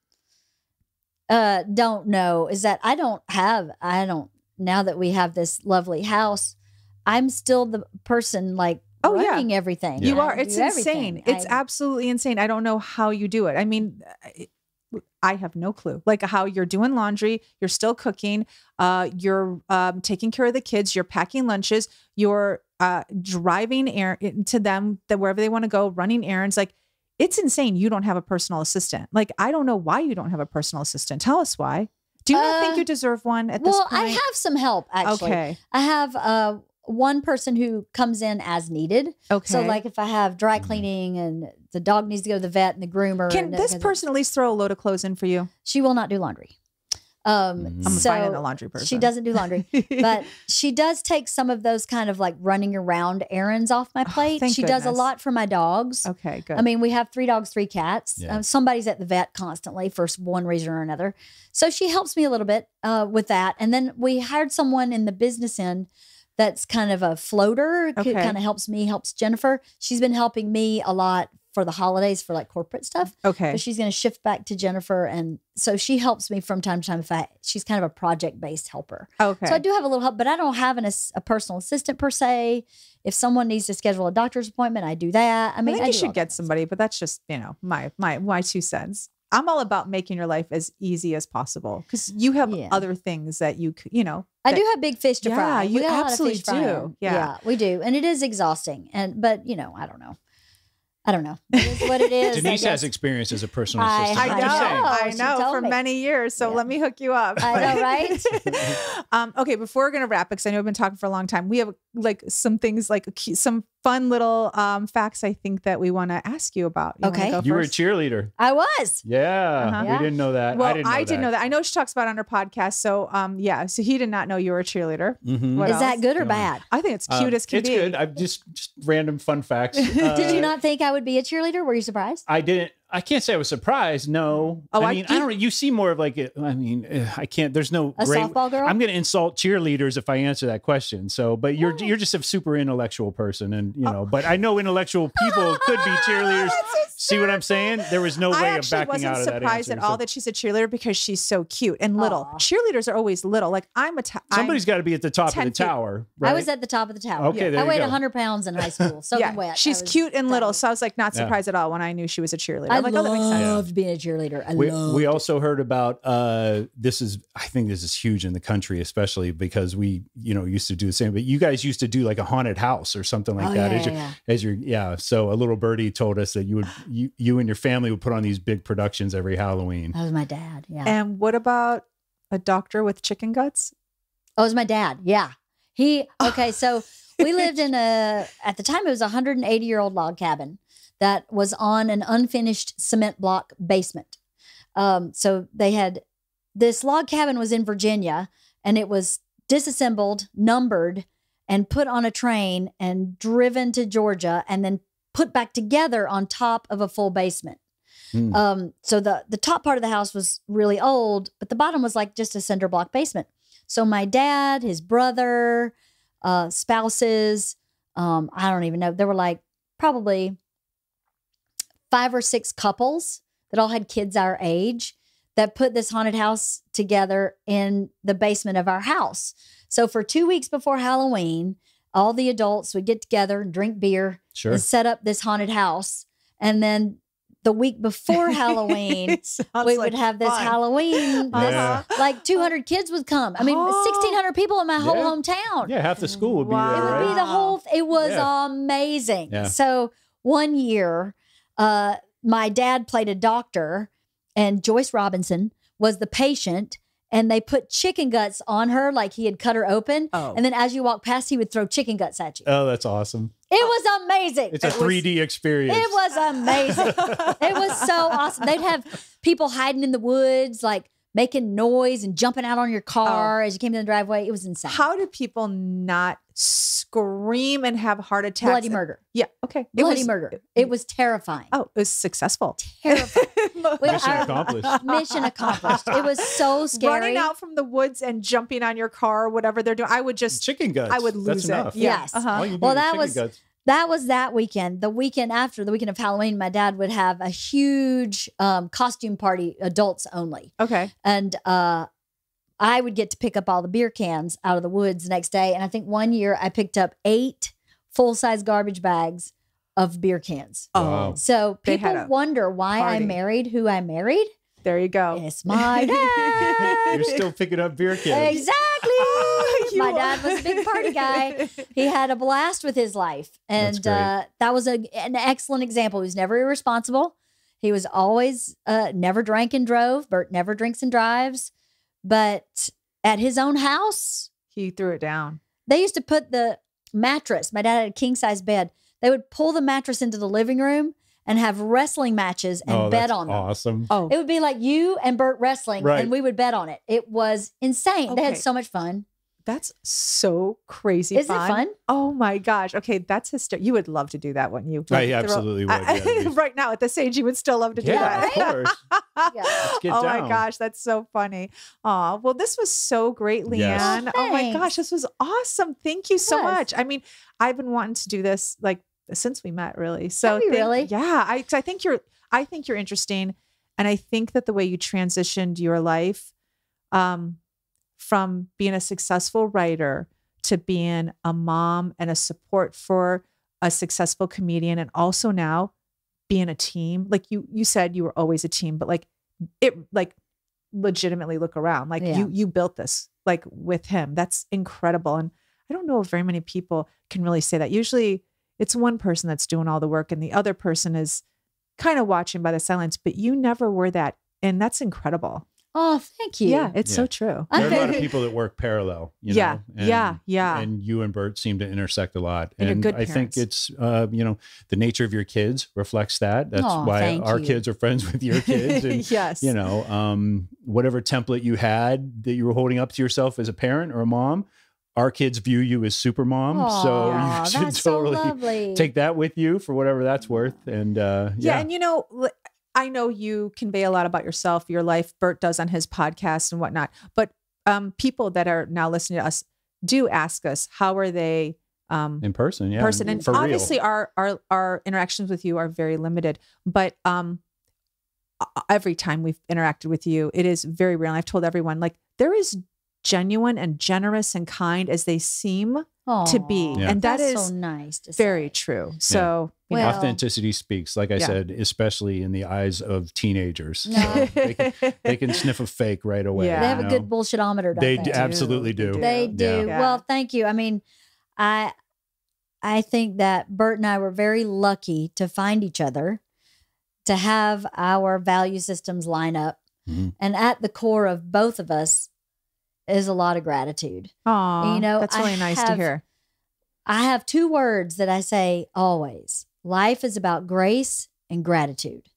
don't know is that now that we have this lovely house, I'm still the person like running everything. You I are. do It's everything. insane. It's absolutely insane. I don't know how you do it. I mean, I have no clue. Like how you're doing laundry, you're still cooking, you're taking care of the kids, you're packing lunches, you're driving to them that wherever they want to go, running errands. Like it's insane. You don't have a personal assistant. Like I don't know why you don't have a personal assistant. Tell us why. Do you not think you deserve one at this point? Well, I have some help actually. Okay. I have one person who comes in as needed. Okay. So like if I have dry cleaning and the dog needs to go to the vet and the groomer. Can this person at least throw a load of clothes in for you? She will not do laundry. I'm finding a laundry person. She doesn't do laundry, but she does take some of those kind of like running around errands off my plate. thank She does a goodness. lot for my dogs. Okay, good. I mean, we have 3 dogs, 3 cats. Yeah. Somebody's at the vet constantly for one reason or another. So she helps me a little bit with that. And then we hired someone in the business end that's kind of a floater, Okay. kind of helps Jennifer. She's been helping me a lot for the holidays for like corporate stuff. Okay. But she's going to shift back to Jennifer. And so she helps me from time to time she's kind of a project-based helper. Okay. So I do have a little help, but I don't have a personal assistant per se. If someone needs to schedule a doctor's appointment, I do that. I mean, I think I you do should all get kinds. somebody, but that's just, my 2 cents. I'm all about making your life as easy as possible because you have Yeah. other things that I do have big fish to fry. Yeah, We you got a lot of absolutely fish frying. do. Yeah. we do. And it is exhausting. But I don't know. It is what it is. Denise I has guess. experience as a personal I assistant. know. I'm just saying. I She know told for me. many years. So Yeah. let me hook you up. I know, right? Okay, before we're gonna wrap it, because I know we've been talking for a long time. We have like some things, like some fun little facts. I think that we want to ask you about. You wanna Okay. go You were a first? cheerleader. I was. Yeah. Uh-huh. We Yeah. didn't know that. Well, I didn't know that. I know she talks about it on her podcast. So so he did not know you were a cheerleader. Mhm. What Is else? that good or Yeah. bad? I think it's cute as can it's be. good. I'm just random fun facts. Did you not think I would be a cheerleader? Were you surprised? I didn't. I can't say I was surprised. No. Oh, I mean, I don't. You seem more of like. I can't. There's no A great. softball girl? I'm going to insult cheerleaders if I answer that question. So, but you're just a super intellectual person, and But I know intellectual people could be cheerleaders. See what I'm saying? There was no I way of actually backing wasn't out of that surprised answer. at all So that she's a cheerleader because she's so cute and little. Aw. Cheerleaders are always little. Like somebody's got to be at the top of 10 the feet. tower. Right? I was at the top of the tower. Okay, there I you weighed go. 100 pounds in high school. Soaking wet. she's I was cute and little. tiny. So I was like not Yeah. surprised at all when I knew she was a cheerleader. I I'm like, oh, that makes sense. loved being a cheerleader. I We loved also heard about I think this is huge in the country, especially because we used to do the same. But you guys used to do like a haunted house or something like Oh, that. yeah. So a little birdie told us that you and your family would put on these big productions every Halloween. That was my dad. Yeah. And what about a doctor with chicken guts? Oh, it was my dad. Yeah. So we lived at the time, it was a 180-year-old log cabin that was on an unfinished cement block basement. So this log cabin was in Virginia, and it was disassembled, numbered, and put on a train and driven to Georgia and then put back together on top of a full basement. So the top part of the house was really old, but the bottom was like just a cinder block basement. So my dad, his brother, spouses, I don't even know. There were like probably 5 or 6 couples that all had kids our age that put this haunted house together in the basement of our house. So for 2 weeks before Halloween, all the adults would get together and drink beer and set up this haunted house. And then the week before Halloween, we would have this Halloween, like 200 kids would come. I mean, 1,600 people in my whole hometown. Yeah, half the school would be there, It would be the whole, it was amazing. Yeah. So one year, my dad played a doctor and Joyce Robinson was the patient, and they put chicken guts on her like he had cut her open. And then as you walk past, he would throw chicken guts at you. Oh, that's awesome. It was amazing. It's a 3D experience. It was amazing. It was so awesome. They'd have people hiding in the woods, like making noise and jumping out on your car as you came down the driveway. It was insane. How do people not scream and have heart attacks? Bloody murder. Yeah. Okay. Bloody murder. It was terrifying. Oh, it was successful. Terrifying. Mission accomplished. Mission accomplished. It was so scary. Running out from the woods and jumping on your car, whatever they're doing. I would just chicken guts. I would lose That's enough. it. Yes. All you need Well, is that chicken was guts. that was that weekend. The weekend after, the weekend of Halloween, my dad would have a huge costume party, adults only. Okay. And I would get to pick up all the beer cans out of the woods the next day. And I think one year I picked up 8 full-size garbage bags of beer cans. Wow. So They had people a wonder why I party. married who I married. There you go. It's my dad. You're still picking up beer cans. Exactly. My dad was a big party guy. He had a blast with his life. And That's great. that was an excellent example. He was never irresponsible. He was always never drank and drove. Bert never drinks and drives. But at his own house, He threw it down. they used to put the mattress. My dad had a king-size bed. They would pull the mattress into the living room and have wrestling matches and bet that's on them. awesome. Oh, It would be like you and Bert wrestling, Right. and we would bet on it. It was insane. They had Okay. so much fun. that's so crazy Isn't it fun? Oh my gosh. Okay, that's hysterical. You would love to do that, wouldn't you? I absolutely would. Yeah. Right now at this age, you would still love to do Yeah, that. of course. Yeah. Let's get Oh down. my gosh, that's so funny. Oh, well, this was so great, Leanne. Yes. Oh, Oh my thanks. gosh, this was awesome. Thank you so It was. much. I mean, I've been wanting to do this like since we met, really. So Have you really? Yeah, I think you're interesting, and I think that the way you transitioned your life, from being a successful writer to being a mom and a support for a successful comedian, and also now being a team. Like you said, you were always a team, but like it, like legitimately look around, like Yeah. you built this like with him. That's incredible. And I don't know if very many people can really say that. Usually it's one person that's doing all the work and the other person is kind of watching by the silence, but you never were that. And that's incredible. Oh, thank you. Yeah, it's so Yeah. true. There are a lot of people that work parallel. You Yeah, know? yeah. And you and Bert seem to intersect a lot. And you're And good I think parents. it's, the nature of your kids reflects that. That's Aw, why thank our you. kids are friends with your kids. And, Yes. whatever template you had that you were holding up to yourself as a parent or a mom, our kids view you as super mom. So Aw, you should that's so totally lovely. take that with you for whatever that's worth. And Yeah. And I know you convey a lot about yourself, your life. Bert does on his podcast and whatnot. But people that are now listening to us do ask us, how are they in person. Yeah. person? And for real. obviously our interactions with you are very limited. But every time we've interacted with you, it is very real. And I've told everyone, like, there is genuine and generous and kind as they seem to be. Aw, Yeah. And that that's is so nice to very say. true. So, you know, Well- Authenticity speaks, like I Yeah. said, especially in the eyes of teenagers. No. So they can sniff a fake right away. Yeah. They have you a know? good bullshitometer, don't They they? do, absolutely do. They do. Yeah. Well, thank you. I mean, I think that Bert and I were very lucky to find each other, to have our value systems line up. Mhm. And at the core of both of us is a lot of gratitude. Aw, You know, that's I really nice to have- hear. I have 2 words that I say always. Life is about grace and gratitude.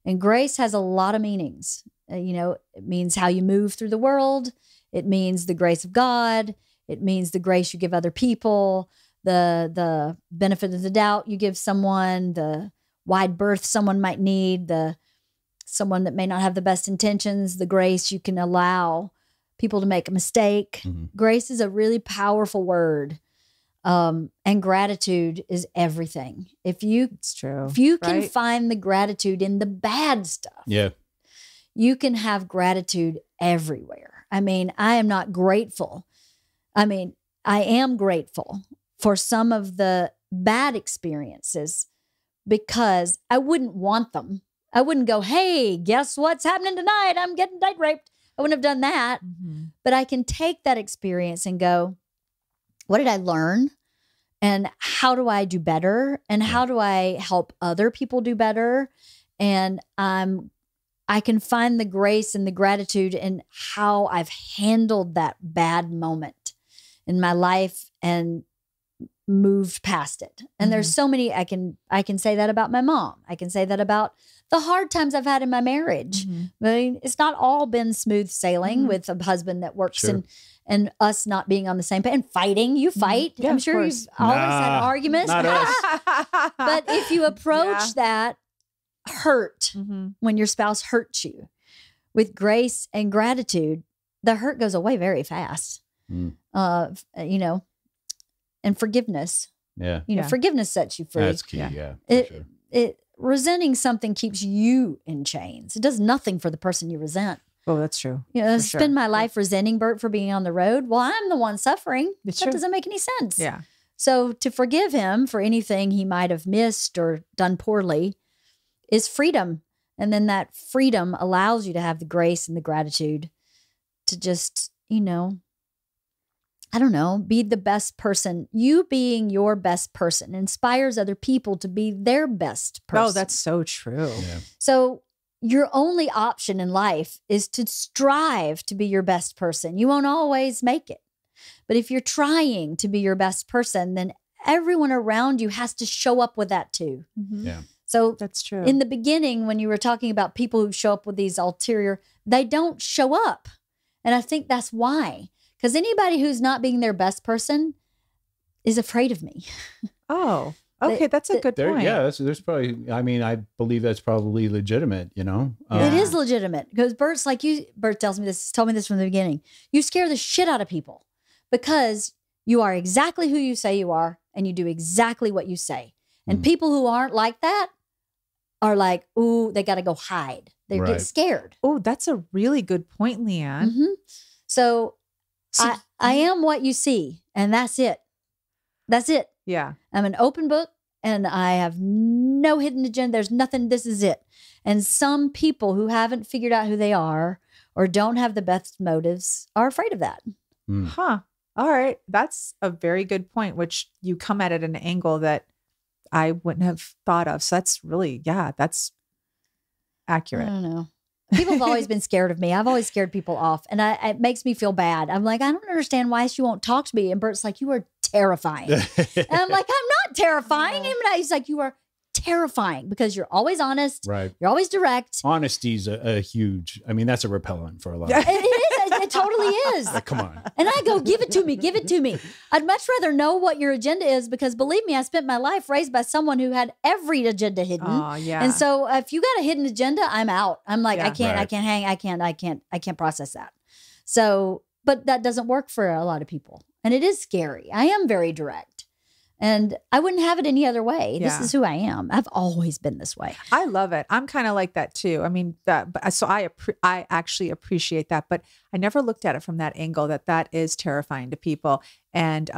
And grace has a lot of meanings. It means how you move through the world. It means the grace of God. It means the grace you give other people, the benefit of the doubt you give someone, the wide berth someone might need, someone that may not have the best intentions, the grace you can allow people to make a mistake. Mhm. Grace is a really powerful word. And gratitude is everything. It's true. If you can right? find the gratitude in the bad stuff, Yeah. you can have gratitude everywhere. I mean, I am not grateful. I mean, I am grateful for some of the bad experiences because I wouldn't want them. I wouldn't go, hey, guess what's happening tonight? I'm getting date raped. I wouldn't have done that. But I can take that experience and go, what did I learn? And how do I do better? And how do I help other people do better? And I can find the grace and the gratitude in how I've handled that bad moment in my life and moved past it. And there's so many, I can say that about my mom. I can say that about the hard times I've had in my marriage. I mean, it's not all been smooth sailing with a husband that works and us not being on the same page and fighting. You fight. Yeah, I'm of sure course. you've always had arguments. Not us. But if you approach that hurt when your spouse hurts you with grace and gratitude, the hurt goes away very fast. You know, and forgiveness. Yeah. You know, forgiveness sets you free. That's key. Yeah. For sure. Resenting something keeps you in chains. It does nothing for the person you resent. Oh, that's true. You know, spend my life resenting Bert for being on the road. Well, I'm the one suffering. It's that true. doesn't make any sense. Yeah. So to forgive him for anything he might have missed or done poorly is freedom. And then that freedom allows you to have the grace and the gratitude to just, you know, I don't know, be the best person. You being your best person inspires other people to be their best person. Oh, that's so true. Yeah. So your only option in life is to strive to be your best person. You won't always make it. But if you're trying to be your best person, then everyone around you has to show up with that too. Yeah. So That's true. in the beginning, when you were talking about people who show up with these ulterior, they don't show up. And I think that's why. Because anybody who's not being their best person is afraid of me. Oh, okay. That's a good point. Yeah, there's probably, I mean, I believe that's probably legitimate, you know? It is legitimate because Bert's like you, Bert told me this from the beginning. You scare the shit out of people because you are exactly who you say you are and you do exactly what you say. And people who aren't like that are like, ooh, they got to go hide. They get scared. Oh, that's a really good point, Leanne. So I am what you see, and that's it. That's it. Yeah. I'm an open book, and I have no hidden agenda. There's nothing. This is it. And some people who haven't figured out who they are or don't have the best motives are afraid of that. Huh. All right. That's a very good point, which you come at it at an angle that I wouldn't have thought of. So that's really, that's accurate. I don't know. People have always been scared of me. I've always scared people off, and it makes me feel bad. I'm like, I don't understand why she won't talk to me. And Bert's like, you are terrifying. And I'm like, I'm not terrifying. And he's like, you are terrifying because you're always honest. Right. You're always direct. Honesty's a huge, I mean, that's a repellent for a lot of people. It is. It totally is. Like, come on. And I go, give it to me. Give it to me. I'd much rather know what your agenda is because believe me, I spent my life raised by someone who had every agenda hidden. Oh, yeah. And so if you got a hidden agenda, I'm out. I'm like, I can't hang. I can't process that. So, but that doesn't work for a lot of people. And it is scary. I am very direct. And I wouldn't have it any other way. This is who I am. I've always been this way. I love it. I'm kind of like that too. I mean, so I actually appreciate that, but I never looked at it from that angle that is terrifying to people, and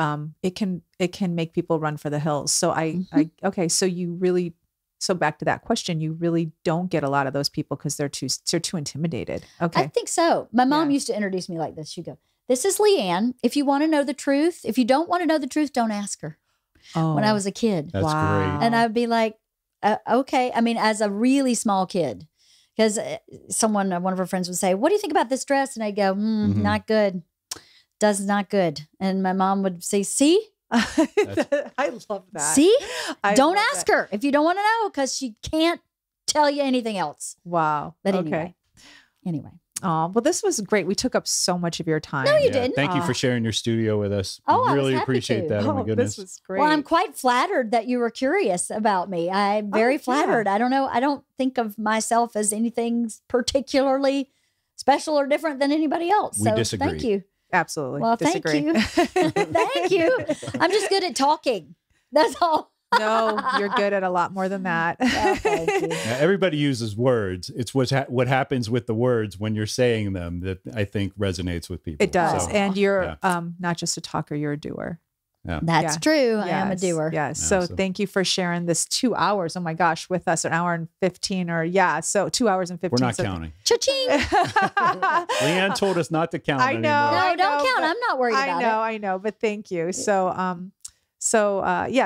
it can make people run for the hills. So okay. So back to that question, you really don't get a lot of those people because they're too intimidated. Okay, I think so. My mom used to introduce me like this. She'd go, "This is Leanne. If you want to know the truth, if you don't want to know the truth, don't ask her." Oh, when I was a kid. That's great. And I'd be like, okay. I mean, as a really small kid, because one of her friends would say, what do you think about this dress? And I'd go, not good. Does not good. And my mom would say, see? I love that. See? Don't ask her if you don't want to know because she can't tell you anything else. Wow. But okay. Anyway. Oh, well, this was great. We took up so much of your time. No, you didn't. Thank you for sharing your studio with us. Oh, I was really happy appreciate to. that. Oh my goodness. This was great. Well, I'm quite flattered that you were curious about me. I'm very flattered. I don't know. I don't think of myself as anything particularly special or different than anybody else. We So disagree. thank you. Absolutely. Well, Disagree. thank you. Thank you. I'm just good at talking. That's all. No, you're good at a lot more than that. Oh, thank you. Now, everybody uses words. It's what happens with the words when you're saying them that I think resonates with people. It does. So, And you're not just a talker, you're a doer. yeah. That's true. I am a Yes, doer. Yes. Yeah, So thank you for sharing this 2 hours. Oh my gosh, with us, an hour and 15 or so 2 hours and 15. We're not so counting. Cha-ching. Leanne told us not to count I know. anymore. No, I don't know, count. but I'm not worried about it. I know, but thank you. So,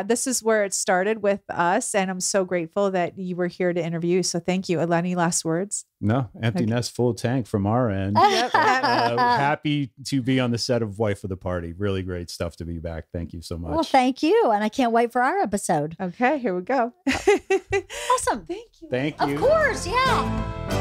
this is where it started with us. And I'm so grateful that you were here to interview. So thank you. Any last words? No, empty nest, full tank from our end. Yep. Happy to be on the set of Wife of the Party. Really great stuff to be back. Thank you so much. Well, thank you. And I can't wait for our episode. Okay, here we go. Awesome. Thank you. Thank Of you. course. Yeah.